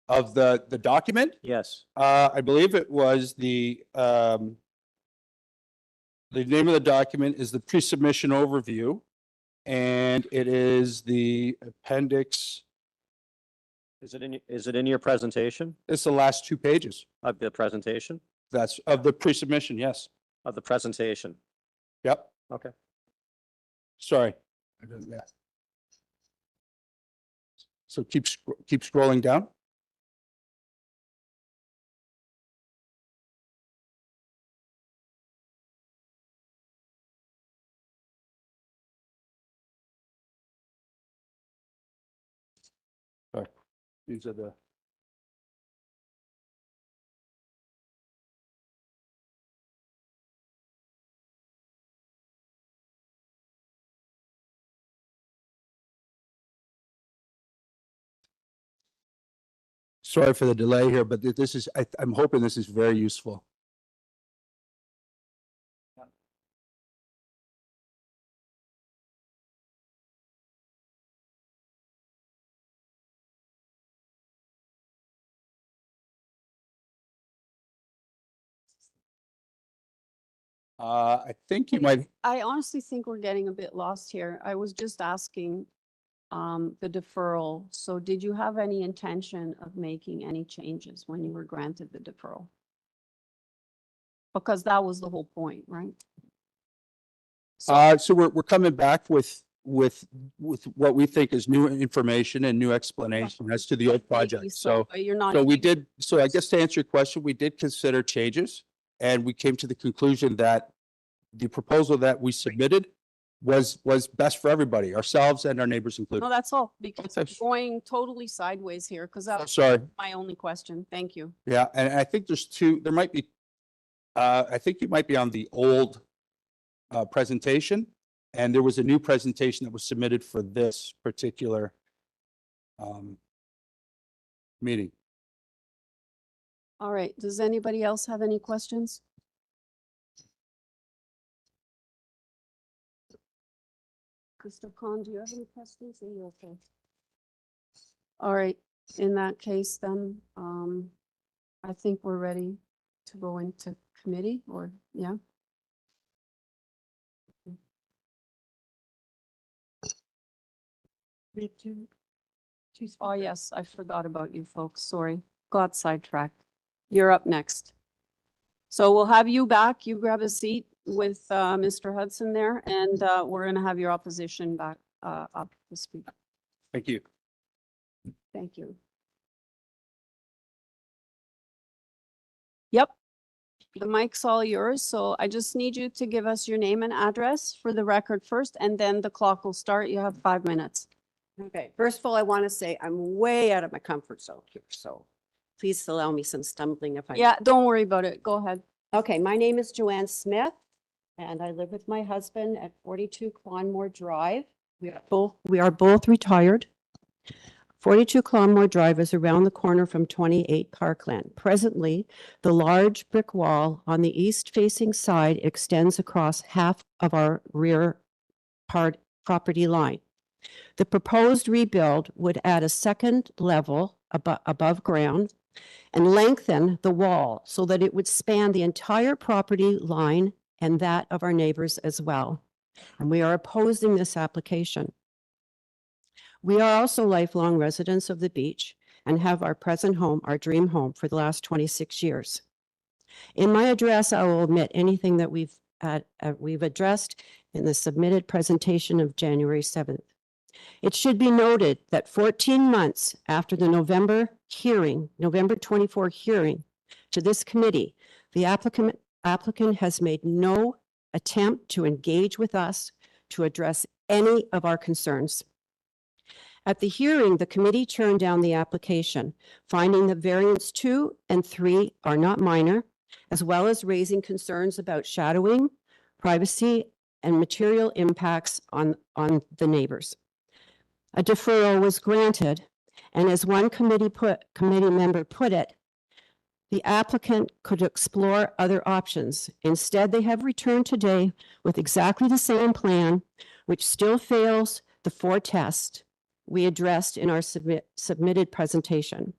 Of the document? Yes. I believe it was the name of the document is the pre-submission overview, and it is the appendix. Is it in your presentation? It's the last 2 pages. Of the presentation? That's of the pre-submission, yes. Of the presentation? Yep. Okay. Sorry. Yeah. So keep scrolling down. Sorry. These are the. Sorry for the delay here, but this is, I'm hoping this is very useful. I think you might. I honestly think we're getting a bit lost here. I was just asking the deferral. So did you have any intention of making any changes when you were granted the deferral? Because that was the whole point, right? So we're coming back with what we think is new information and new explanation as to the old project. So but you're not. so we did. So I guess to answer your question, we did consider changes, and we came to the conclusion that the proposal that we submitted was best for everybody, ourselves and our neighbors included. No, that's all, because Okay. we're going totally sideways here, because that was Sorry. my only question. Thank you. Yeah, and I think there's two, there might be, I think you might be on the old presentation, and there was a new presentation that was submitted for this particular meeting. All right, does anybody else have any questions? Mr. Khan, do you have any questions? Are you okay? All right, in that case, then, I think we're ready to go into committee, or, yeah? Oh, yes, I forgot about you folks, sorry, got sidetracked. You're up next. So we'll have you back, you grab a seat with Mr. Hudson there, and we're gonna have your opposition back up to speak. Thank you. Thank you. Yep, the mic's all yours, so I just need you to give us your name and address for the record first, and then the clock will start. You have 5 minutes. Okay, first of all, I want to say I'm way out of my comfort zone here, so please allow me some stumbling if I. Yeah, don't worry about it. Go ahead. Okay, my name is Joanne Smith, and I live with my husband at 42 Clonmore Drive. We are both retired. 42 Clonmore Drive is around the corner from 28 Parkland. Presently, the large brick wall on the east-facing side extends across half of our rear property line. The proposed rebuild would add a second level above ground and lengthen the wall so that it would span the entire property line and that of our neighbors as well. And we are opposing this application. We are also lifelong residents of the beach and have our present home, our dream home, for the last 26 years. In my address, I will omit anything that we've addressed in the submitted presentation of January 7th. It should be noted that 14 months after the November 24 hearing to this committee, the applicant has made no attempt to engage with us to address any of our concerns. At the hearing, the committee turned down the application, finding that variants 2 and 3 are not minor, as well as raising concerns about shadowing, privacy, and material impacts on the neighbors. A deferral was granted, and as one committee member put it, the applicant could explore other options. Instead, they have returned today with exactly the same plan, which still fails the 4 tests we addressed in our submitted presentation.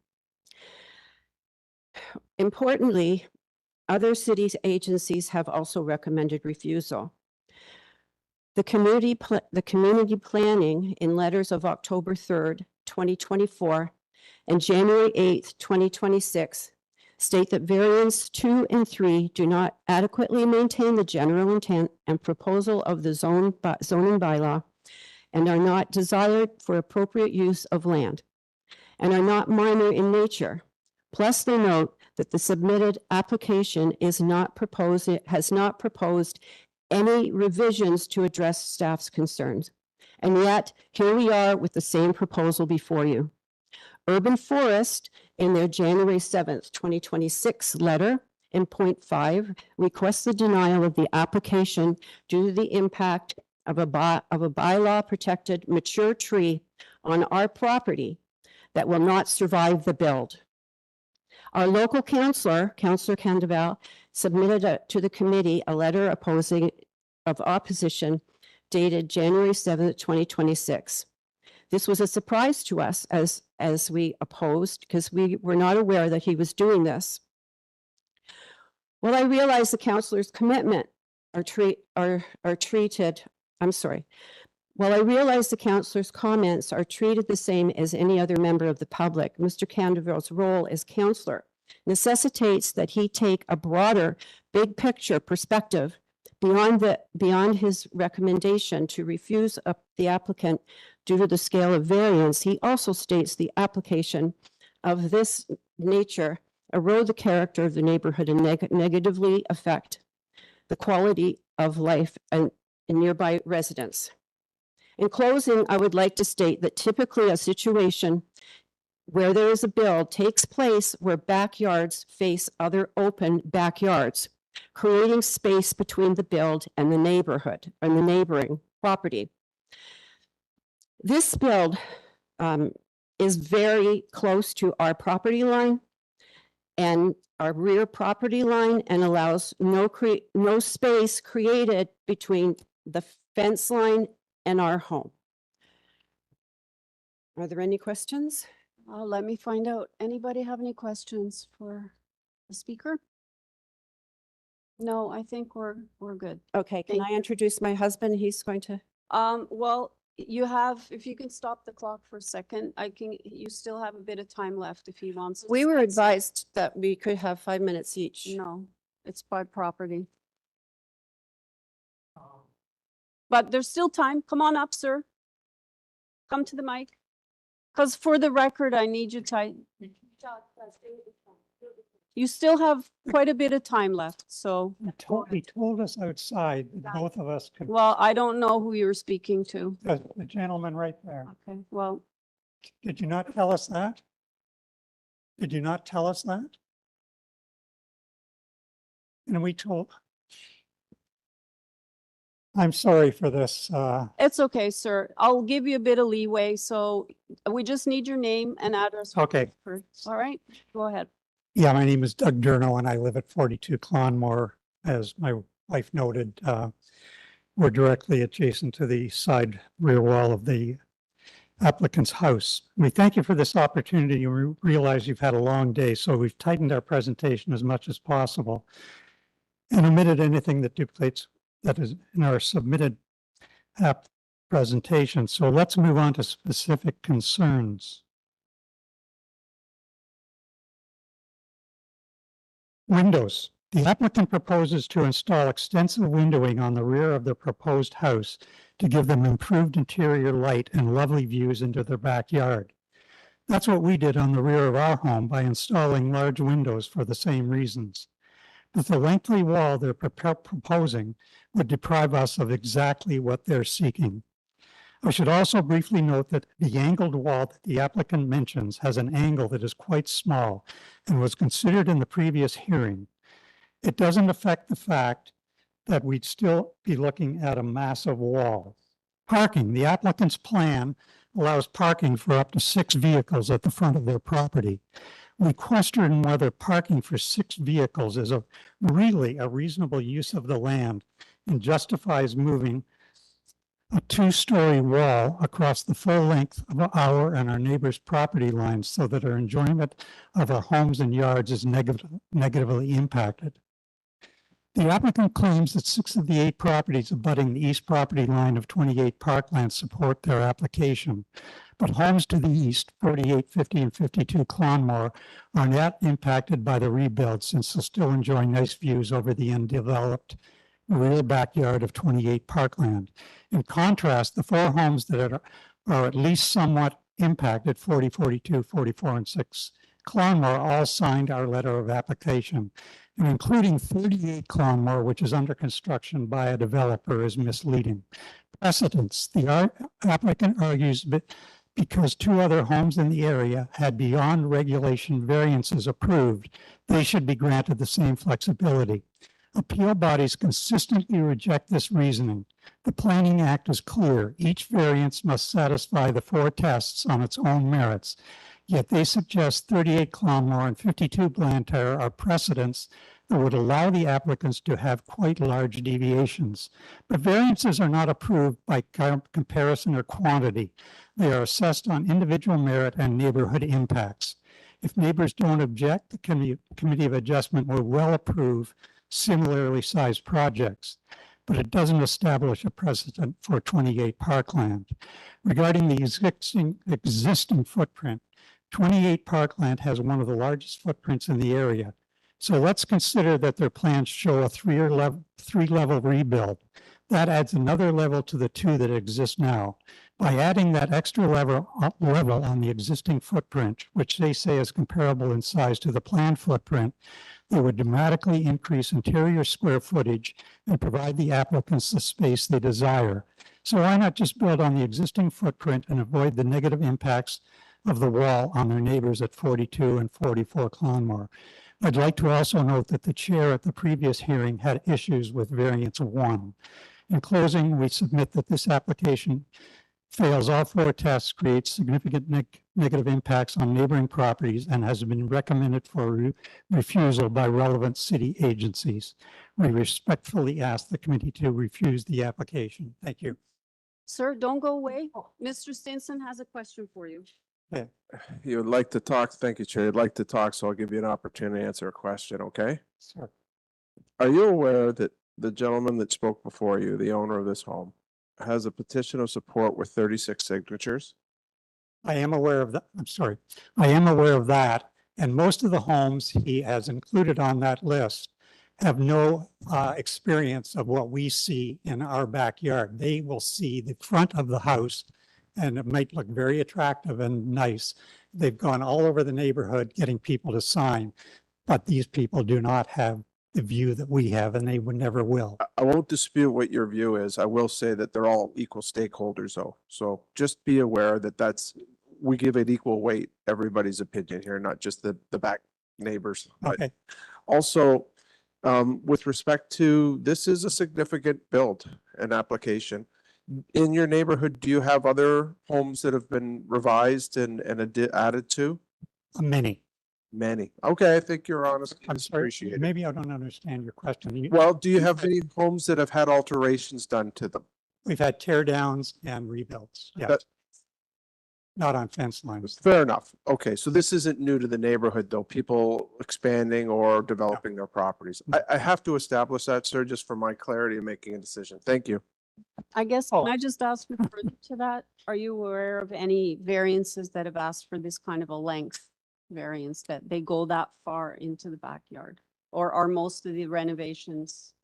Importantly, other cities agencies have also recommended refusal. The community planning in letters of October 3rd, 2024 and January 8th, 2026 state that variants 2 and 3 do not adequately maintain the general intent and proposal of the zoning bylaw and are not desired for appropriate use of land and are not minor in nature. Plus, they note that the submitted application has not proposed any revisions to address staff's concerns. And yet, here we are with the same proposal before you. Urban Forest, in their January 7th, 2026 letter in point 5, requests the denial of the application due to the impact of a bylaw protected mature tree on our property that will not survive the build. Our local councillor, Councillor Candeval, submitted to the committee a letter of opposition dated January 7th, 2026. This was a surprise to us as we opposed because we were not aware that he was doing this. Well, I realize the councillor's commitment While I realize the councillor's comments are treated the same as any other member of the public, Mr. Candeval's role as councillor necessitates that he take a broader, big picture perspective beyond his recommendation to refuse the applicant due to the scale of variance. He also states the application of this nature erode the character of the neighborhood and negatively affect the quality of life and in nearby residents. In closing, I would like to state that typically a situation where there is a build takes place where backyards face other open backyards, creating space between the build and the neighborhood and the neighboring property. This build is very close to our property line and our rear property line, and allows no space created between the fence line and our home. Are there any questions? Let me find out. Anybody have any questions for the speaker? No, I think we're good. Okay, can I introduce my husband? He's going to. Well, you have, if you can stop the clock for a second, you still have a bit of time left if he wants. to We were say advised that we could have 5 minutes each. something. No, it's by property. But there's still time. Come on up, sir. Come to the mic. Because for the record, I need you to. You still have quite a bit of time left, so. He told us outside, that both of us could, Well, I don't know who you're speaking to. the gentleman right there. Okay, well, Did you not tell us that? Did you not tell us that? And we told, I'm sorry for this. it's okay, sir. I'll give you a bit of leeway, so we just need your name and address. Okay. All right, go ahead. Yeah, my name is Doug Durno and I live at 42 Clonmore. As my wife noted, we're directly adjacent to the side rear wall of the applicant's house. We thank you for this opportunity. We realize you've had a long day, so we've tightened our presentation as much as possible and omitted anything that duplicates that is in our submitted app presentation. So let's move on to specific concerns. Windows. The applicant proposes to install extensive windowing on the rear of the proposed house to give them improved interior light and lovely views into their backyard. That's what we did on the rear of our home by installing large windows for the same reasons. But the lengthy wall they're proposing would deprive us of exactly what they're seeking. I should also briefly note that the angled wall that the applicant mentions has an angle that is quite small and was considered in the previous hearing. It doesn't affect the fact that we'd still be looking at a massive wall. Parking. The applicant's plan allows parking for up to 6 vehicles at the front of their property. We question whether parking for 6 vehicles is really a reasonable use of the land and justifies moving a 2-story wall across the full length of our and our neighbors' property lines so that our enjoyment of our homes and yards is negatively impacted. The applicant claims that 6 of the 8 properties abutting the east property line of 28 Parkland support their application, but homes to the east, 48, 50, and 52 Clonmore, are not impacted by the rebuild since they'll still enjoy nice views over the undeveloped rear backyard of 28 Parkland. In contrast, the 4 homes that are at least somewhat impacted, 40, 42, 44, and 6 Clonmore, all signed our letter of application, and including 38 Clonmore, which is under construction by a developer, is misleading. Precedents. The applicant argues because 2 other homes in the area had beyond regulation variances approved, they should be granted the same flexibility. Appeal bodies consistently reject this reasoning. The Planning Act is clear. Each variance must satisfy the 4 tests on its own merits. Yet they suggest 38 Clonmore and 52 Blantyre are precedents that would allow the applicants to have quite large deviations. But variances are not approved by comparison or quantity. They are assessed on individual merit and neighborhood impacts. If neighbors don't object, the Committee of Adjustment will well approve similarly sized projects, but it doesn't establish a precedent for 28 Parkland. Regarding the existing footprint, 28 Parkland has one of the largest footprints in the area. So let's consider that their plans show a 3-level rebuild. That adds another level to the 2 that exist now. By adding that extra level on the existing footprint, which they say is comparable in size to the planned footprint, It would dramatically increase interior square footage and provide the applicants the space they desire. So why not just build on the existing footprint and avoid the negative impacts of the wall on their neighbors at 42 and 44 Clonmore? I'd like to also note that the chair at the previous hearing had issues with variance 1. In closing, we submit that this application fails all 4 tests, creates significant negative impacts on neighboring properties, and has been recommended for refusal by relevant city agencies. We respectfully ask the committee to refuse the application. Thank you. Sir, don't go away. Mr. Stinson has a question for you. Yeah. You would like to talk? Thank you, Chair. You'd like to talk, so I'll give you an opportunity to answer a question, okay? Sure. Are you aware that the gentleman that spoke before you, the owner of this home, has a petition of support with 36 signatures? I am aware of that. I'm sorry. I am aware of that. And most of the homes he has included on that list have no experience of what we see in our backyard. They will see the front of the house and it might look very attractive and nice. They've gone all over the neighborhood getting people to sign, but these people do not have the view that we have, and they would never will. I won't dispute what your view is. I will say that they're all equal stakeholders though. So just be aware that we give it equal weight, everybody's opinion here, not just the back neighbors. Okay. Also, with respect to, this is a significant build and application. In your neighborhood, do you have other homes that have been revised and added to? Many. Many. Okay, I think your honesty I'm is sorry, appreciated. maybe I don't understand your question. Well, do you have any homes that have had alterations done to them? We've had tear downs and rebuilds. Yeah. That- Not on fence lines. Fair enough. Okay, so this isn't new to the neighborhood though, people expanding or developing their properties. I have to establish that, sir, just for my clarity in making a decision. Thank you. I guess, can I just ask you further to that? Are you aware of any variances that have asked for this kind of a length variance, that they go that far into the backyard? Or are most of the renovations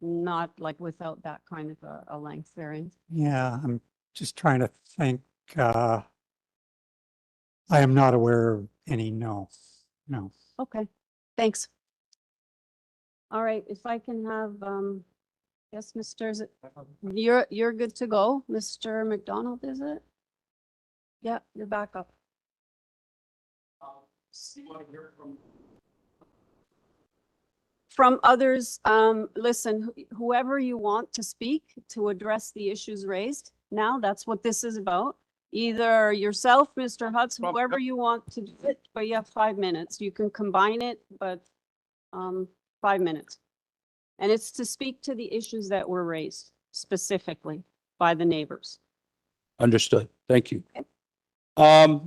not like without that kind of a length variance? Yeah, I'm just trying to think. I am not aware of any, no. Okay, thanks. All right, if I can have, yes, you're good to go. Mr. McDonald, is it? Yeah, you're back up. From others, listen, whoever you want to speak to address the issues raised, now that's what this is about. Either yourself, Mr. Hudson, whoever you want to do it, but you have 5 minutes. You can combine it, but 5 minutes. And it's to speak to the issues that were raised specifically by the neighbors. Understood. Thank you. Okay.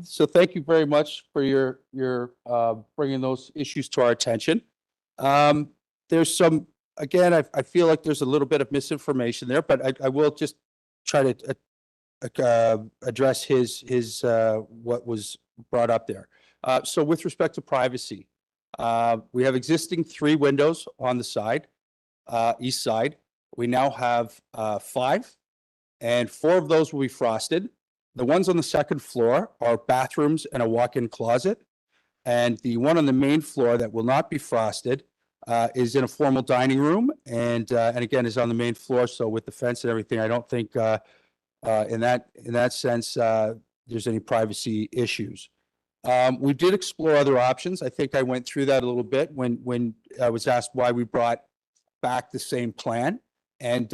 So thank you very much for your bringing those issues to our attention. There's some, again, I feel like there's a little bit of misinformation there, but I will just try to address his what was brought up there. So with respect to privacy, we have existing 3 windows on the side, east side. We now have 5, and 4 of those will be frosted. The ones on the second floor are bathrooms and a walk-in closet. And the one on the main floor that will not be frosted is in a formal dining room, and again is on the main floor. So with the fence and everything, I don't think in that sense there's any privacy issues. We did explore other options. I think I went through that a little bit when I was asked why we brought back the same plan. And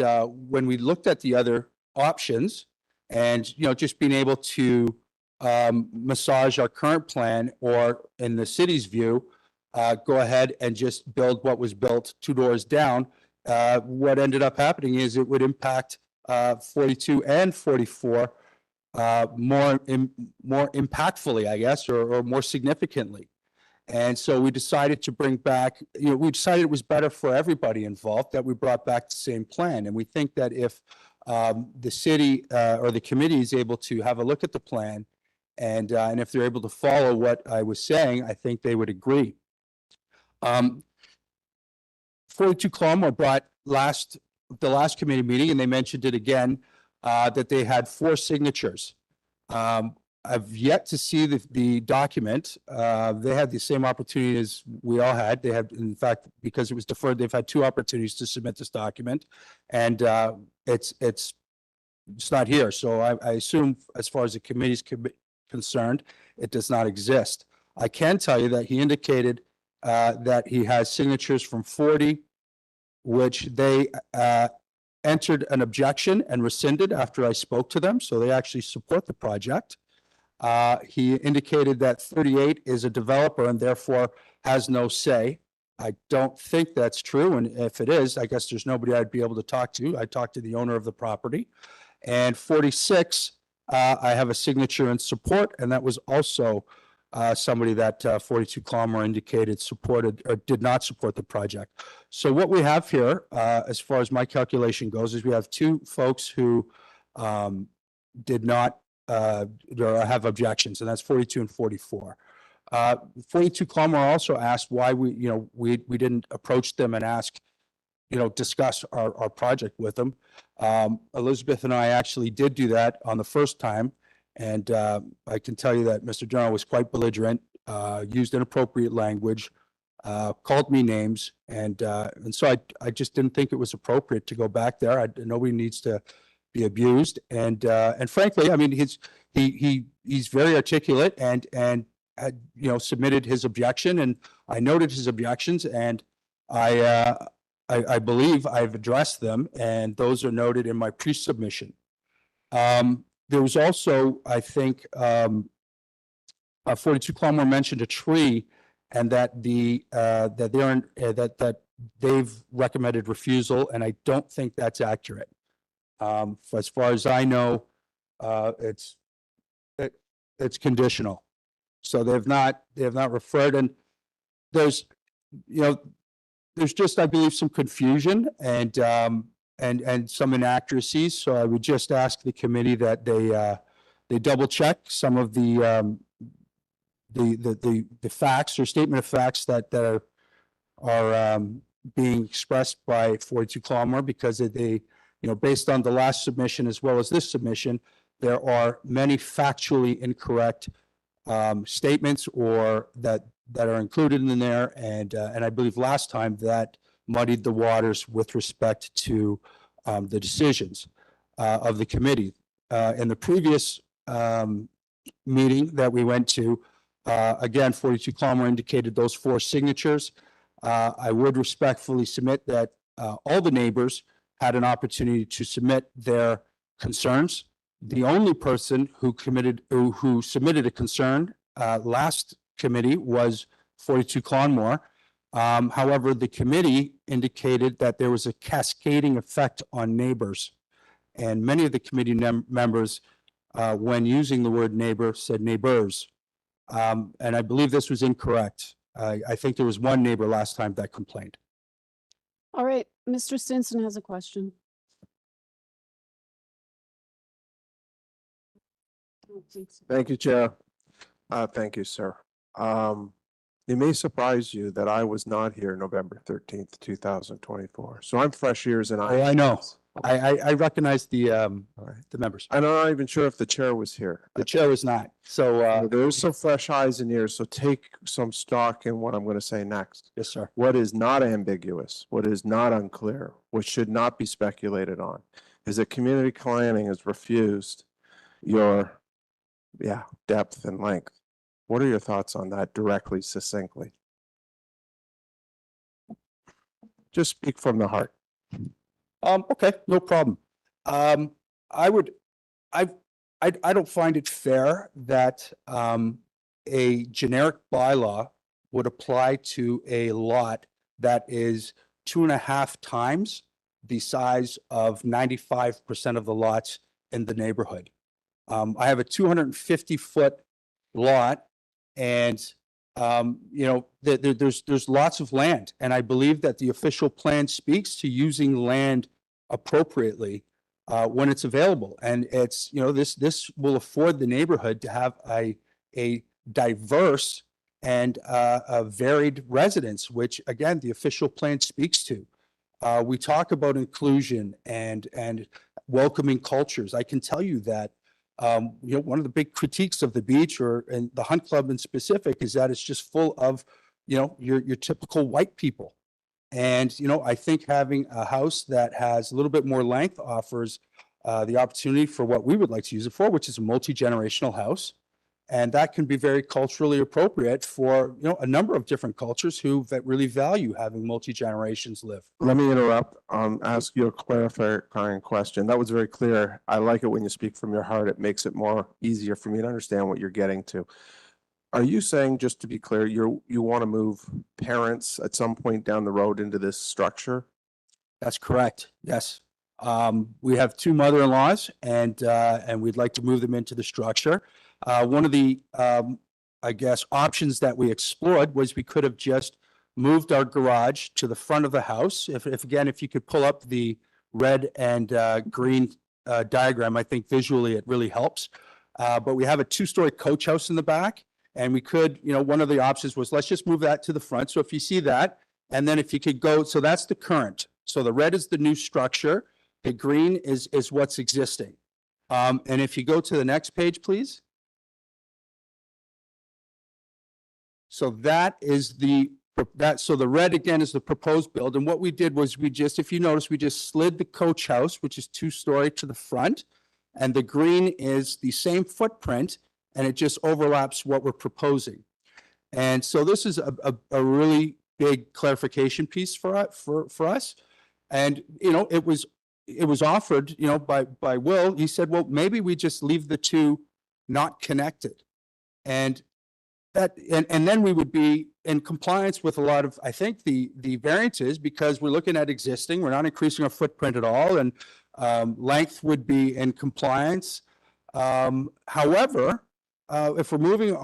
when we looked at the other options, and just being able to massage our current plan, or in the city's view, go ahead and just build what was built 2 doors down. What ended up happening is it would impact 42 and 44 more impactfully, I guess, or more significantly. And so we decided to bring back, we decided it was better for everybody involved that we brought back the same plan. And we think that if the city or the committee is able to have a look at the plan, and if they're able to follow what I was saying, I think they would agree. 42 Clonmore brought the last committee meeting, and they mentioned it again, that they had 4 signatures. I've yet to see the document. They had the same opportunity as we all had. They had, in fact, because it was deferred, they've had 2 opportunities to submit this document, and it's not here. So I assume, as far as the committee's concerned, it does not exist. I can tell you that he indicated that he has signatures from 40, which they entered an objection and rescinded after I spoke to them. So they actually support the project. He indicated that 38 is a developer and therefore has no say. I don't think that's true. And if it is, I guess there's nobody I'd be able to talk to. I talked to the owner of the property. And 46, I have a signature in support, and that was also somebody that 42 Clonmore indicated supported or did not support the project. So what we have here, as far as my calculation goes, is we have 2 folks who did not or have objections, and that's 42 and 44. 42 Clonmore also asked why we didn't approach them and ask, discuss our project with them. Elizabeth and I actually did do that on the first time. And I can tell you that Mr. General was quite belligerent, used inappropriate language, called me names. And so I just didn't think it was appropriate to go back there. Nobody needs to be abused. And frankly, I mean, he's very articulate and had, submitted his objection, and I noted his objections, and I believe I've addressed them, and those are noted in my pre-submission. There was also, I think, 42 Clonmore mentioned a tree, and that that they've recommended refusal, and I don't think that's accurate. As far as I know, it's conditional, so they have not referred, and there's just, I believe, some confusion and some inaccuracies. So I would just ask the committee that they double check some of the facts or statement of facts that are being expressed by 42 Clonmore, because they, based on the last submission as well as this submission, there are many factually incorrect statements or that are included in there, and I believe last time that muddied the waters with respect to the decisions of the committee. In the previous meeting that we went to, again, 42 Clonmore indicated those 4 signatures. I would respectfully submit that all the neighbors had an opportunity to submit their concerns. The only person who submitted a concern last committee was 42 Clonmore. However, the committee indicated that there was a cascading effect on neighbors, and many of the committee members, when using the word neighbor, said neighbors, and I believe this was incorrect. I think there was one neighbor last time that complained. All right, Mr. Stinson has a question. Thank you, Chair. Thank you, sir. It may surprise you that I was not here November 13th, 2024. So I'm fresh ears and eyes. I know. I recognize the members. I'm not even sure if the chair was here. The chair was not. So there's some fresh eyes and ears. So take some stock in what I'm going to say next. Yes, sir. What is not ambiguous, what is not unclear, what should not be speculated on, is that community planning has refused your depth and length. What are your thoughts on that directly, succinctly? Just speak from the heart. Okay, no problem. I don't find it fair that a generic bylaw would apply to a lot that is 2.5 times the size of 95% of the lots in the neighborhood. I have a 250-foot lot, and there's lots of land, and I believe that the official plan speaks to using land appropriately when it's available, and it's this will afford the neighborhood to have a diverse and a varied residence, which again the official plan speaks to. We talk about inclusion and welcoming cultures. I can tell you that One of the big critiques of the beach and the hunt club in specific is that it's just full of, your typical white people. And, I think having a house that has a little bit more length offers the opportunity for what we would like to use it for, which is a multi-generational house. And that can be very culturally appropriate for, a number of different cultures that really value having multi-generations live. Let me interrupt, ask you a clarifying question. That was very clear. I like it when you speak from your heart. It makes it more easier for me to understand what you're getting to. Are you saying, just to be clear, you want to move parents at some point down the road into this structure? That's correct. Yes. We have two mother-in-laws and we'd like to move them into the structure. One of the, options that we explored was we could have just moved our garage to the front of the house. If you could pull up the red and green diagram, I think visually it really helps. But we have a two-story coach house in the back, and we could, one of the options was, let's just move that to the front. So if you see that, and then if you could go, so that's the current. So the red is the new structure. The green is what's existing. And if you go to the next page, please. So that is so the red again is the proposed build. And what we did was if you notice, we just slid the coach house, which is two-story, to the front. And the green is the same footprint, and it just overlaps what we're proposing. And so this is a really big clarification piece for us. And, it was offered, by Will. He said, well, maybe we just leave the two not connected. And then we would be in compliance with a lot of, I think, the variances, because we're looking at existing, we're not increasing our footprint at all, and length would be in compliance. However, if we're moving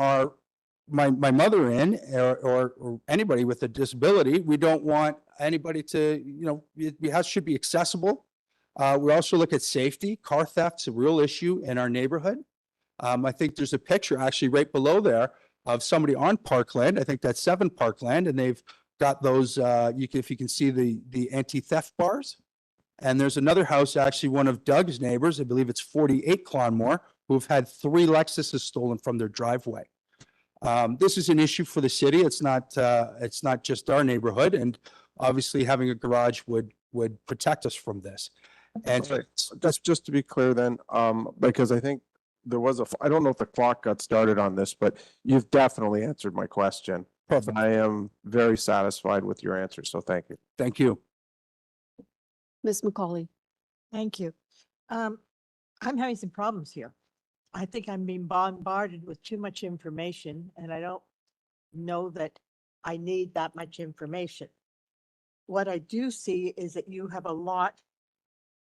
my mother in or anybody with a disability, we don't want anybody to, the house should be accessible. We also look at safety. Car theft's a real issue in our neighborhood. I think there's a picture actually right below there of somebody on Parkland. I think that's 7 Parkland, and they've got those, if you can see the anti-theft bars. And there's another house, actually one of Doug's neighbors, I believe it's 48 Clonmore, who've had 3 Lexuses stolen from their driveway. This is an issue for the city. It's not just our neighborhood, and obviously having a garage would protect us from this. And so that's just to be clear then, because I think there was I don't know if the clock got started on this, but you've definitely answered my question. Perfect. I am very satisfied with your answer, so thank you. Thank you. Ms. McCauley. Thank you. I'm having some problems here. I think I'm being bombarded with too much information, and I don't know that I need that much information. What I do see is that you have a lot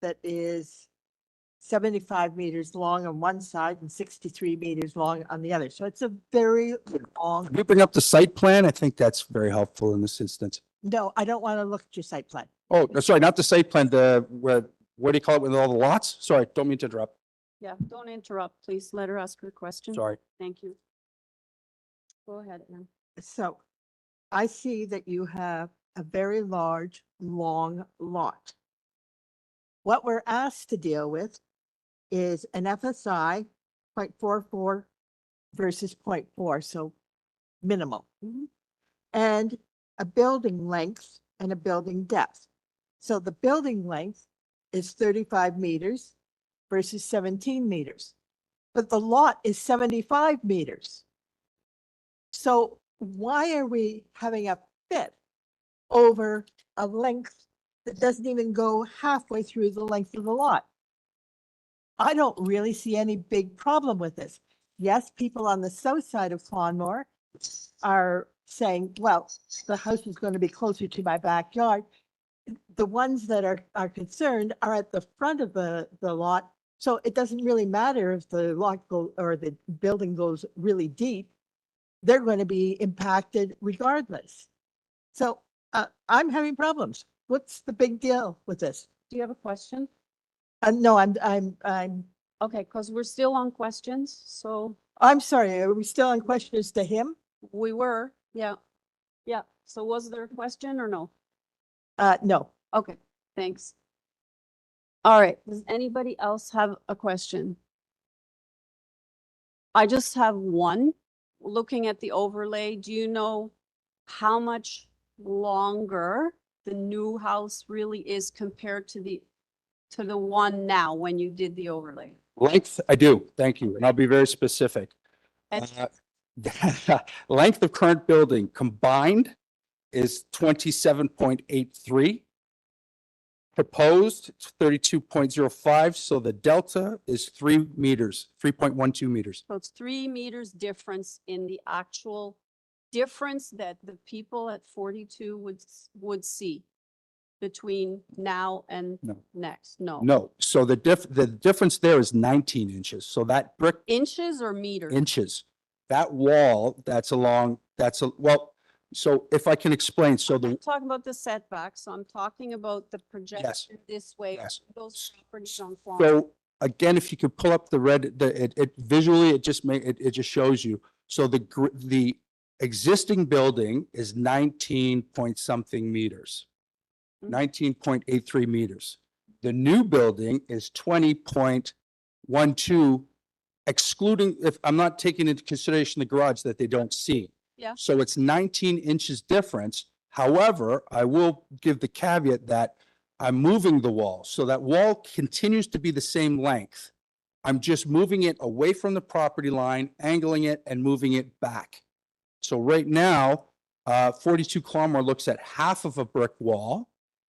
that is 75 meters long on one side and 63 meters long on the other. So it's a very long. Can you bring up the site plan? I think that's very helpful in this instance. No, I don't want to look at your site plan. Oh, sorry, not the site plan, what do you call it with all the lots? Sorry, don't mean to interrupt. Yeah, don't interrupt. Please let her ask her question. Sorry. Thank you. Go ahead, Ann. So I see that you have a very large, long lot. What we're asked to deal with is an FSI 0.44 versus 0.4, so minimal. And a building length and a building depth. So the building length is 35 meters versus 17 meters, but the lot is 75 meters. So why are we having a fit over a length that doesn't even go halfway through the length of the lot? I don't really see any big problem with this. Yes, people on the south side of Clonmore are saying, well, the house is going to be closer to my backyard. The ones that are concerned are at the front of the lot. So it doesn't really matter if the lot or the building goes really deep. They're going to be impacted regardless. So I'm having problems. What's the big deal with this? Do you have a question? No, I'm okay, because we're still on questions. So I'm sorry. Are we still on questions to him? we were, yeah. Yeah. So was there a question or no? No. Okay, thanks. All right. Does anybody else have a question? I just have one. Looking at the overlay, do you know how much longer the new house really is compared to the one now when you did the overlay? Length, I do, thank you, and I'll be very specific. And Length of current building combined is 27.83. Proposed 32.05, so the delta is 3 meters, 3.12 meters. so it's 3 meters difference in the actual difference that the people at 42 would see between now and No. next. No. No, so the difference there is 19 inches, so that brick Inches or meters? inches. That wall that's along, well, so if I can explain, so I'm talking about the setback, so I'm talking about the projection this way. Yes. Those properties on Quan. so again, if you could pull up the red, it visually, it just shows you. So the existing building is 19 point something meters, 19.83 meters. The new building is 20.12, excluding, if I'm not taking into consideration the garage that they don't see. Yeah. So it's 19 inches difference. However, I will give the caveat that I'm moving the wall. So that wall continues to be the same length. I'm just moving it away from the property line, angling it and moving it back. So right now, 42 Clonmore looks at half of a brick wall.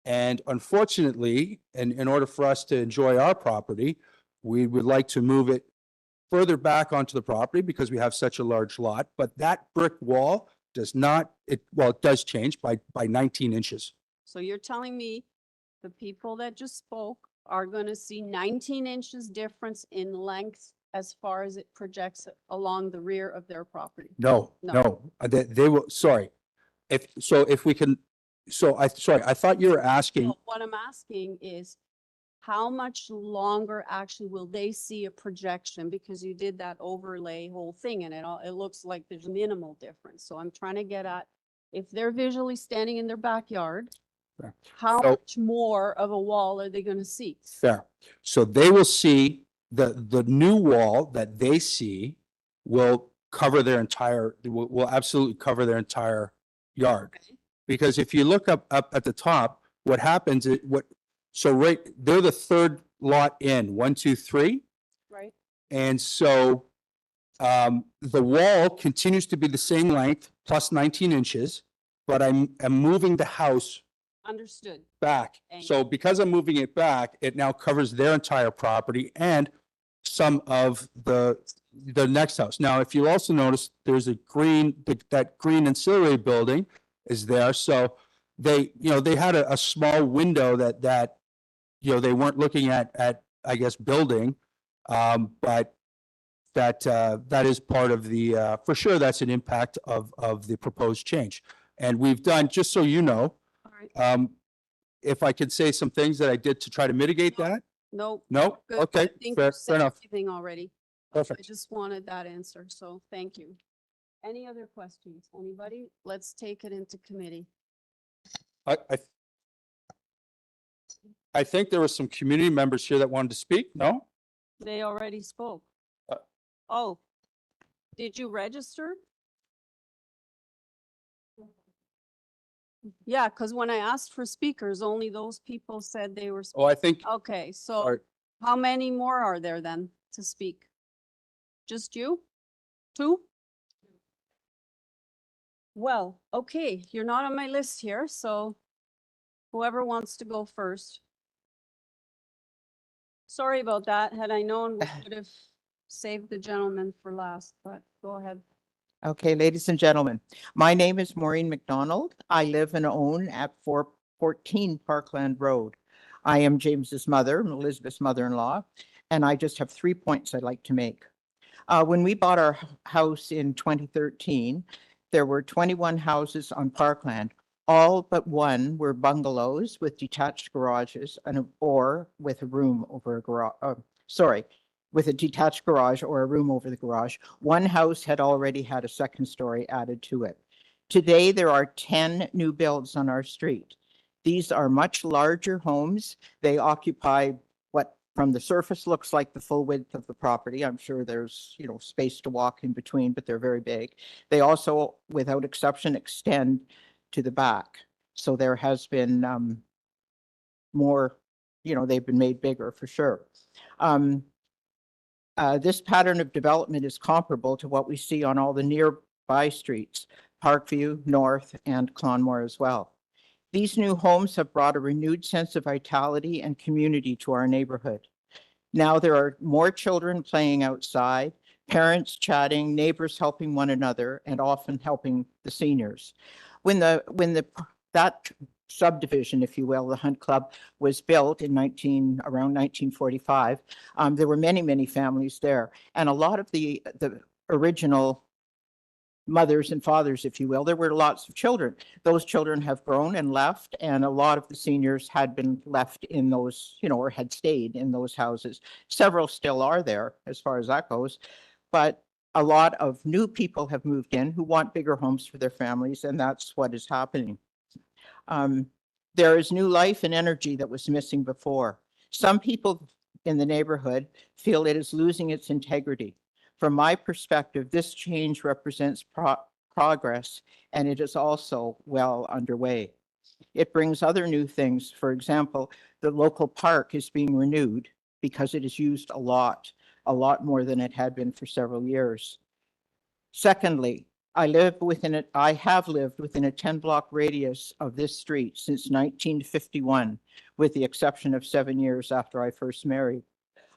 And unfortunately, in order for us to enjoy our property, we would like to move it further back onto the property because we have such a large lot, but that brick wall does not, it does change by 19 inches. So you're telling me the people that just spoke are going to see 19 inches difference in length as far as it projects along the rear of their property? No, they will, sorry. If we can, I thought you were asking. No, what I'm asking is how much longer actually will they see a projection? Because you did that overlay whole thing and it looks like there's minimal difference. So I'm trying to get at, if they're visually standing in their backyard, Fair. how So- much more of a wall are they going to see? Fair. So they will see the new wall that they see will cover their entire, will absolutely cover their entire yard. Okay. Because if you look up at the top, what happens is so they're the third lot in 1, 2, 3. Right. And so the wall continues to be the same length plus 19 inches, but I'm moving the house Understood. back. Thank So because I'm moving it back, it now covers their entire property and some of the next house. Now, if you also notice, there's a that green ancillary building is there. So they had a small window that they weren't looking at, I guess, building. But that is part of the, for sure, that's an impact of the proposed change. And we've done, just so you know, All right. if I could say some things that I did to try to mitigate that. No. No? Good. Okay, I think fair you said enough. everything already. Perfect. I just wanted that answer, so thank you. Any other questions? Anybody? Let's take it into committee. I think there were some community members here that wanted to speak. No? They already spoke. Uh, Oh, did you register? Yeah, because when I asked for speakers, only those people said they were. Oh, I think, Okay, so Alright. how many more are there then to speak? Just you? 2? Well, okay, you're not on my list here, so whoever wants to go first. Sorry about that. Had I known, we would have saved the gentleman for last, but go ahead. Okay, ladies and gentlemen, my name is Maureen McDonald. I live and own at 414 Parkland Road. I am James's mother, Elizabeth's mother-in-law, and I just have 3 points I'd like to make. When we bought our house in 2013, there were 21 houses on Parkland. All but one were bungalows with detached garages or with a room over a garage. With a detached garage or a room over the garage. One house had already had a second story added to it. Today, there are 10 new builds on our street. These are much larger homes. They occupy from the surface looks like the full width of the property. I'm sure there's, you know, space to walk in between, but they're very big. They also, without exception, extend to the back. So there has been more, you know, they've been made bigger for sure. This pattern of development is comparable to what we see on all the nearby streets, Parkview, North, and Clonmore as well. These new homes have brought a renewed sense of vitality and community to our neighborhood. Now there are more children playing outside, parents chatting, neighbors helping one another, and often helping the seniors. When that subdivision, if you will, the Hunt Club, was built in around 1945, there were many families there, and a lot of the original mothers and fathers, if you will, there were lots of children. Those children have grown and left, and a lot of the seniors had been left in those, you know, or had stayed in those houses. Several still are there as far as that goes, but a lot of new people have moved in who want bigger homes for their families, and that's what is happening. There is new life and energy that was missing before. Some people in the neighborhood feel it is losing its integrity. From my perspective, this change represents progress, and it is also well underway. It brings other new things. For example, the local park is being renewed because it is used a lot more than it had been for several years. Secondly, I have lived within a 10-block radius of this street since 1951, with the exception of 7 years after I first married.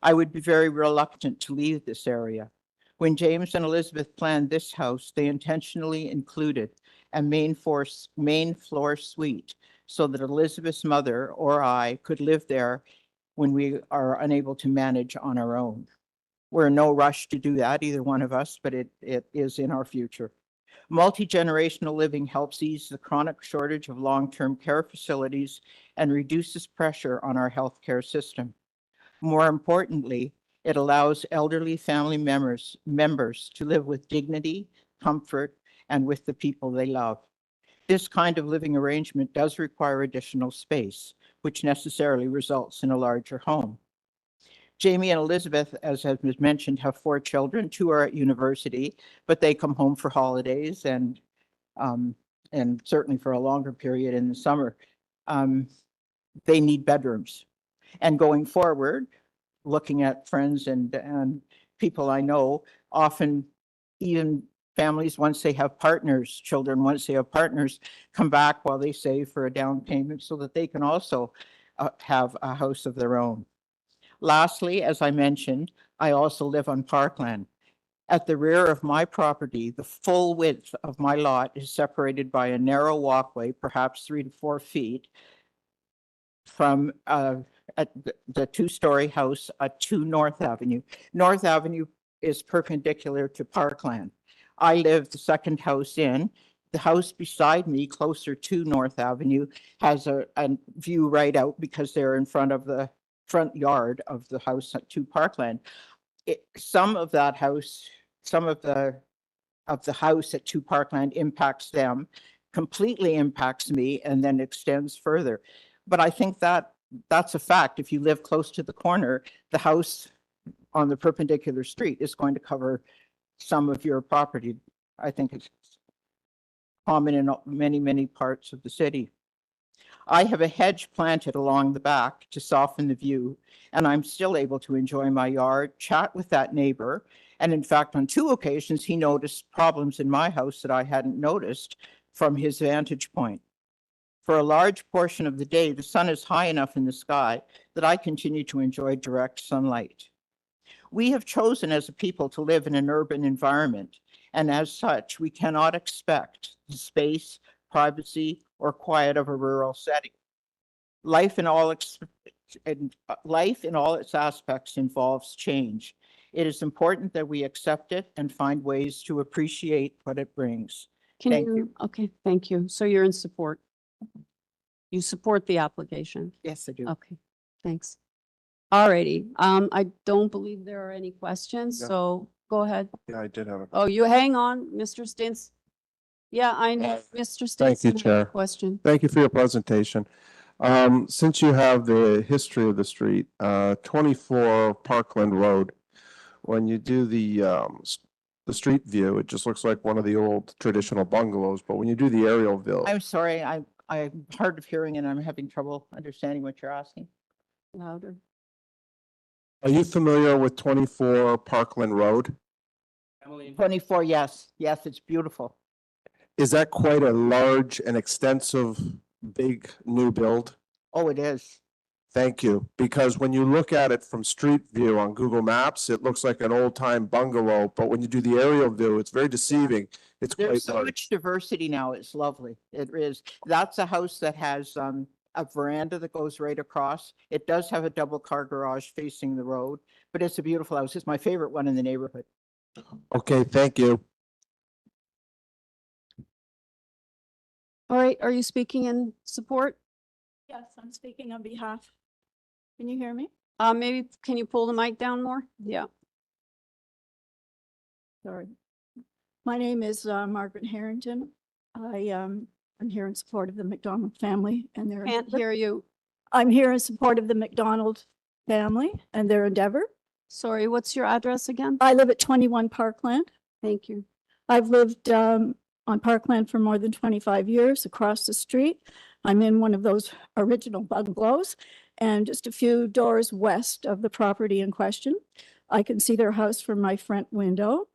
I would be very reluctant to leave this area. When James and Elizabeth planned this house, they intentionally included a main floor suite so that Elizabeth's mother or I could live there when we are unable to manage on our own. We're in no rush to do that, either one of us, but it is in our future. Multi-generational living helps ease the chronic shortage of long-term care facilities and reduces pressure on our healthcare system. More importantly, it allows elderly family members to live with dignity, comfort, and with the people they love. This kind of living arrangement does require additional space, which necessarily results in a larger home. Jamie and Elizabeth, as has been mentioned, have 4 children. 2 are at university, but they come home for holidays and certainly for a longer period in the summer. They need bedrooms. And going forward, looking at friends and people I know, often even families, once they have partners, children, once they have partners, come back while they save for a down payment so that they can also have a house of their own. Lastly, as I mentioned, I also live on Parkland. At the rear of my property, the full width of my lot is separated by a narrow walkway, perhaps 3 to 4 feet, from the 2-story house to North Avenue. North Avenue is perpendicular to Parkland. I live the second house in. The house beside me, closer to North Avenue, has a view right out because they're in front of the front yard of the house to Parkland. Some of the house at 2 Parkland impacts them, completely impacts me, and then extends further. But I think that's a fact. If you live close to the corner, the house on the perpendicular street is going to cover some of your property. I think it's common in many parts of the city. I have a hedge planted along the back to soften the view, and I'm still able to enjoy my yard, chat with that neighbor. And in fact, on 2 occasions, he noticed problems in my house that I hadn't noticed from his vantage point. For a large portion of the day, the sun is high enough in the sky that I continue to enjoy direct sunlight. We have chosen as a people to live in an urban environment, and as such, we cannot expect the space, privacy, or quiet of a rural setting. Life in all its aspects involves change. It is important that we accept it and find ways to appreciate what it brings. Thank you. Okay, thank you. So you're in support? You support the application? Yes, I do. Okay, thanks. All righty. I don't believe there are any questions, Yeah. so go ahead. Yeah, I did have a. Oh, you hang on, Mr. Stintz. Yeah, I know, Mr. Thank you, Stinson had a Chair. question. Thank you for your presentation. Since you have the history of the street, 24 Parkland Road, when you do the street view, it just looks like one of the old traditional bungalows, but when you do the aerial view, I'm sorry, I'm hard of hearing and I'm having trouble understanding what you're asking. Louder. are you familiar with 24 Parkland Road? 24, yes, yes, it's beautiful. Is that quite a large and extensive, big new build? Oh, it is. Thank you, because when you look at it from street view on Google Maps, it looks like an old-time bungalow, but when you do the aerial view, it's very deceiving. It's There's quite so large. much diversity now. It's lovely. It is. That's a house that has a veranda that goes right across. It does have a double car garage facing the road, but it's a beautiful house. It's my favorite one in the neighborhood. Okay, thank you. All right, are you speaking in support? Yes, I'm speaking on behalf. Can you hear me? Maybe, can you pull the mic down more? Yeah. Sorry. My name is Margaret Harrington. I'm here in support of the McDonald family and their. Can't hear you. I'm here in support of the McDonald family and their endeavor. Sorry, what's your address again? I live at 21 Parkland. Thank you. I've lived on Parkland for more than 25 years across the street. I'm in one of those original bungalows and just a few doors west of the property in question. I can see their house from my front window.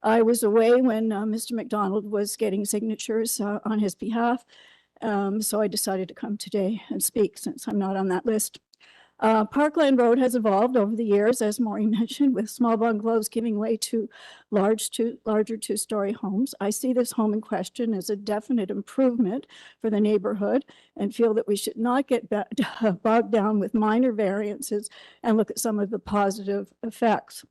I was away when Mr. McDonald was getting signatures on his behalf. So I decided to come today and speak since I'm not on that list. Parkland Road has evolved over the years, as Maureen mentioned, with small bungalows giving way to larger two-story homes. I see this home in question as a definite improvement for the neighborhood and feel that we should not get bogged down with minor variances and look at some of the positive effects.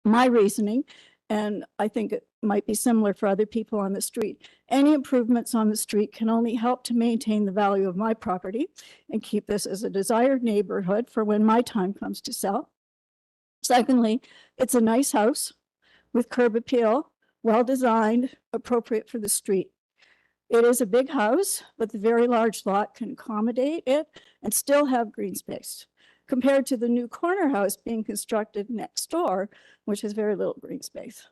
My reasoning, and I think it might be similar for other people on the street, any improvements on the street can only help to maintain the value of my property and keep this as a desired neighborhood for when my time comes to sell. Secondly, it's a nice house with curb appeal, well-designed, appropriate for the street. It is a big house, but the very large lot can accommodate it and still have green space, compared to the new corner house being constructed next door, which has very little green space.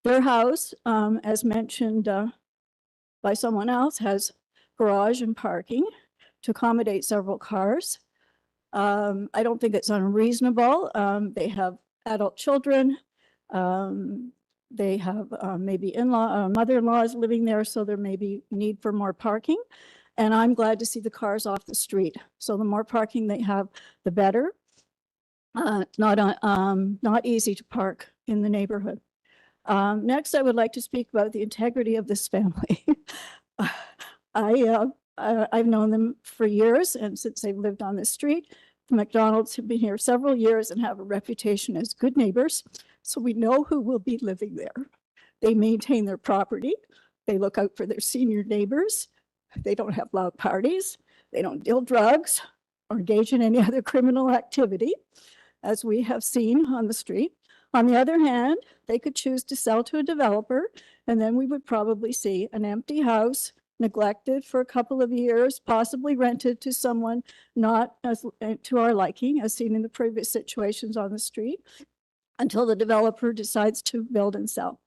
Their house, as mentioned by someone else, has garage and parking to accommodate several cars. I don't think it's unreasonable. They have adult children. They have maybe mother-in-laws living there, so there may be need for more parking. And I'm glad to see the cars off the street. So the more parking they have, the better. Not easy to park in the neighborhood. Next, I would like to speak about the integrity of this family. I've known them for years, and since they've lived on this street, the McDonalds have been here several years and have a reputation as good neighbors. So we know who will be living there. They maintain their property. They look out for their senior neighbors. They don't have loud parties. They don't deal drugs or engage in any other criminal activity, as we have seen on the street. On the other hand, they could choose to sell to a developer, and then we would probably see an empty house, neglected for a couple of years, possibly rented to someone not as to our liking, as seen in the previous situations on the street, until the developer decides to build and sell.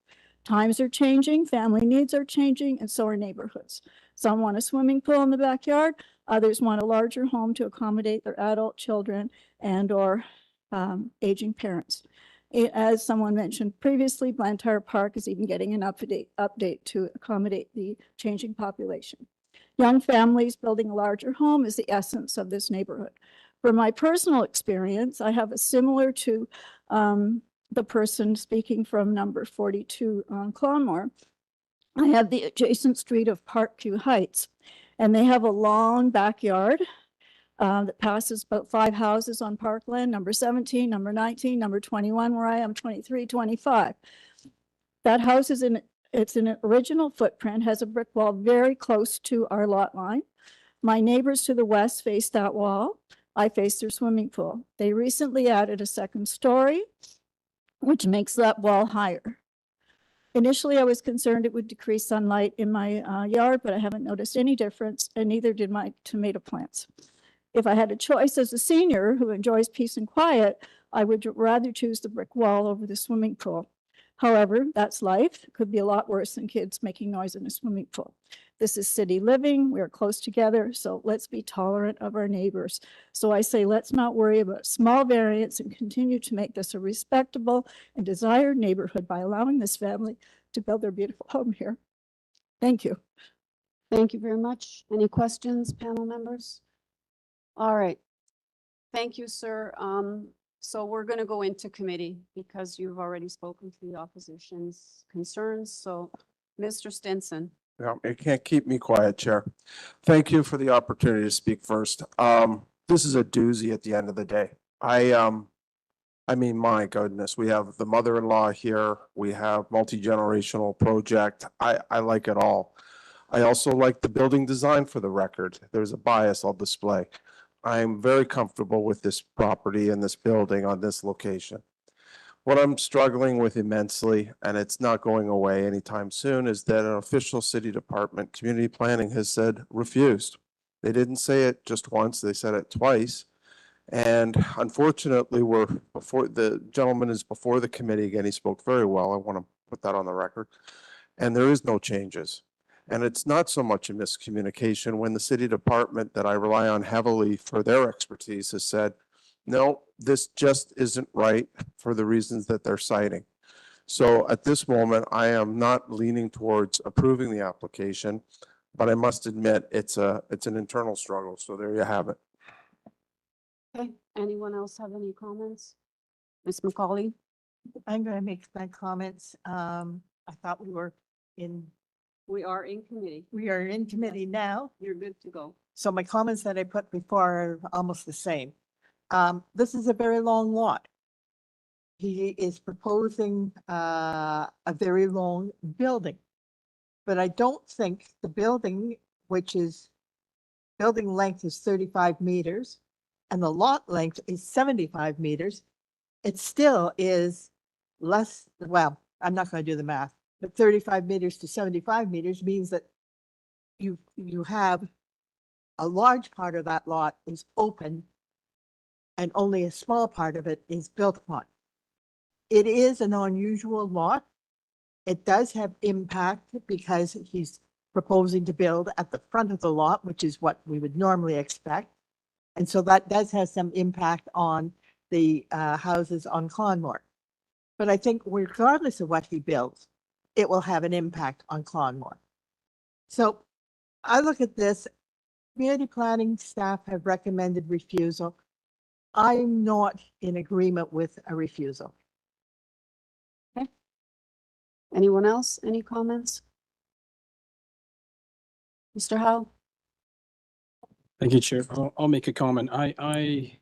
Times are changing, family needs are changing, and so are neighborhoods. Some want a swimming pool in the backyard, others want a larger home to accommodate their adult children and or aging parents. As someone mentioned previously, Blantyre Park is even getting an update to accommodate the changing population. Young families building a larger home is the essence of this neighborhood. From my personal experience, I have a similar to the person speaking from number 42 on Clonmore. I have the adjacent street of Parkview Heights, and they have a long backyard that passes about 5 houses on Parkland, number 17, number 19, number 21, where I am, 23, 25. That house is it's an original footprint, has a brick wall very close to our lot line. My neighbors to the west face that wall. I face their swimming pool. They recently added a second story, which makes that wall higher. Initially, I was concerned it would decrease sunlight in my yard, but I haven't noticed any difference, and neither did my tomato plants. If I had a choice as a senior who enjoys peace and quiet, I would rather choose the brick wall over the swimming pool. However, that's life. It could be a lot worse than kids making noise in a swimming pool. This is city living. We're close together, so let's be tolerant of our neighbors. So I say, let's not worry about small variants and continue to make this a respectable and desired neighborhood by allowing this family to build their beautiful home here. Thank you. Thank you very much. Any questions, panel members? All right. Thank you, sir. So we're going to go into committee because you've already spoken to the opposition's concerns. So, Mr. Stinson. Yeah, it can't keep me quiet, Chair. Thank you for the opportunity to speak first. This is a doozy at the end of the day. I mean, my goodness, we have the mother-in-law here. We have multi-generational project. I like it all. I also like the building design, for the record. There's a bias I'll display. I'm very comfortable with this property and this building on this location. What I'm struggling with immensely, and it's not going away anytime soon, is that an official city department, community planning, has said refused. They didn't say it just once, they said it twice. And unfortunately, the gentleman is before the committee again. He spoke very well. I want to put that on the record. And there is no changes. And it's not so much a miscommunication when the city department that I rely on heavily for their expertise has said, no, this just isn't right for the reasons that they're citing. So at this moment, I am not leaning towards approving the application, but I must admit it's an internal struggle. So there you have it. Okay. Anyone else have any comments? Ms. McCauley? I'm going to make my comments. I thought we are in committee now. You're good to go. So my comments that I put before are almost the same. This is a very long lot. He is proposing a very long building. But I don't think the building, building length is 35 meters and the lot length is 75 meters. It still is less, well, I'm not going to do the math, but 35 meters to 75 meters means that you have a large part of that lot is open and only a small part of it is built upon. It is an unusual lot. It does have impact because he's proposing to build at the front of the lot, which is what we would normally expect. And so that does have some impact on the houses on Clonmore. But I think regardless of what he builds, it will have an impact on Clonmore. So I look at this, community planning staff have recommended refusal. I'm not in agreement with a refusal. Okay. Anyone else? Any comments? Mr. Howe? Thank you, Chair. I'll make a comment. I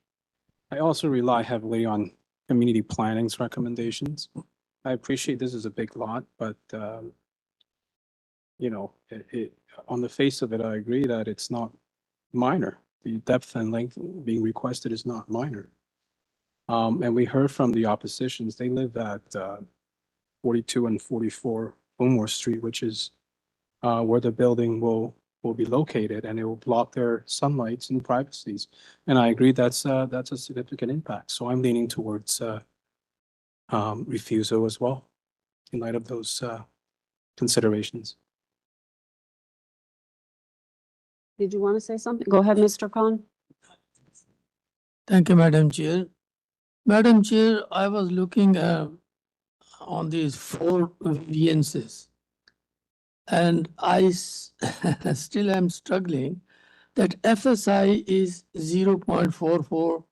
also rely heavily on community planning's recommendations. I appreciate this is a big lot, but you know, on the face of it, I agree that it's not minor. The depth and length being requested is not minor. And we heard from the oppositions, they live at 42 and 44 Bowmore Street, which is where the building will be located, and it will block their sunlights and privacies. And I agree that's a significant impact. So I'm leaning towards refusal as well in light of those considerations. Did you want to say something? Go ahead, Mr. Khan. Thank you, Madam Chair. Madam Chair, I was looking on these 4 variances, and I still am struggling that FSI is 0.44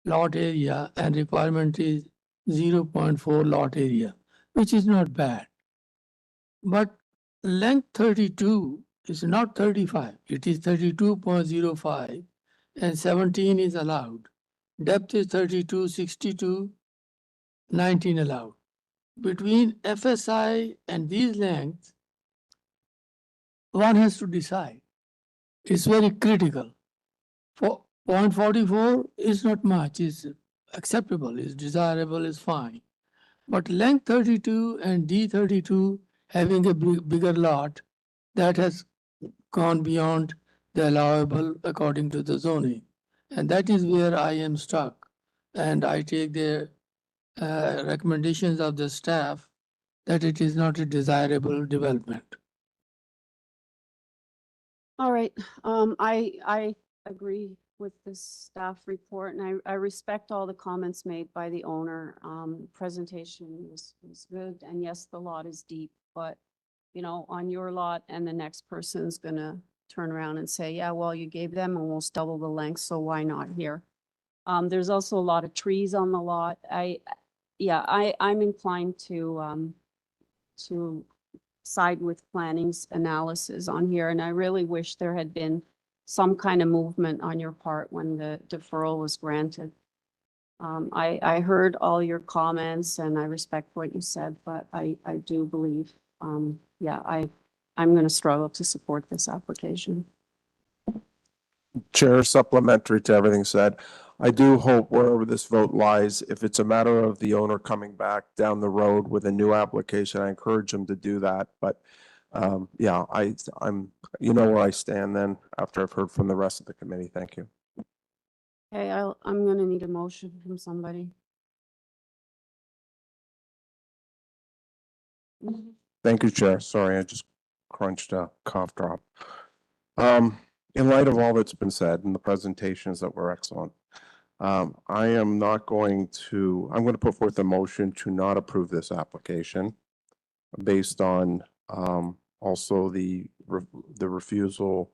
lot area and requirement is 0.4 lot area, which is not bad. But length 32 is not 35, it is 32.05 and 17 is allowed. Depth is 32, 62, 19 allowed. Between FSI and these lengths, one has to decide. It's very critical. For 0.44 is not much, is acceptable, is desirable, is fine. But length 32 and D32 having a bigger lot, that has gone beyond the allowable according to the zoning. And that is where I am stuck. And I take the recommendations of the staff that it is not a desirable development. All right, I agree with this staff report and I respect all the comments made by the owner. Presentation was good and yes, the lot is deep, but you know, on your lot and the next person's gonna turn around and say, yeah, well, you gave them almost double the length, so why not here? There's also a lot of trees on the lot. I'm inclined to side with planning's analysis on here, and I really wish there had been some kind of movement on your part when the deferral was granted. I heard all your comments and I respect what you said, but I do believe, I'm going to struggle to support this application. Chair, supplementary to everything said, I do hope wherever this vote lies, if it's a matter of the owner coming back down the road with a new application, I encourage him to do that. But yeah, I'm, you know where I stand then after I've heard from the rest of the committee. Thank you. Okay, I'm going to need a motion from somebody. Thank you, Chair. Sorry, I just crunched a cough drop. In light of all that's been said and the presentations that were excellent, I am not going to, I'm going to put forth a motion to not approve this application based on also the refusal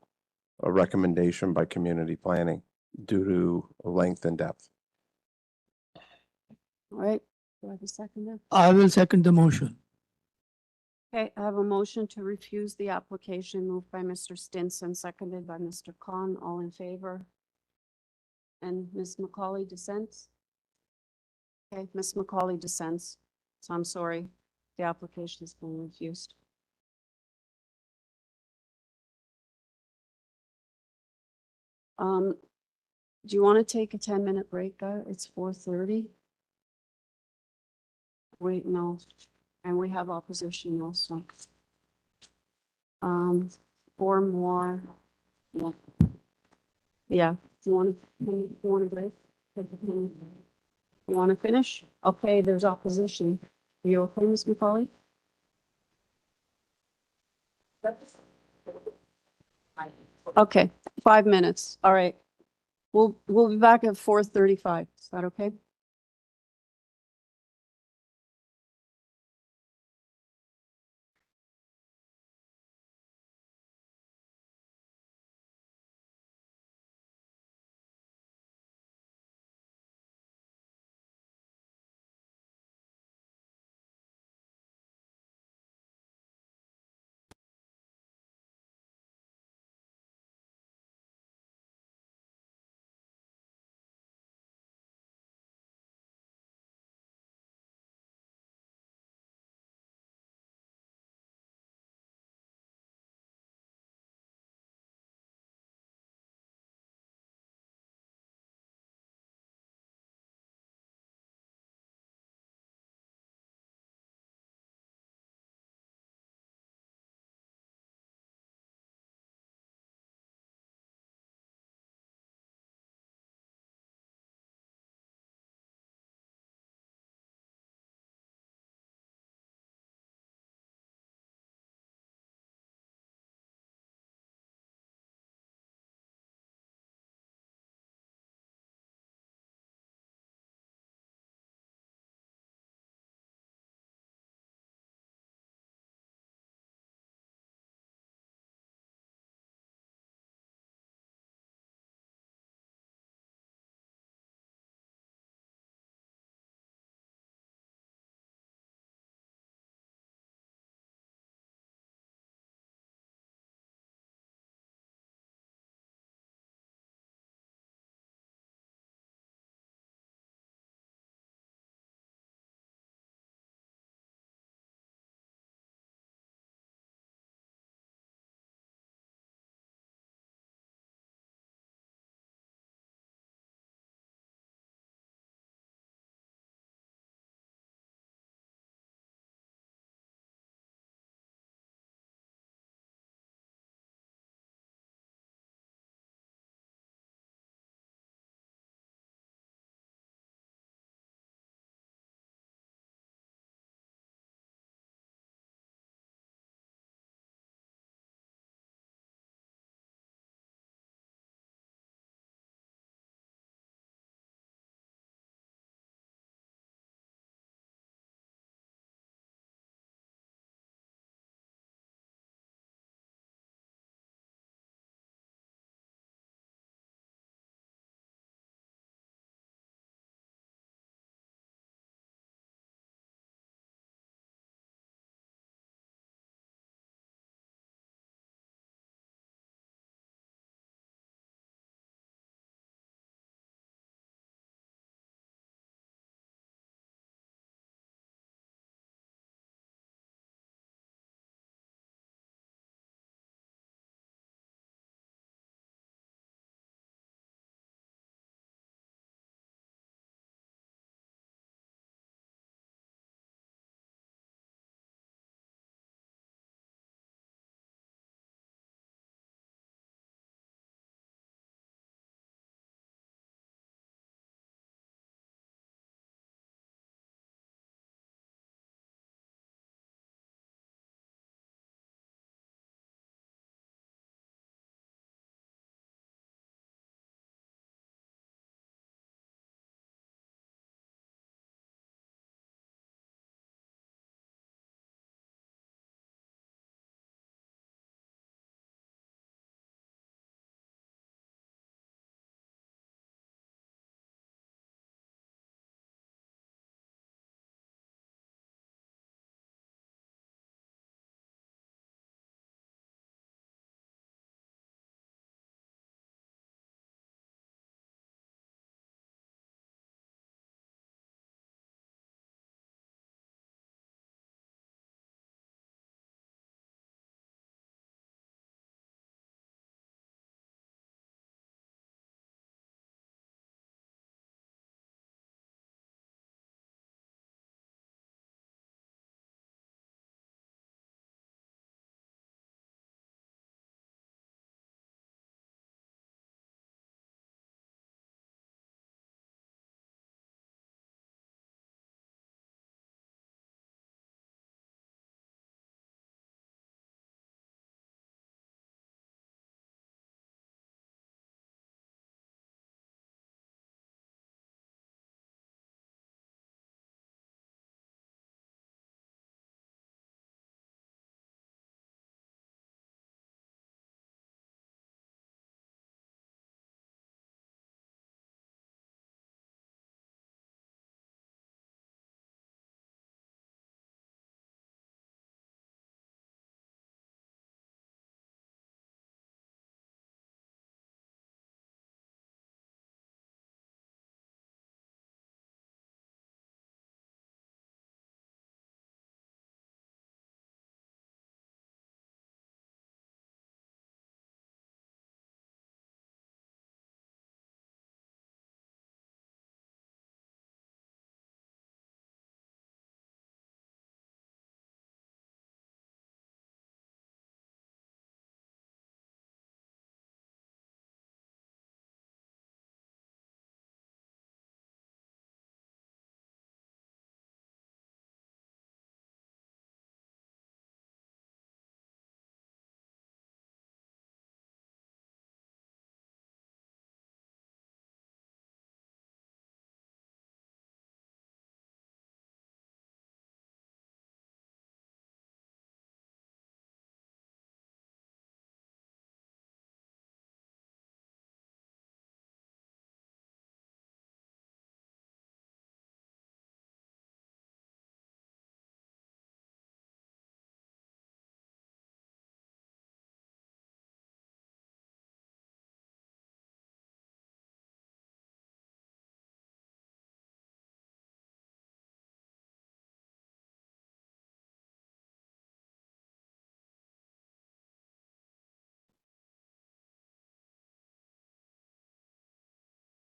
recommendation by community planning due to length and depth. All right, do I have a second there? I will second the motion. Okay, I have a motion to refuse the application moved by Mr. Stinson, seconded by Mr. Khan. All in favor? And Ms. McCauley dissents? Okay, Ms. McCauley dissents, so I'm sorry, the application has been refused. Do you want to take a 10-minute break, guys? It's 4:30. Wait, no, and we have opposition also. 4 more. Yeah. Yeah. Do you want to break? You want to finish? Okay, there's opposition. Are you okay, Ms. McCauley? Okay, 5 minutes. All right. We'll be back at 4:35. Is that okay?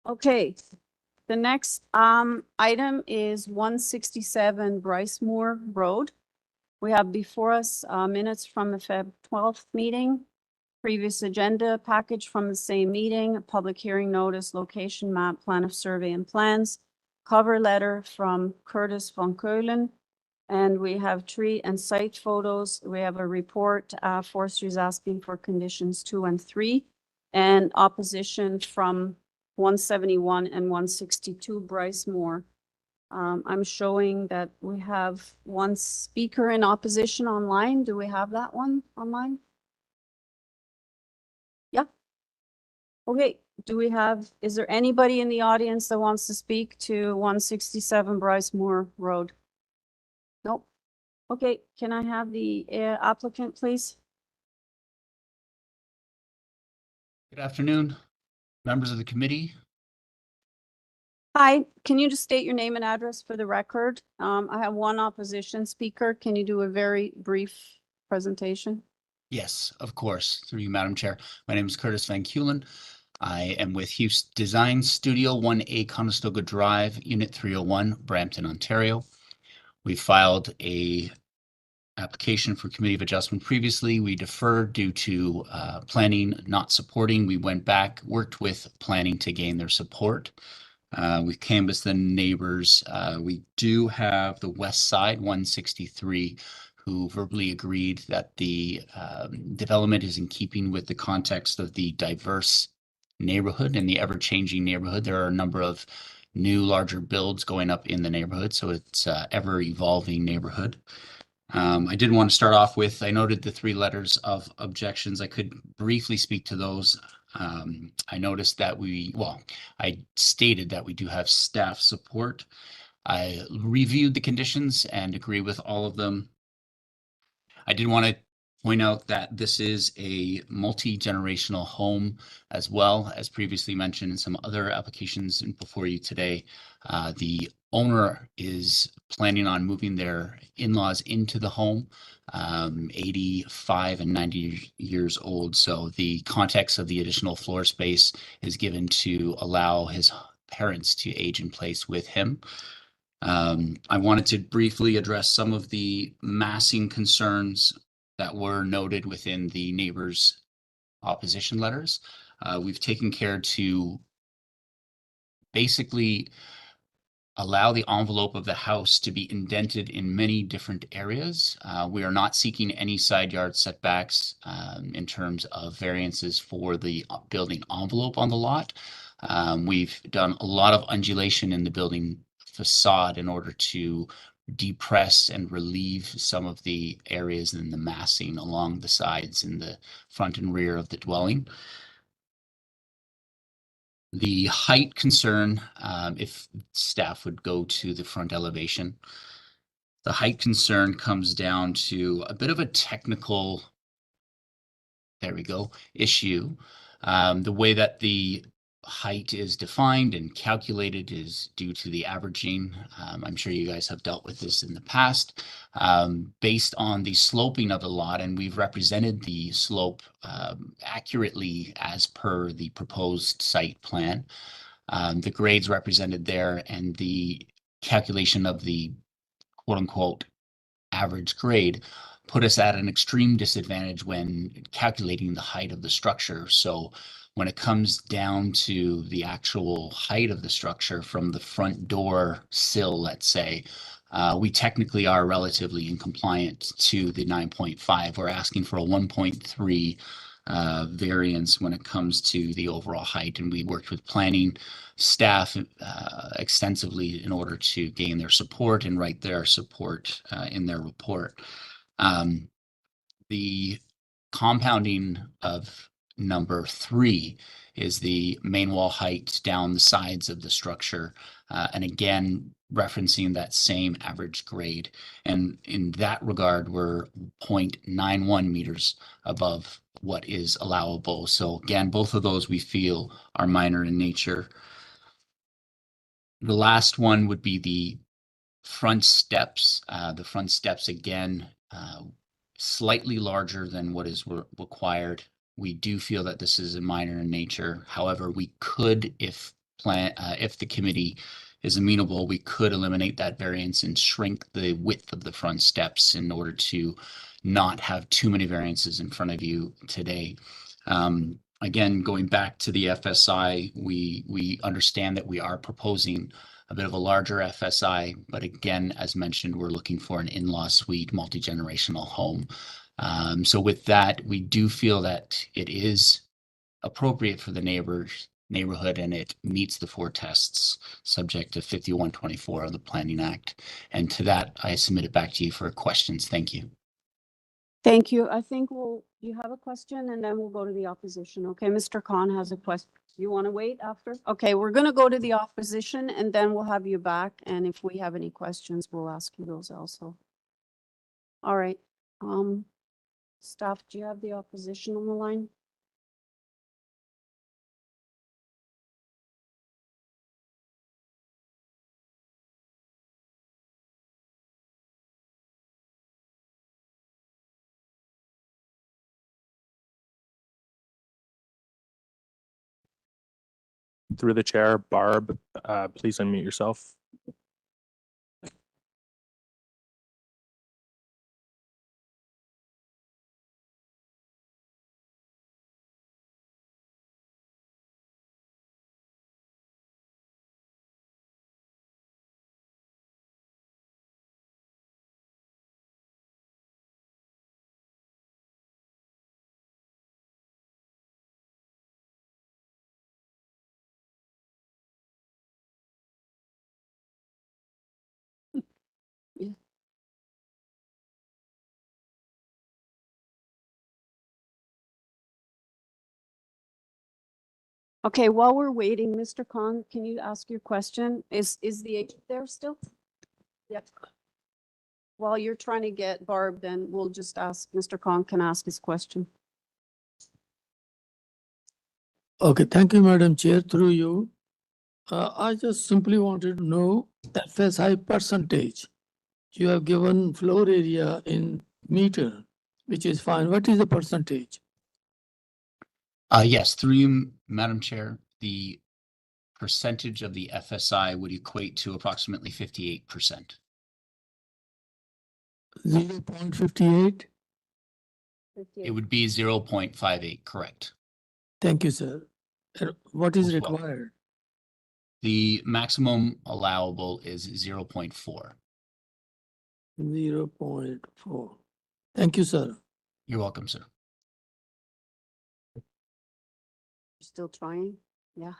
Okay, the next item is 167 BRYCEMOOR Road. We have before us minutes from the Feb 12th meeting, previous agenda package from the same meeting, a public hearing notice, location map, plan of survey and plans, cover letter from Curtis von Keulen, and we have tree and site photos. We have a report, forestry is asking for conditions 2 and 3, and opposition from 171 and 162 BRYCEMOOR. I'm showing that we have one speaker in opposition online. Do we have that one online? Yeah. Okay, is there anybody in the audience that wants to speak to 167 BRYCEMOOR Road? Nope. Okay, can I have the applicant, please? Good afternoon, members of the committee. Hi, can you just state your name and address for the record? I have one opposition speaker. Can you do a very brief presentation? Yes, of course, through you, Madam Chair. My name is Curtis Van Keulen. I am with Houston Design Studio, 1A Conestoga Drive, Unit 301, Brampton, Ontario. We filed a application for Committee of Adjustment previously. We deferred due to planning not supporting. We went back, worked with planning to gain their support. We canvassed the neighbors. We do have the west side, 163, who verbally agreed that the development is in keeping with the context of the diverse neighborhood and the ever-changing neighborhood. There are a number of new, larger builds going up in the neighborhood, so it's an ever-evolving neighborhood. I did want to start off with, I noted the 3 letters of objections. I could briefly speak to those. I noticed that I stated that we do have staff support. I reviewed the conditions and agree with all of them. I did want to point out that this is a multi-generational home, as well as previously mentioned in some other applications before you today. The owner is planning on moving their in-laws into the home, 85 and 90 years old. So the context of the additional floor space is given to allow his parents to age in place with him. I wanted to briefly address some of the massing concerns that were noted within the neighbors' opposition letters. We've taken care to basically allow the envelope of the house to be indented in many different areas. We are not seeking any side yard setbacks in terms of variances for the building envelope on the lot. We've done a lot of undulation in the building facade in order to depress and relieve some of the areas in the massing along the sides in the front and rear of the dwelling. The height concern, if staff would go to the front elevation, the height concern comes down to a bit of a technical, there we go, issue. The way that the height is defined and calculated is due to the averaging. I'm sure you guys have dealt with this in the past, based on the sloping of the lot, and we've represented the slope accurately as per the proposed site plan. The grades represented there and the calculation of the quote-unquote average grade put us at an extreme disadvantage when calculating the height of the structure. So when it comes down to the actual height of the structure from the front door sill, let's say, we technically are relatively in compliant to the 9.5. We're asking for a 1.3 variance when it comes to the overall height, and we worked with planning staff extensively in order to gain their support and write their support in their report. The compounding of number 3 is the main wall height down the sides of the structure, and again referencing that same average grade, and in that regard we're 0.91 meters above what is allowable. So again, both of those we feel are minor in nature. The last one would be the front steps. The front steps again, slightly larger than what is required. We do feel that this is a minor in nature. However, we could, if plan, if the committee is amenable, we could eliminate that variance and shrink the width of the front steps in order to not have too many variances in front of you today. Again, going back to the FSI, we understand that we are proposing a bit of a larger FSI, but again, as mentioned, we're looking for an in-law suite, multi-generational home. So with that, we do feel that it is appropriate for the neighborhood and it meets the 4 tests subject to 5124 of the Planning Act. And to that, I submit it back to you for questions. Thank you. Thank you. I think you have a question and then we'll go to the opposition. Okay, Mr. Khan has a question. You want to wait after? Okay, we're going to go to the opposition and then we'll have you back. And if we have any questions, we'll ask you those also. All right. Staff, do you have the opposition on the line? Through the chair, Barb, please unmute yourself. Yeah. Okay, while we're waiting, Mr. Khan, can you ask your question? Is the agent there still? Yep. While you're trying to get Barb, then we'll just ask, Mr. Khan can ask his question. Okay, thank you, Madam Chair, through you. I just simply wanted to know FSI percentage. You have given floor area in meter, which is fine. What is the percentage? Yes, through you, Madam Chair, the percentage of the FSI would equate to approximately 58%. 0.58? It would be 0.58, correct. Thank you, sir. What is Most welcome. required? The maximum allowable is 0.4. 0.4. Thank you, sir. You're welcome, sir. Still trying? Yeah.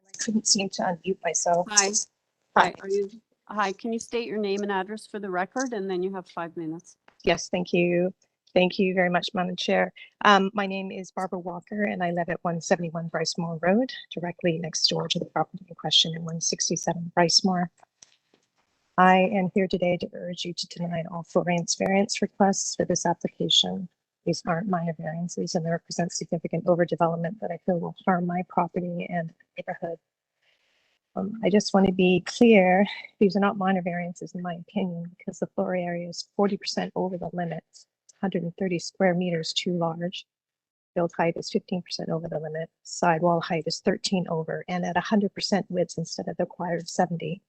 I couldn't seem to unmute myself. Hi. Hi. Hi, can you state your name and address for the record and then you have 5 minutes. Yes, thank you. Thank you very much, Madam Chair. My name is Barbara Walker and I live at 171 BRYCEMOOR Road, directly next door to the property in question in 167 BRYCEMOOR. I am here today to urge you to deny all variance requests for this application. These aren't minor variances and they represent significant overdevelopment that I feel will harm my property and neighborhood. I just want to be clear, these are not minor variances in my opinion, because the floor area is 40% over the limit, 130 square meters too large. Build height is 15% over the limit, sidewall height is 13 over, and at 100% width instead of the required 70.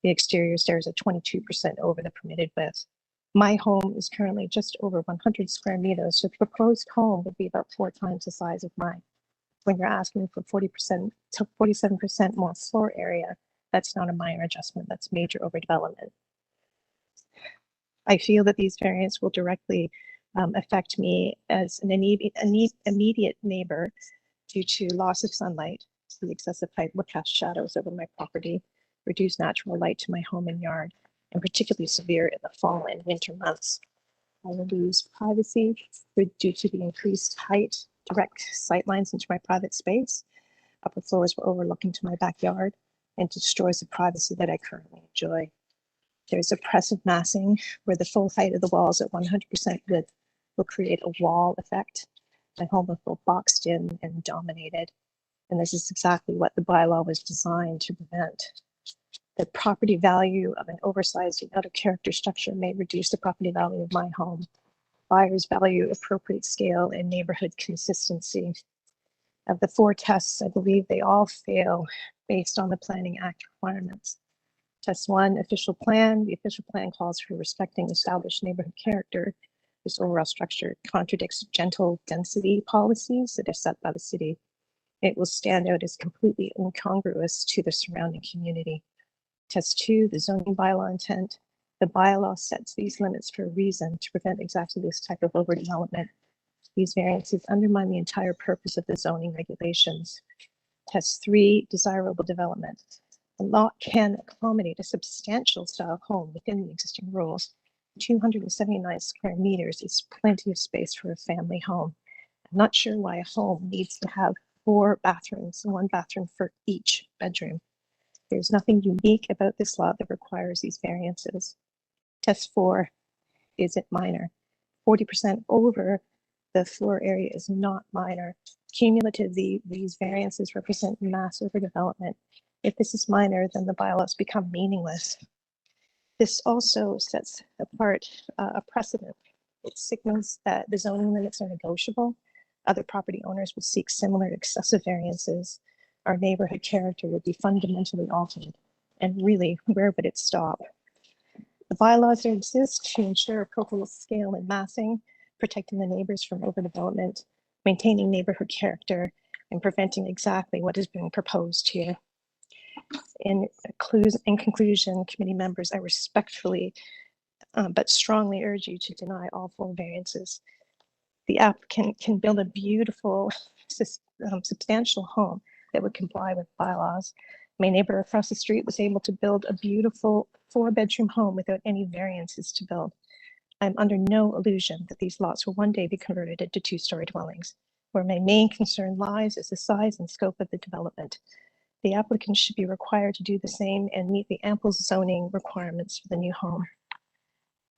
The exterior stairs are 22% over the permitted width. My home is currently just over 100 square meters, so the proposed home would be about 4 times the size of mine. When you're asking for 40% to 47% more floor area, that's not a minor adjustment, that's major overdevelopment. I feel that these variants will directly affect me as an immediate neighbor due to loss of sunlight. The excessive height will cast shadows over my property, reduce natural light to my home and yard, and particularly severe in the fall and winter months. I will lose privacy due to the increased height, direct sight lines into my private space. Upper floors will overlook into my backyard and destroys the privacy that I currently enjoy. There's oppressive massing where the full height of the walls at 100% width will create a wall effect. My home will feel boxed in and dominated. And this is exactly what the bylaw was designed to prevent. The property value of an oversized and out of character structure may reduce the property value of my home. Buyers value appropriate scale and neighborhood consistency. Of the 4 tests, I believe they all fail based on the Planning Act requirements. Test 1, official plan. The official plan calls for respecting established neighborhood character. This overall structure contradicts gentle density policies that are set by the city. It will stand out as completely incongruous to the surrounding community. Test 2, the zoning bylaw intent. The bylaw sets these limits for a reason to prevent exactly this type of overdevelopment. These variances undermine the entire purpose of the zoning regulations. Test 3, desirable development. A lot can accommodate a substantial style home within the existing rules. 279 square meters is plenty of space for a family home. I'm not sure why a home needs to have 4 bathrooms and 1 bathroom for each bedroom. There's nothing unique about this lot that requires these variances. Test 4, is it minor? 40% over the floor area is not minor. Cumulatively, these variances represent mass overdevelopment. If this is minor, then the bylaws become meaningless. This also sets apart a precedent. It signals that the zoning limits are negotiable. Other property owners will seek similar excessive variances. Our neighborhood character would be fundamentally altered. And really, where would it stop? The bylaws exist to ensure appropriate scale and massing, protecting the neighbors from overdevelopment, maintaining neighborhood character, and preventing exactly what is being proposed here. In conclusion, committee members, I respectfully but strongly urge you to deny all 4 variances. The applicant can build a beautiful, substantial home that would comply with bylaws. My neighbor across the street was able to build a beautiful 4-bedroom home without any variances to build. I'm under no illusion that these lots will one day be converted into 2-story dwellings. Where my main concern lies is the size and scope of the development. The applicant should be required to do the same and meet the ample zoning requirements for the new home.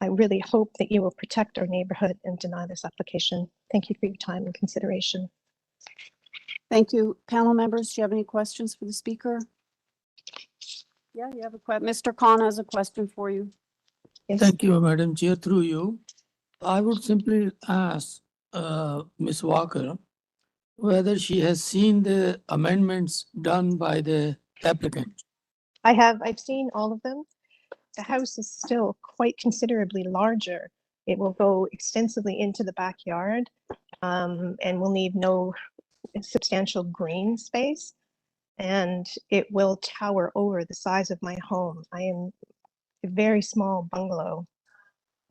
I really hope that you will protect our neighborhood and deny this application. Thank you for your time and consideration. Thank you. Panel members, do you have any questions for the speaker? Yeah, you have a question. Mr. Khan has a question for you. Yes. Thank you, Madam Chair, through you. I would simply ask Ms. Walker whether she has seen the amendments done by the applicant. I've seen all of them. The house is still quite considerably larger. It will go extensively into the backyard and will need no substantial green space. And it will tower over the size of my home. I am a very small bungalow,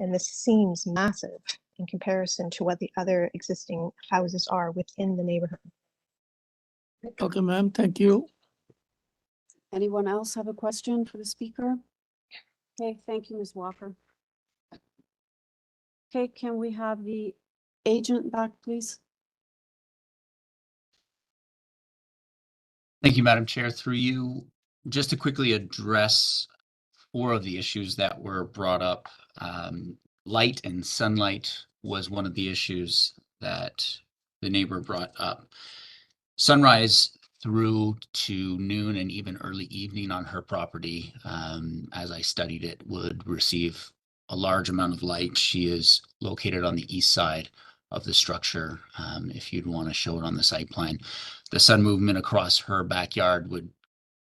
and this seems massive in comparison to what the other existing houses are within the neighborhood. Okay, ma'am, thank you. Anyone else have a question for the speaker? Okay, thank you, Ms. Walker. Okay, can we have the agent back, please? Thank you, Madam Chair. Through you, just to quickly address 4 of the issues that were brought up. Light and sunlight was one of the issues that the neighbor brought up. Sunrise through to noon and even early evening on her property, as I studied it, would receive a large amount of light. She is located on the east side of the structure. If you'd want to show it on the site plan, the sun movement across her backyard would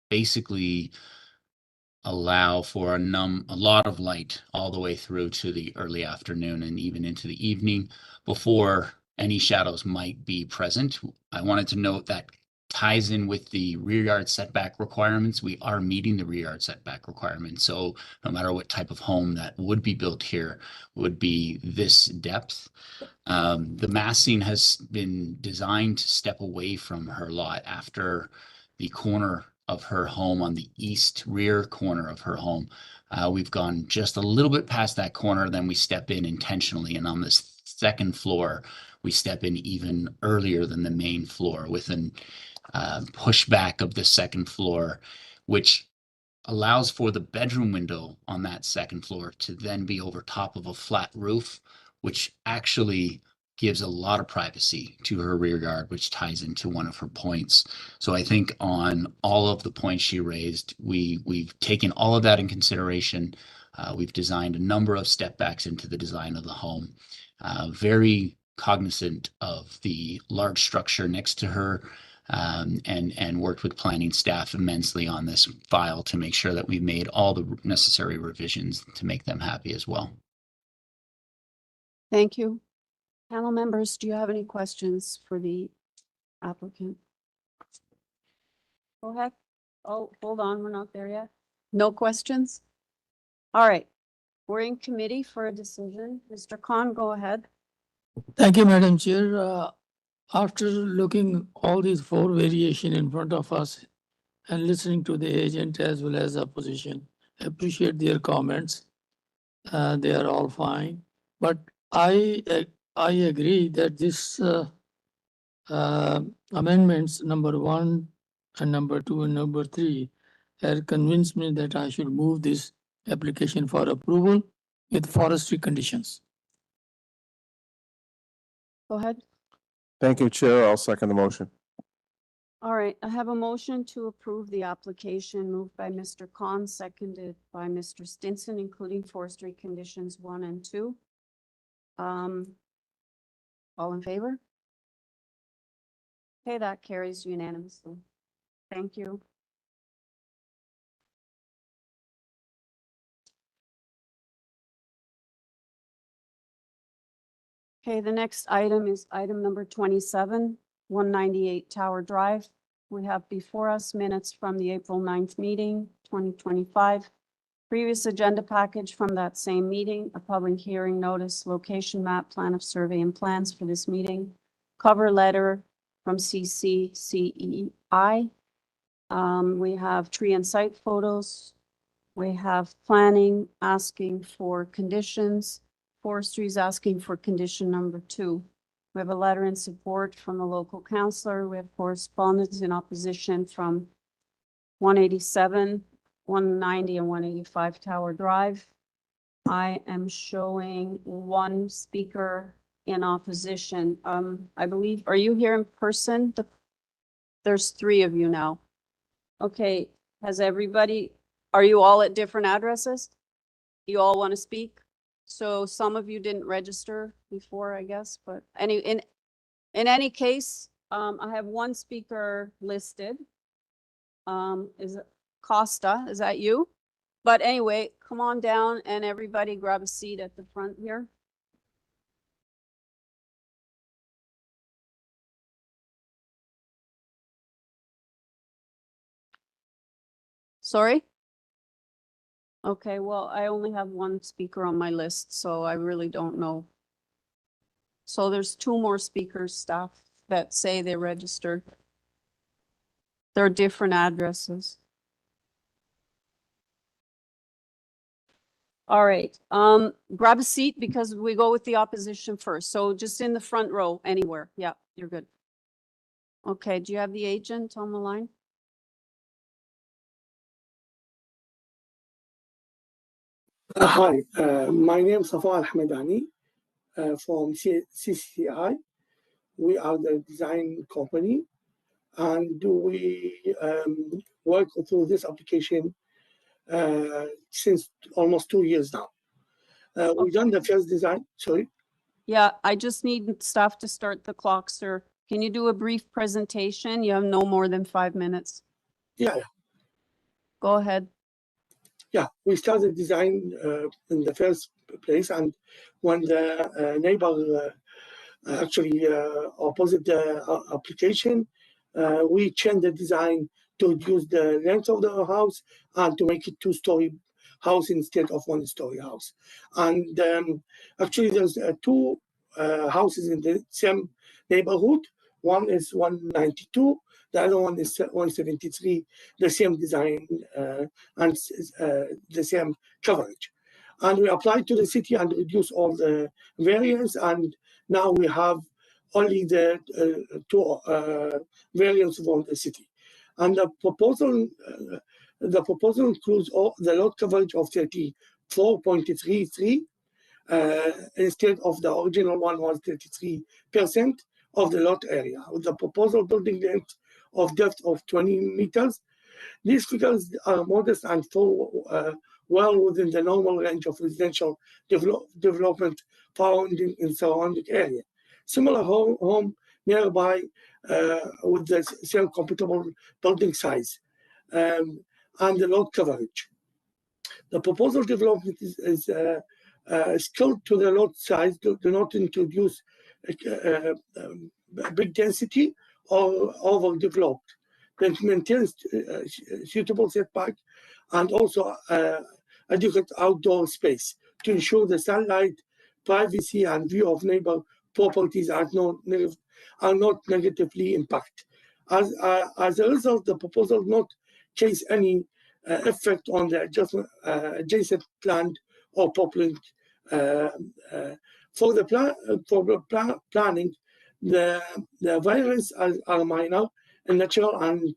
basically allow for a lot of light all the way through to the early afternoon and even into the evening before any shadows might be present. I wanted to note that ties in with the rear yard setback requirements. We are meeting the rear yard setback requirements. So no matter what type of home that would be built here would be this depth. The massing has been designed to step away from her lot after the corner of her home on the east rear corner of her home. We've gone just a little bit past that corner, then we step in intentionally. And on this 2nd floor, we step in even earlier than the main floor with an pushback of the 2nd floor, which allows for the bedroom window on that 2nd floor to then be over top of a flat roof, which actually gives a lot of privacy to her rear yard, which ties into one of her points. So I think on all of the points she raised, we've taken all of that in consideration. We've designed a number of step backs into the design of the home. very cognizant of the large structure next to her, and worked with planning staff immensely on this file to make sure that we made all the necessary revisions to make them happy as well. Thank you. Panel members, do you have any questions for the applicant? Go ahead. Oh, hold on, we're not there yet. No questions? All right, we're in committee for a decision. Mr. Khan, go ahead. Thank you, Madam Chair. After looking all these four variation in front of us and listening to the agent as well as opposition, appreciate their comments. They are all fine, but I agree that this amendments number 1 and number 2 and number 3 have convinced me that I should move this application for approval with forestry conditions. Go ahead. Thank you, Chair. I'll second the motion. All right, I have a motion to approve the application moved by Mr. Khan, seconded by Mr. Stinson, including forestry conditions 1 and 2. All in favor? Okay, that carries unanimously. Thank you. Okay, the next item is item number 27, 198 Tower Drive. We have before us minutes from the April 9th meeting, 2025. Previous agenda package from that same meeting, a public hearing notice, location map, plan of survey and plans for this meeting, cover letter from CCCEI. We have tree and site photos. We have planning asking for conditions. Forestry is asking for condition number 2. We have a letter in support from the local councillor. We have correspondence in opposition from 187, 190, and 185 Tower Drive. I am showing one speaker in opposition. I believe, are you here in person? There's 3 of you now. Okay, has everybody, are you all at different addresses? You all want to speak? So some of you didn't register before, I guess, but in any case, I have one speaker listed. Is it Costa? Is that you? But anyway, come on down and everybody grab a seat at the front here. Sorry? Okay, well, I only have one speaker on my list, so I really don't know. So there's 2 more speakers, staff, that say they registered. They're different addresses. All right, grab a seat because we go with the opposition first. So just in the front row, anywhere. Yeah, you're good. Okay, do you have the agent on the line? Hi, my name is Safa Al-Hamadani from CCI. We are the design company and we work through this application since almost 2 years now. We've done the first design, sorry. Yeah, I just need staff to start the clock, sir. Can you do a brief presentation? You have no more than 5 minutes. Yeah. Go ahead. Yeah, we started design in the first place, and when the neighbor actually opposite the application, we changed the design to reduce the length of the house and to make it 2-story house instead of 1-story house. And actually, there's 2 houses in the same neighborhood. One is 192. The other one is 173, the same design and the same coverage. And we applied to the city and reduced all the variants, and now we have only the 2 variants from the city. And the proposal includes all the lot coverage of 34.33 instead of the original one was 33% of the lot area, with the proposal building length of depth of 20 meters. These figures are modest and fall well within the normal range of residential development found in surrounding area. Similar home nearby with the same compatible building size and the load coverage. The proposal development is skilled to the lot size, do not introduce big density or overdeveloped. Then maintains suitable setback and also adequate outdoor space to ensure the sunlight, privacy, and view of neighbor properties are not negatively impacted. As a result, the proposal not case any effect on the adjacent land or population. For the planning, the variants are minor and natural and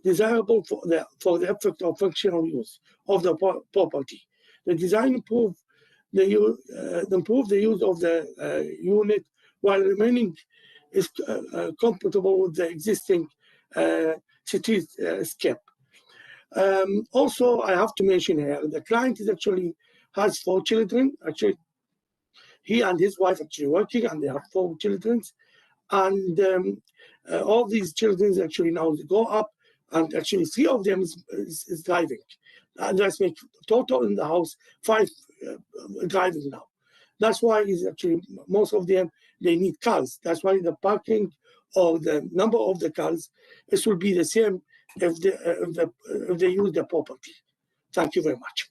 desirable for the effect of functional use of the property. The design improve the use of the unit while remaining is compatible with the existing cityscape. Also, I have to mention here, the client has 4 children. Actually, he and his wife actually working, and they have 4 children. And all these children actually now go up, and actually 3 of them is driving. And that's make total in the house 5 driving now. That's why most of them, they need cars. That's why the parking or the number of the cars, it will be the same if they use the property. Thank you very much.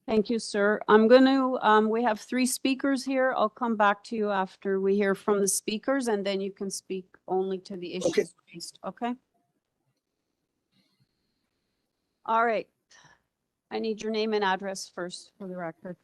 Thank you, sir. I'm going to, we have 3 speakers here. I'll come back to you after we hear from the speakers, and then you can speak only to the issues raised. Okay. All right. I need your name and address first for the record.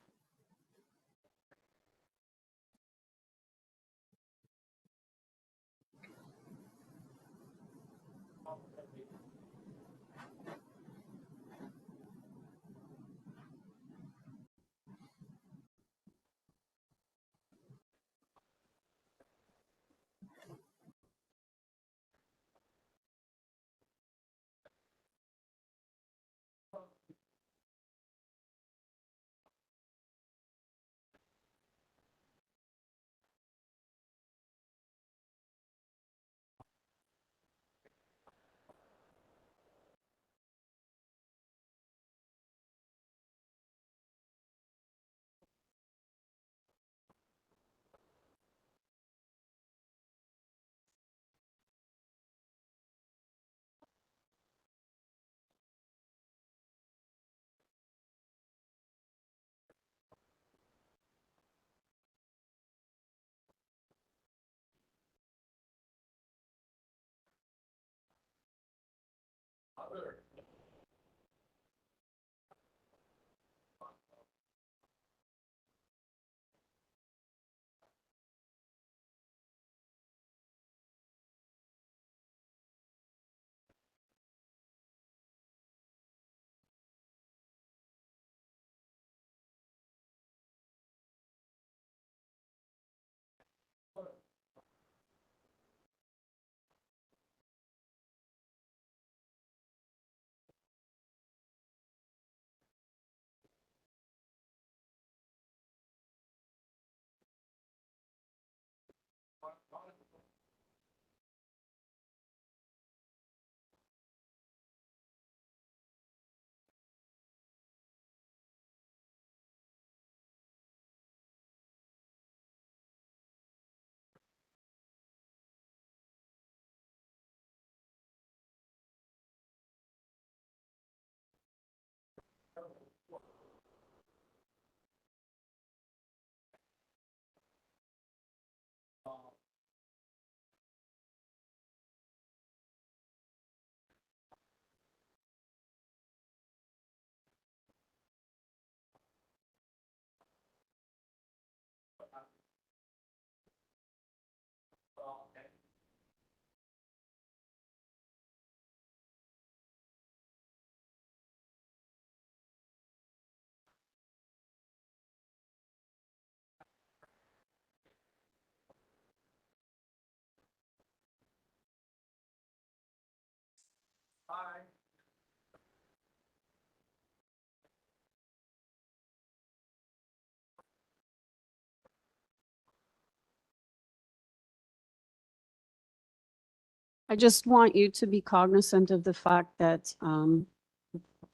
I just want you to be cognizant of the fact that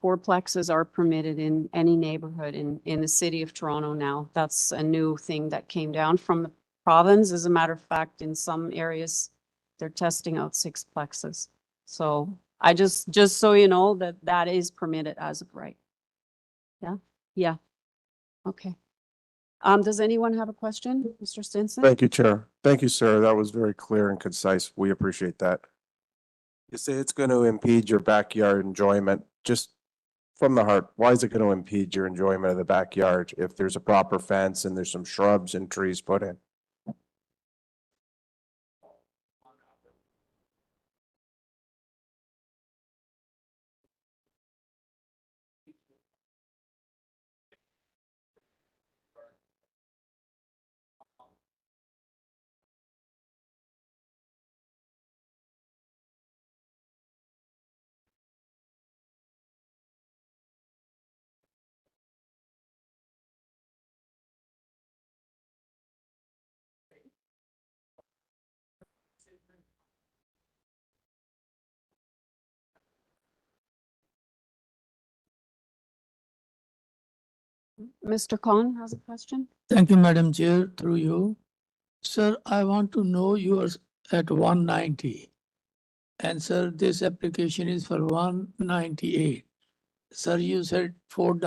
fourplexes are permitted in any neighborhood in the city of Toronto now. That's a new thing that came down from the province. As a matter of fact, in some areas, they're testing out sixplexes. So I just so you know that that is permitted as of right. Yeah, yeah. Okay. Does anyone have a question? Mr. Stinson? Thank you, Chair. Thank you, sir. That was very clear and concise. We appreciate that. You say it's going to impede your backyard enjoyment. Just from the heart, why is it going to impede your enjoyment of the backyard if there's a proper fence and there's some shrubs and trees put in? Mr. Khan has a question. Thank you, Madam Chair, through you. Sir, I want to know yours at 190. And sir, this application is for 198. Sir, you said four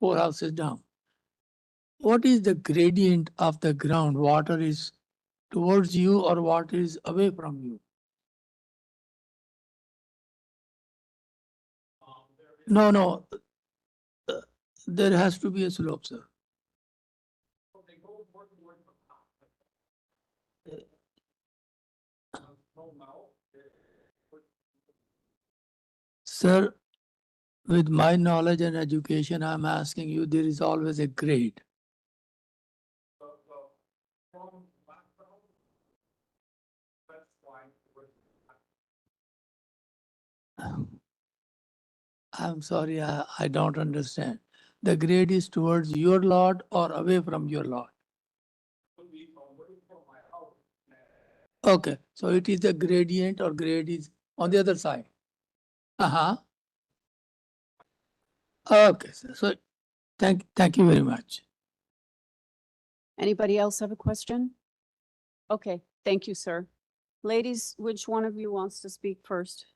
houses down. What is the gradient of the ground? Water is towards you or water is away from you? No. There has to be a slope, sir. Sir, with my knowledge and education, I'm asking you, there is always a grade. I'm sorry, I don't understand. The grade is towards your lot or away from your lot? Okay, so it is the gradient or grade is on the other side. Okay, so thank you very much. Anybody else have a question? Okay, thank you, sir. Ladies, which one of you wants to speak first?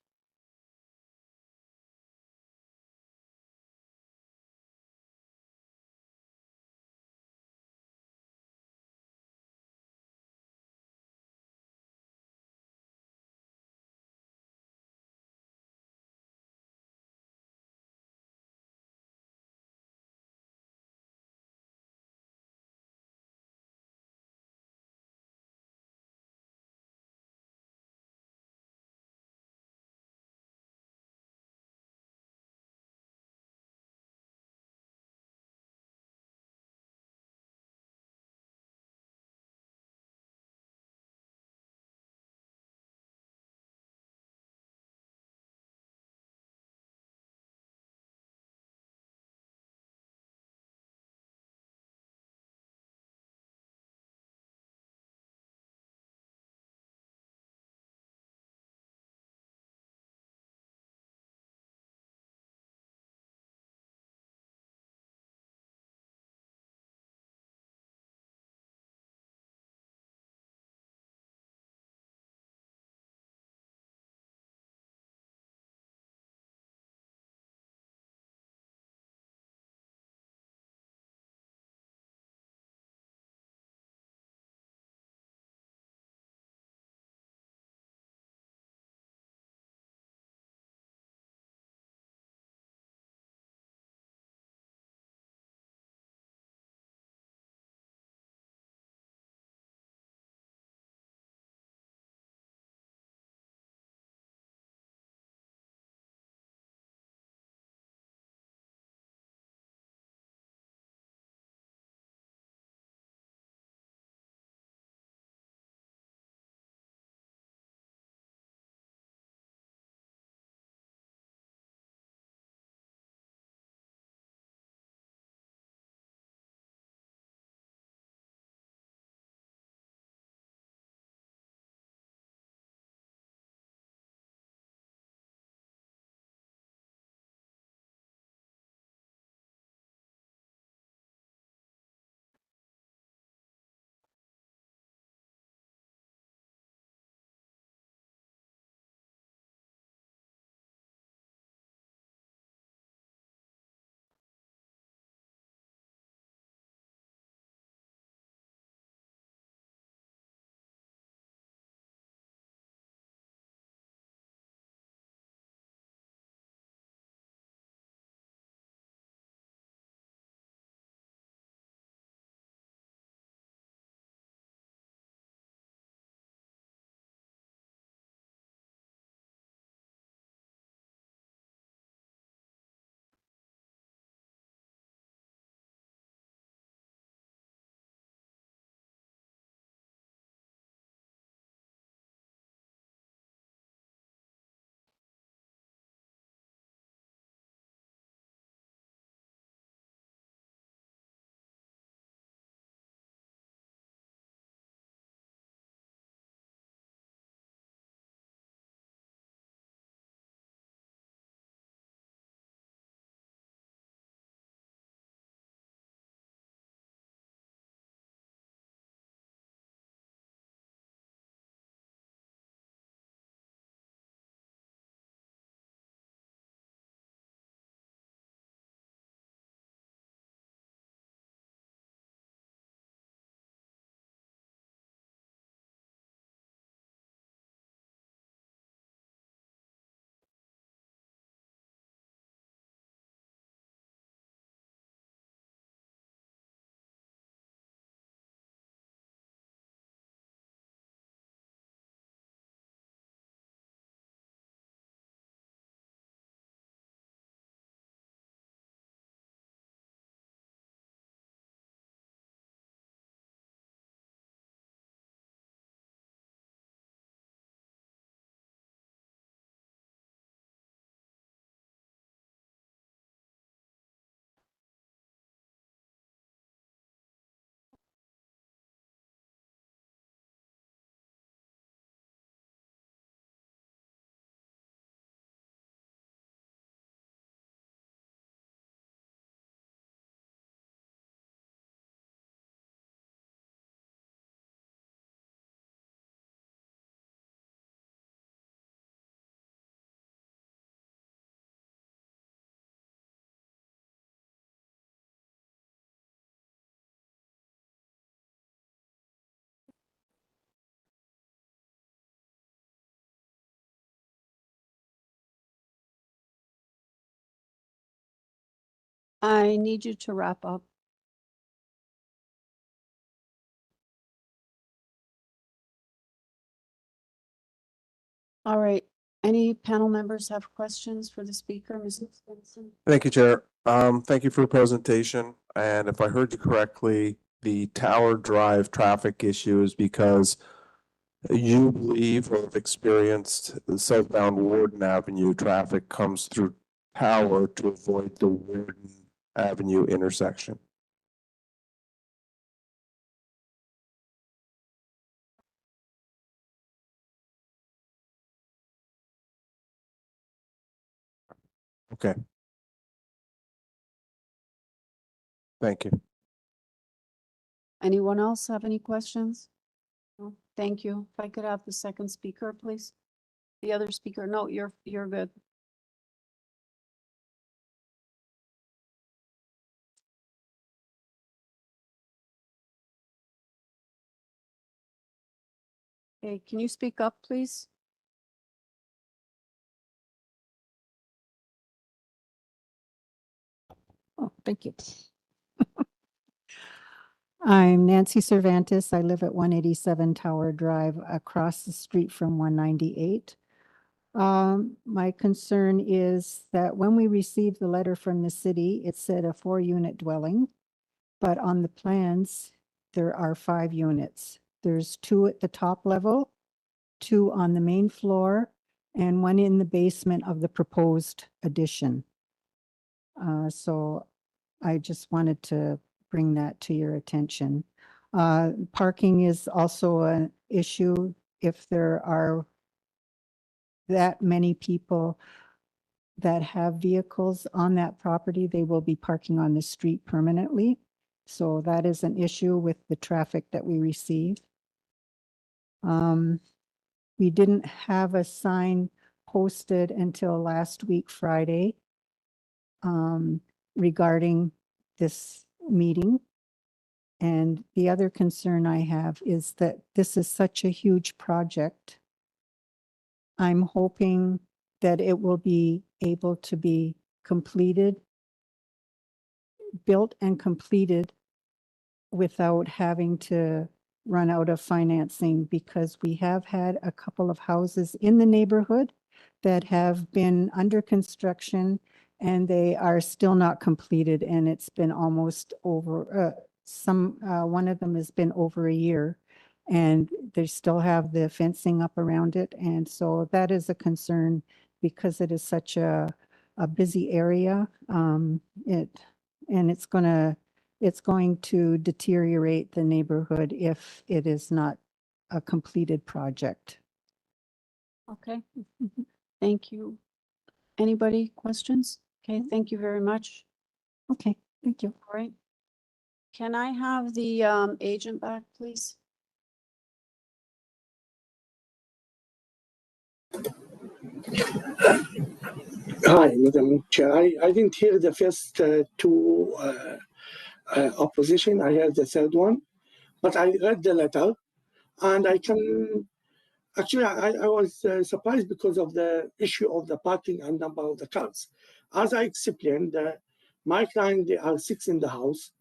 I need you to wrap up. All right. Any panel members have questions for the speaker, Mrs. Benson? Thank you, Chair. Thank you for the presentation. And if I heard you correctly, the Tower Drive traffic issue is because you believe or have experienced the southbound Warden Avenue traffic comes through Tower to avoid the Warden Avenue intersection. Okay. Thank you. Anyone else have any questions? No? Thank you. If I could have the second speaker, please. The other speaker, no, you're good. Okay, can you speak up, please? Oh, thank you. I'm Nancy Cervantes. I live at 187 Tower Drive across the street from 198. My concern is that when we received the letter from the city, it said a 4-unit dwelling, but on the plans, there are 5 units. There's 2 at the top level, 2 on the main floor, and 1 in the basement of the proposed addition. So I just wanted to bring that to your attention. Parking is also an issue. If there are that many people that have vehicles on that property, they will be parking on the street permanently. So that is an issue with the traffic that we receive. We didn't have a sign posted until last week, Friday, regarding this meeting. And the other concern I have is that this is such a huge project. I'm hoping that it will be able to be completed, built and completed without having to run out of financing, because we have had a couple of houses in the neighborhood that have been under construction and they are still not completed, and it's been almost over, one of them has been over a year, and they still have the fencing up around it. And so that is a concern because it is such a busy area. It's going to deteriorate the neighborhood if it is not a completed project. Okay, thank you. Anybody questions? Okay, thank you very much. Okay, thank you. All right. Can I have the agent back, please? Hi, Madam Chair. I didn't hear the first 2 opposition. I heard the third one, but I read the letter, and I can actually I was surprised because of the issue of the parking and number of the cars. As I explained, my client, there are 6 in the house,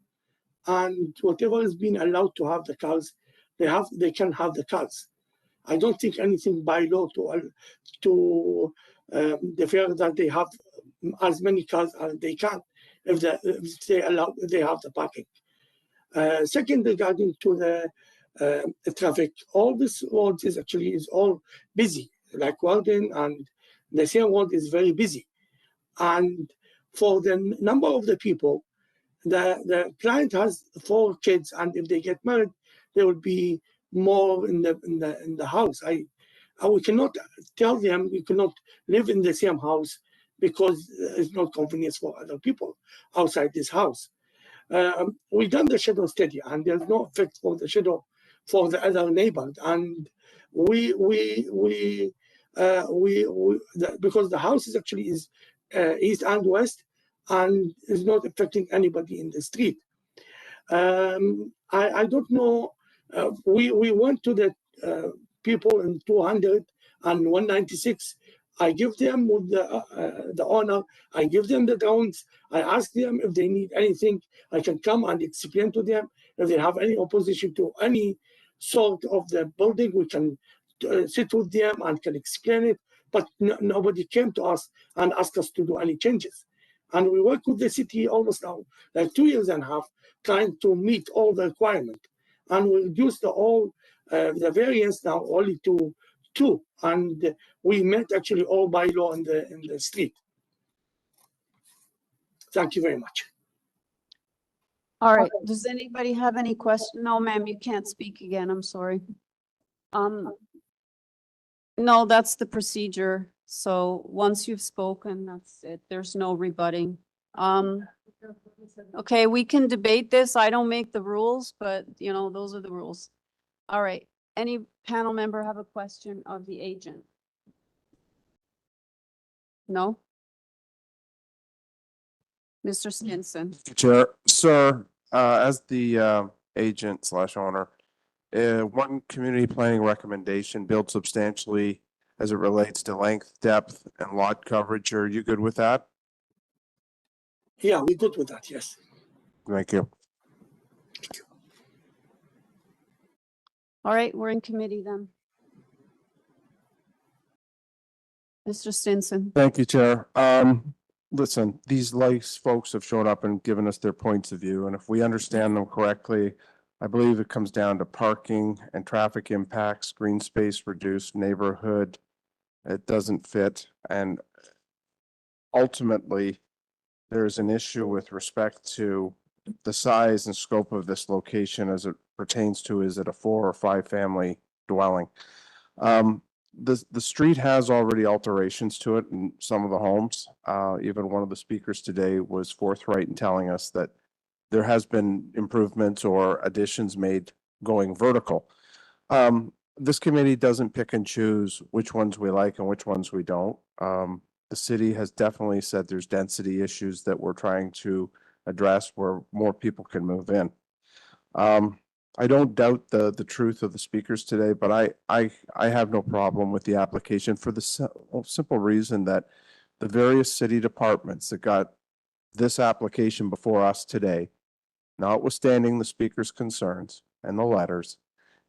and whatever is being allowed to have the cars, they can have the cars. I don't think anything by law to defer that they have as many cars as they can if they have the parking. Second, regarding to the traffic, all this road is all busy, like Warden and the same road is very busy. And for the number of the people, the client has 4 kids, and if they get married, there will be more in the house. We cannot tell them we cannot live in the same house because it's not convenient for other people outside this house. We done the shadow study, and there's no effect for the shadow for the other neighbors. And because the house is actually east and west, and is not affecting anybody in the street. I don't know. We went to the people in 200 and 196 I give them with the owner, I give them the drawings, I ask them if they need anything, I can come and explain to them. If they have any opposition to any sort of the building, we can sit with them and can explain it. But nobody came to us and asked us to do any changes. And we work with the city almost now, like 2.5 years, trying to meet all the requirements. And we reduced the variance now only to 2. And we met actually all by law in the street. Thank you very much. All right, does anybody have any question? No, ma'am, you can't speak again, I'm sorry. No, that's the procedure. So once you've spoken, that's it. There's no rebutting. Okay, we can debate this. I don't make the rules, but you know, those are the rules. All right, any panel member have a question of the agent? No? Mr. Stinson. Chair, sir, as the agent / owner, one community planning recommendation built substantially as it relates to length, depth, and lot coverage. Are you good with that? Yeah, we're good with that, yes. Thank you. All right, we're in committee then. Mr. Stinson. Thank you, Chair. Listen, these folks have shown up and given us their points of view, and if we understand them correctly, I believe it comes down to parking and traffic impacts, green space reduced, neighborhood. It doesn't fit, and ultimately, there's an issue with respect to the size and scope of this location as it pertains to, is it a 4 or 5 family dwelling? The street has already alterations to it in some of the homes. Even one of the speakers today was forthright in telling us that there has been improvements or additions made going vertical. This committee doesn't pick and choose which ones we like and which ones we don't. The city has definitely said there's density issues that we're trying to address where more people can move in. I don't doubt the truth of the speakers today, but I have no problem with the application for the simple reason that the various city departments that got this application before us today, notwithstanding the speaker's concerns and the letters,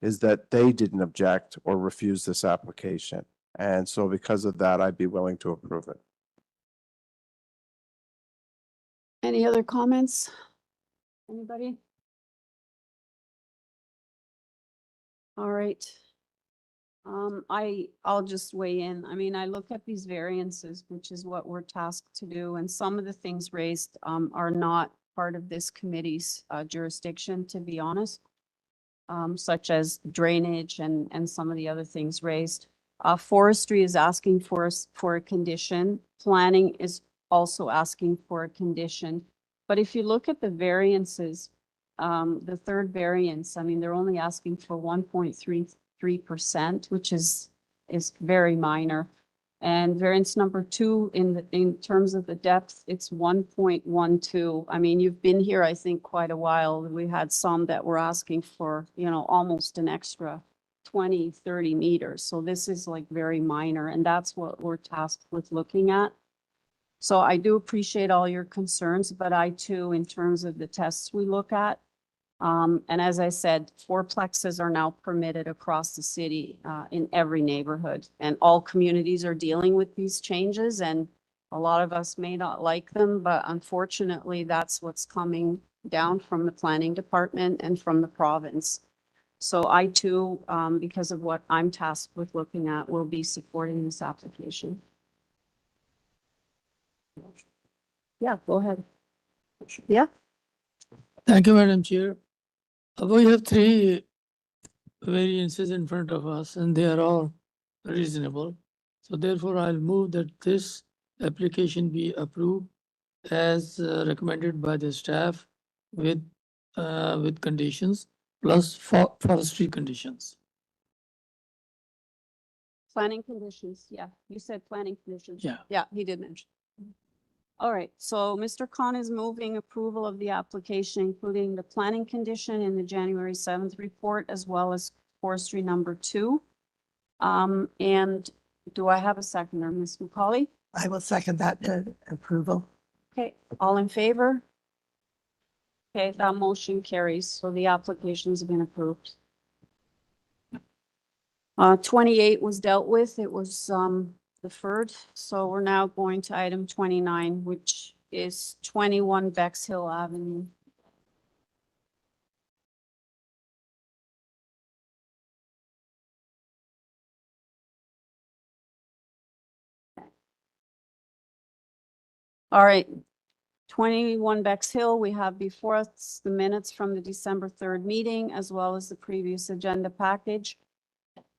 is that they didn't object or refuse this application. And so because of that, I'd be willing to approve it. Any other comments? Anybody? All right. I'll just weigh in. I mean, I look at these variances, which is what we're tasked to do, and some of the things raised are not part of this committee's jurisdiction, to be honest, such as drainage and some of the other things raised. Forestry is asking for a condition. Planning is also asking for a condition. But if you look at the variances, the third variance, I mean, they're only asking for 1.33%, which is very minor. And variance number 2, in terms of the depth, it's 1.12. I mean, you've been here, I think, quite a while. We had some that were asking for, you know, almost an extra 20, 30 meters. So this is like very minor, and that's what we're tasked with looking at. So I do appreciate all your concerns, but I too, in terms of the tests we look at, and as I said, 4plexes are now permitted across the city in every neighborhood, and all communities are dealing with these changes, and a lot of us may not like them, but unfortunately, that's what's coming down from the planning department and from the province. So I too, because of what I'm tasked with looking at, will be supporting this application. Yeah, go ahead. Yeah. Thank you, Madam Chair. We have 3 variances in front of us, and they are all reasonable. So therefore, I'll move that this application be approved as recommended by the staff with conditions plus forestry conditions. Planning conditions, yeah. You said planning conditions. Yeah. Yeah, he did mention. All right, so Mr. Khan is moving approval of the application, including the planning condition in the January 7th report, as well as forestry number 2. And Do I have a seconder, Ms. McCauley? I will second that approval. Okay, all in favor? Okay, that motion carries, so the applications have been approved. 28 was dealt with, it was deferred, so we're now going to item 29, which is 21 Bexhill Avenue. All right, 21 Bexhill, we have before us the minutes from the December 3rd meeting, as well as the previous agenda package.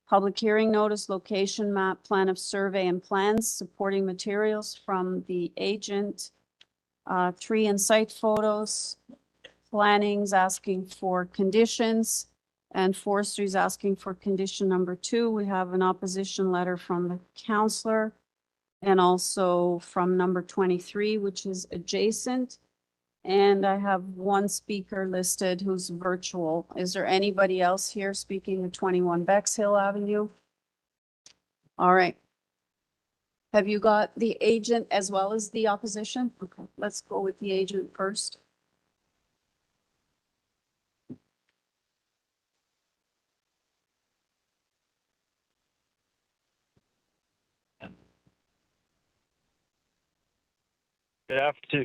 Public hearing notice, location map, plan of survey and plans, supporting materials from the agent, tree and site photos, planning's asking for conditions, and forestry's asking for condition number 2. We have an opposition letter from the counselor, and also from number 23, which is adjacent. And I have one speaker listed who's virtual. Is there anybody else here speaking of 21 Bexhill Avenue? All right. Have you got the agent as well as the opposition? Okay, let's go with the agent first.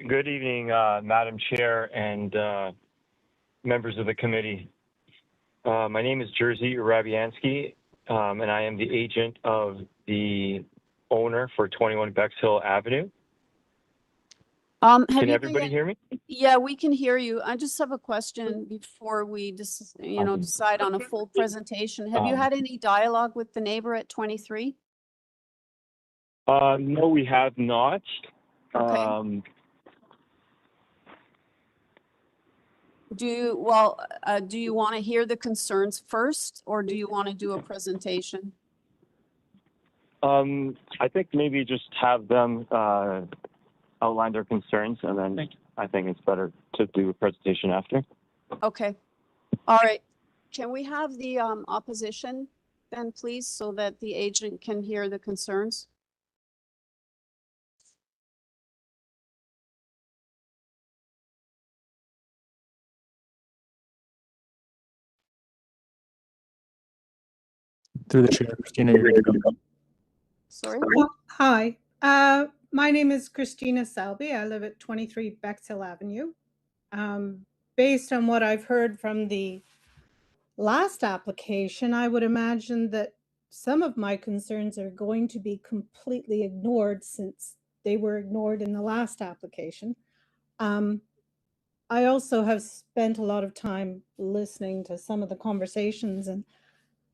Good evening, Madam Chair and members of the committee. My name is Jerzy Rabiansky, and I am the agent of the owner for 21 Bexhill Avenue. Can everybody hear me? Yeah, we can hear you. I just have a question before we just, decide on a full presentation. Have you had any dialogue with the neighbor at 23? No, we have not. Okay. Do you want to hear the concerns first, or do you want to do a presentation? I think maybe just have them outline their concerns, and then I think it's better to do a presentation after. Okay. All right. Can we have the opposition then, please, so that the agent can hear the concerns? Through the chair, Christina, you're ready to go. Sorry. Hi, my name is Christina Salby. I live at 23 Bexhill Avenue. Based on what I've heard from the last application, I would imagine that some of my concerns are going to be completely ignored since they were ignored in the last application. I also have spent a lot of time listening to some of the conversations, and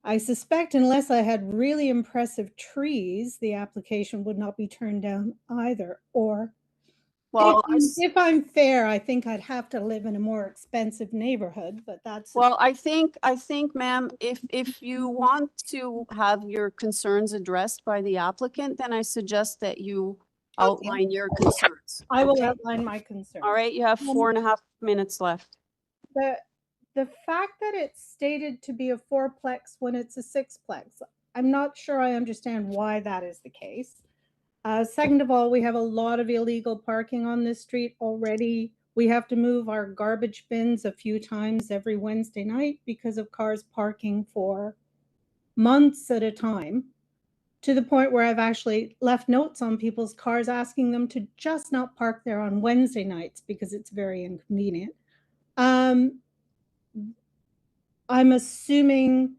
I suspect unless I had really impressive trees, the application would not be turned down either. Or well, if I'm fair, I think I'd have to live in a more expensive neighborhood, but that's well, I think, ma'am, if you want to have your concerns addressed by the applicant, then I suggest that you outline your concerns. I will outline my concerns. All right, you have 4.5 minutes left. The fact that it's stated to be a 4-plex when it's a 6-plex, I'm not sure I understand why that is the case. Second of all, we have a lot of illegal parking on this street already. We have to move our garbage bins a few times every Wednesday night because of cars parking for months at a time, to the point where I've actually left notes on people's cars asking them to just not park there on Wednesday nights because it's very inconvenient. I'm assuming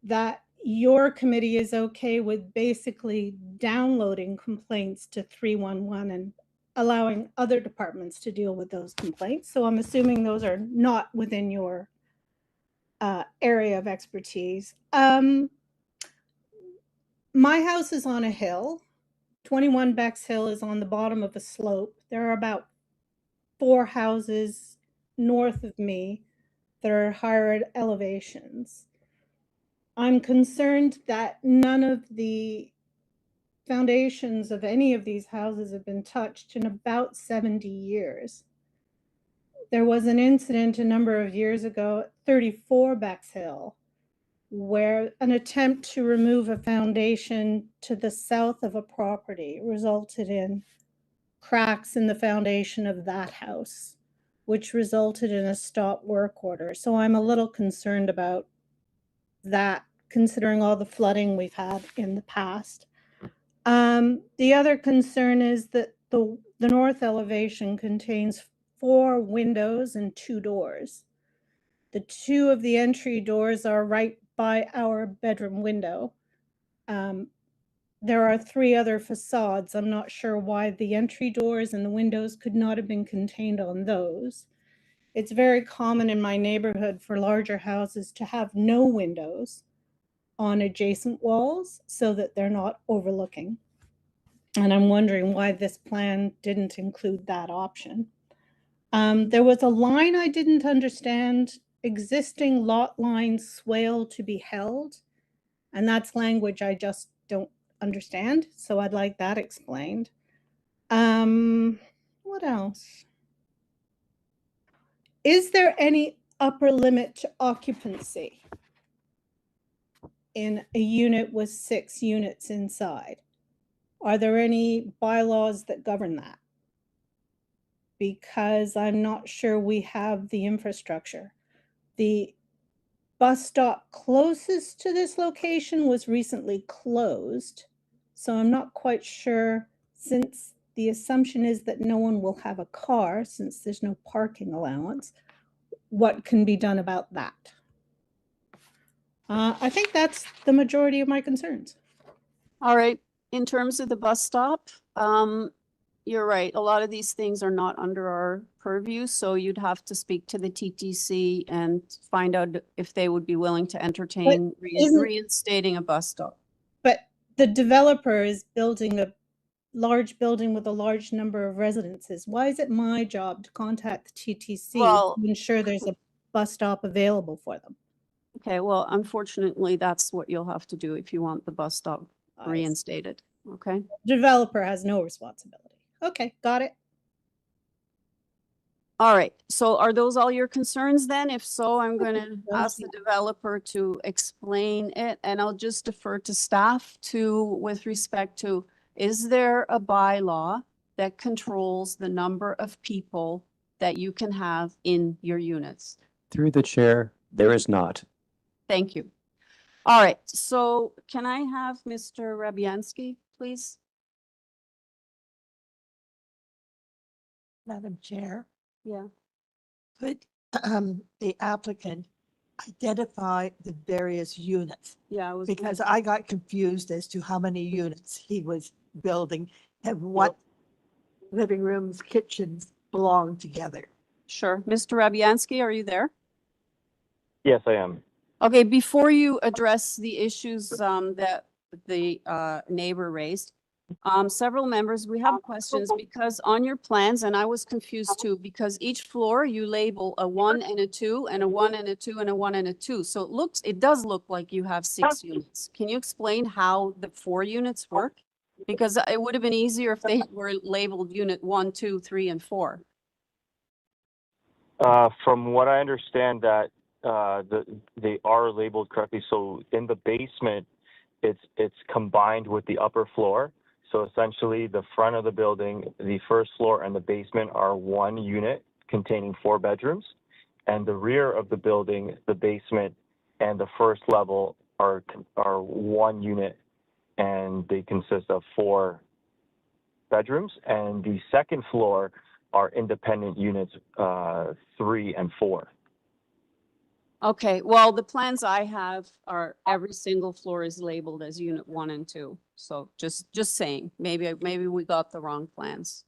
that your committee is okay with basically downloading complaints to 311 and allowing other departments to deal with those complaints. So I'm assuming those are not within your area of expertise. My house is on a hill. 21 Bexhill is on the bottom of a slope. There are about 4 houses north of me that are higher elevations. I'm concerned that none of the foundations of any of these houses have been touched in about 70 years. There was an incident a number of years ago at 34 Bexhill where an attempt to remove a foundation to the south of a property resulted in cracks in the foundation of that house, which resulted in a stop work order. So I'm a little concerned about that, considering all the flooding we've had in the past. The other concern is that the north elevation contains 4 windows and 2 doors. The 2 of the entry doors are right by our bedroom window. There are 3 other facades. I'm not sure why the entry doors and the windows could not have been contained on those. It's very common in my neighborhood for larger houses to have no windows on adjacent walls so that they're not overlooking. And I'm wondering why this plan didn't include that option. There was a line I didn't understand: existing lot lines swale to be held. And that's language I just don't understand. So I'd like that explained. What else? Is there any upper limit to occupancy in a unit with 6 units inside? Are there any bylaws that govern that? Because I'm not sure we have the infrastructure. The bus stop closest to this location was recently closed, so I'm not quite sure, since the assumption is that no one will have a car since there's no parking allowance, what can be done about that. I think that's the majority of my concerns. All right, in terms of the bus stop, you're right. A lot of these things are not under our purview, so you'd have to speak to the TTC and find out if they would be willing to entertain reinstating a bus stop. But the developer is building a large building with a large number of residences. Why is it my job to contact the TTC to ensure there's a bus stop available for them? Okay, well, unfortunately, that's what you'll have to do if you want the bus stop reinstated, okay? Developer has no responsibility. Okay, got it. All right, so are those all your concerns then? If so, I'm going to ask the developer to explain it, and I'll just defer to staff with respect to, is there a bylaw that controls the number of people that you can have in your units? Through the chair, there is not. Thank you. All right, so can I have Mr. Rabiansky, please? Madam Chair, Yeah. could the applicant identify the various units? Yeah, because I got confused as to how many units he was building and what living rooms, kitchens belong together. Sure. Mr. Rabiansky, are you there? Yes, I am. Okay, before you address the issues that the neighbor raised, several members, we have questions because on your plans, and I was confused too, because each floor you label a 1 and a 2 and a 1 and a 2 and a 1 and a 2. So it does look like you have 6 units. Can you explain how the 4 units work? Because it would have been easier if they were labeled unit 1, 2, 3, and 4. From what I understand, that they are labeled correctly. So in the basement, it's combined with the upper floor. So essentially, the front of the building, the first floor, and the basement are 1 unit containing 4 bedrooms, and the rear of the building, the basement, and the first level are 1 unit, and they consist of 4 bedrooms, and the second floor are independent units, 3 and 4. Okay, well, the plans I have are every single floor is labeled as unit 1 and 2. So just saying, maybe we got the wrong plans.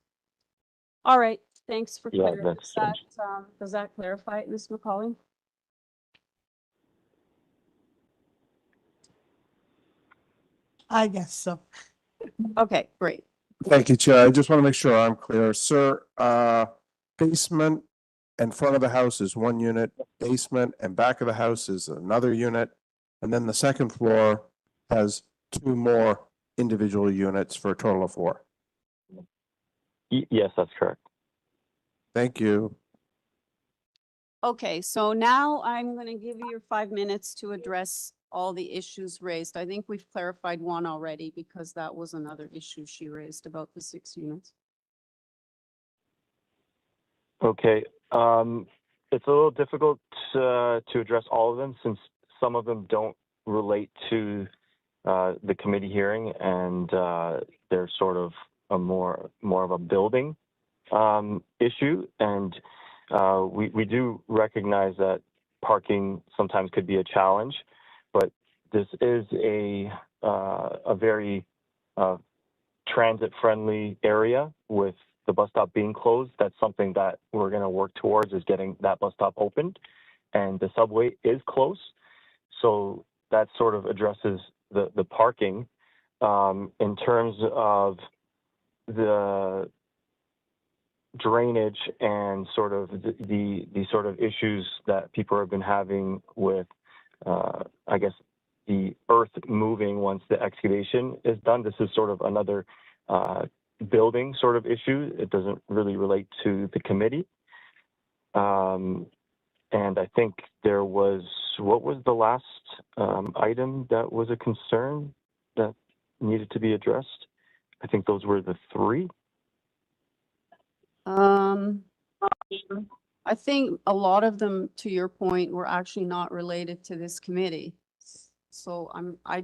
All right, thanks for Yeah, clarifying. Does that clarify it, Ms. McCauley? I guess so. Okay, great. Thank you, Chair. I just want to make sure I'm clear. Sir, basement and front of the house is 1 unit, basement and back of the house is another unit, and then the second floor has 2 more individual units for a total of 4. Yes, that's correct. Thank you. Okay, so now I'm going to give you your 5 minutes to address all the issues raised. I think we've clarified one already because that was another issue she raised about the 6 units. Okay, it's a little difficult to address all of them since some of them don't relate to the committee hearing, and they're sort of a more of a building issue. And we do recognize that parking sometimes could be a challenge, but this is a very transit-friendly area with the bus stop being closed. That's something that we're going to work towards, is getting that bus stop opened, and the subway is close. So that sort of addresses the parking. In terms of the drainage and sort of the sort of issues that people have been having with, I guess, the earth moving once the excavation is done. This is sort of another building sort of issue. It doesn't really relate to the committee. And I think there was, what was the last item that was a concern that needed to be addressed? I think those were the 3. I think a lot of them, to your point, were actually not related to this committee. So I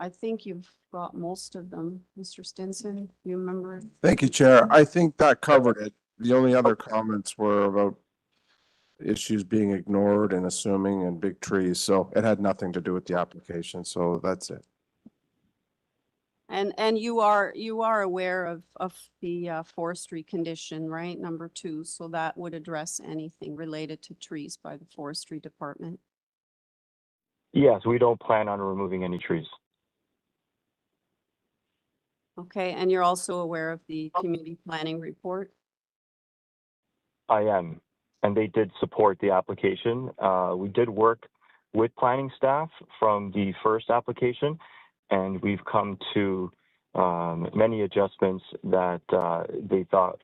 think you've got most of them. Mr. Stinson, you remember? Thank you, Chair. I think that covered it. The only other comments were about issues being ignored and assuming and big trees. So it had nothing to do with the application. So that's it. And you are aware of the forestry condition, right? Number 2. So that would address anything related to trees by the forestry department. Yes, we don't plan on removing any trees. Okay, and you're also aware of the community planning report? I am, and they did support the application. We did work with planning staff from the first application, and we've come to many adjustments that they thought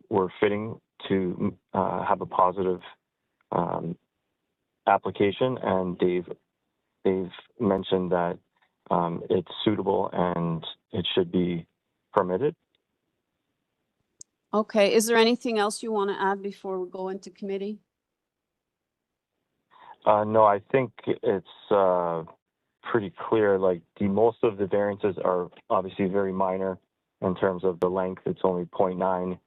were fitting to have a positive application, and they've mentioned that it's suitable and it should be permitted. Okay, is there anything else you want to add before we go into committee? No, I think it's pretty clear. Like most of the variances are obviously very minor in terms of the length. It's only 0.9.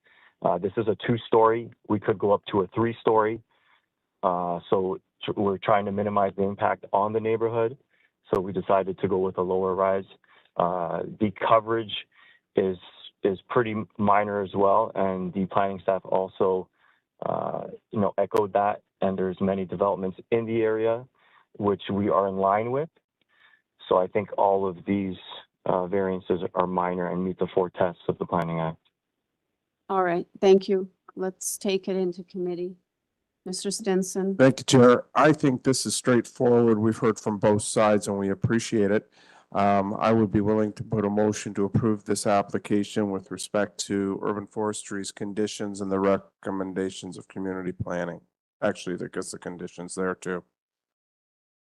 This is a 2-story. We could go up to a 3-story. So we're trying to minimize the impact on the neighborhood. So we decided to go with a lower rise. The coverage is pretty minor as well, and the planning staff also echoed that. And there's many developments in the area which we are in line with. So I think all of these variances are minor and meet the 4 tests of the Planning Act. All right, thank you. Let's take it into committee. Mr. Stinson. Thank you, Chair. I think this is straightforward. We've heard from both sides and we appreciate it. I would be willing to put a motion to approve this application with respect to urban forestry's conditions and the recommendations of community planning. Actually, I guess the conditions there too.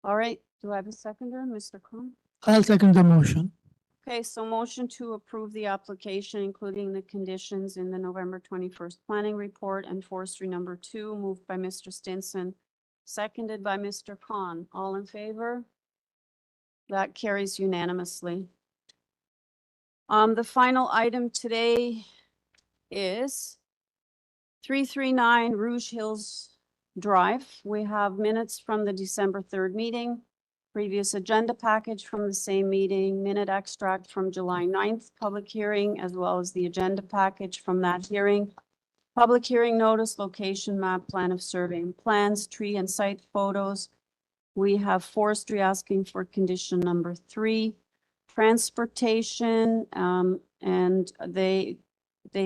All right, do I have a seconder, Mr. Khan? I'll second the motion. Okay, so motion to approve the application, including the conditions in the November 21st planning report and forestry number 2, moved by Mr. Stinson, seconded by Mr. Khan. All in favor? That carries unanimously. The final item today is 339 Rouge Hills Drive. We have minutes from the December 3rd meeting, previous agenda package from the same meeting, minute extract from July 9th public hearing, as well as the agenda package from that hearing. Public hearing notice, location map, plan of surveying plans, tree and site photos. We have forestry asking for condition number 3, transportation, and they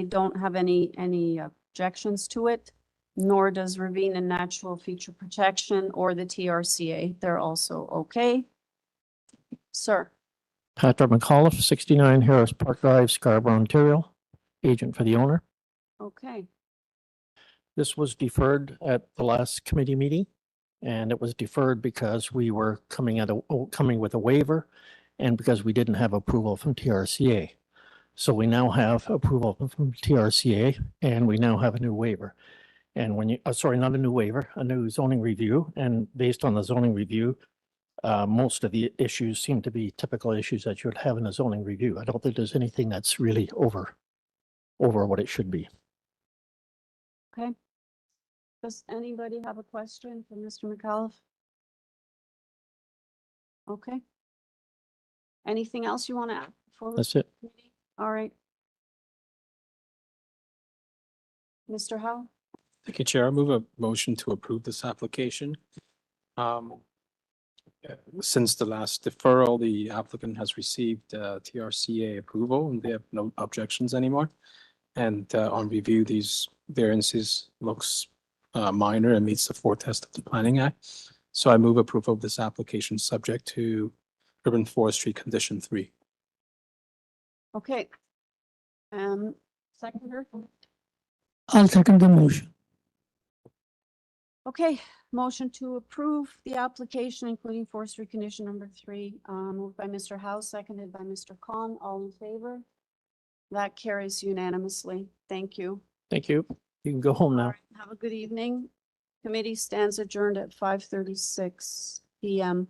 don't have any objections to it, nor does Ravine and Natural Feature Protection or the TRCA. They're also okay. Sir. Patrick McAuliffe, 69 Harris Park Drive, Scarborough, Ontario, agent for the owner. Okay. This was deferred at the last committee meeting, and it was deferred because we were coming with a waiver and because we didn't have approval from TRCA. So we now have approval from TRCA and we now have a new waiver. And when you, sorry, not a new waiver, a new zoning review. And based on the zoning review, most of the issues seem to be typical issues that you would have in a zoning review. I don't think there's anything that's really over what it should be. Okay. Does anybody have a question for Mr. McAuliffe? Okay. Anything else you want to add? That's it. All right. Mr. Howe? Thank you, Chair. I move a motion to approve this application. Since the last deferral, the applicant has received TRCA approval and they have no objections anymore. And on review, these variances looks minor and meets the fourth test of the Planning Act. So I move approval of this application subject to urban forestry condition 3. Okay. Seconder? I'll second the motion. Okay, motion to approve the application, including forestry condition number 3, moved by Mr. Howe, seconded by Mr. Khan. All in favor? That carries unanimously. Thank you. Thank you. You can go home now. Have a good evening. Committee stands adjourned at 5:36 p.m.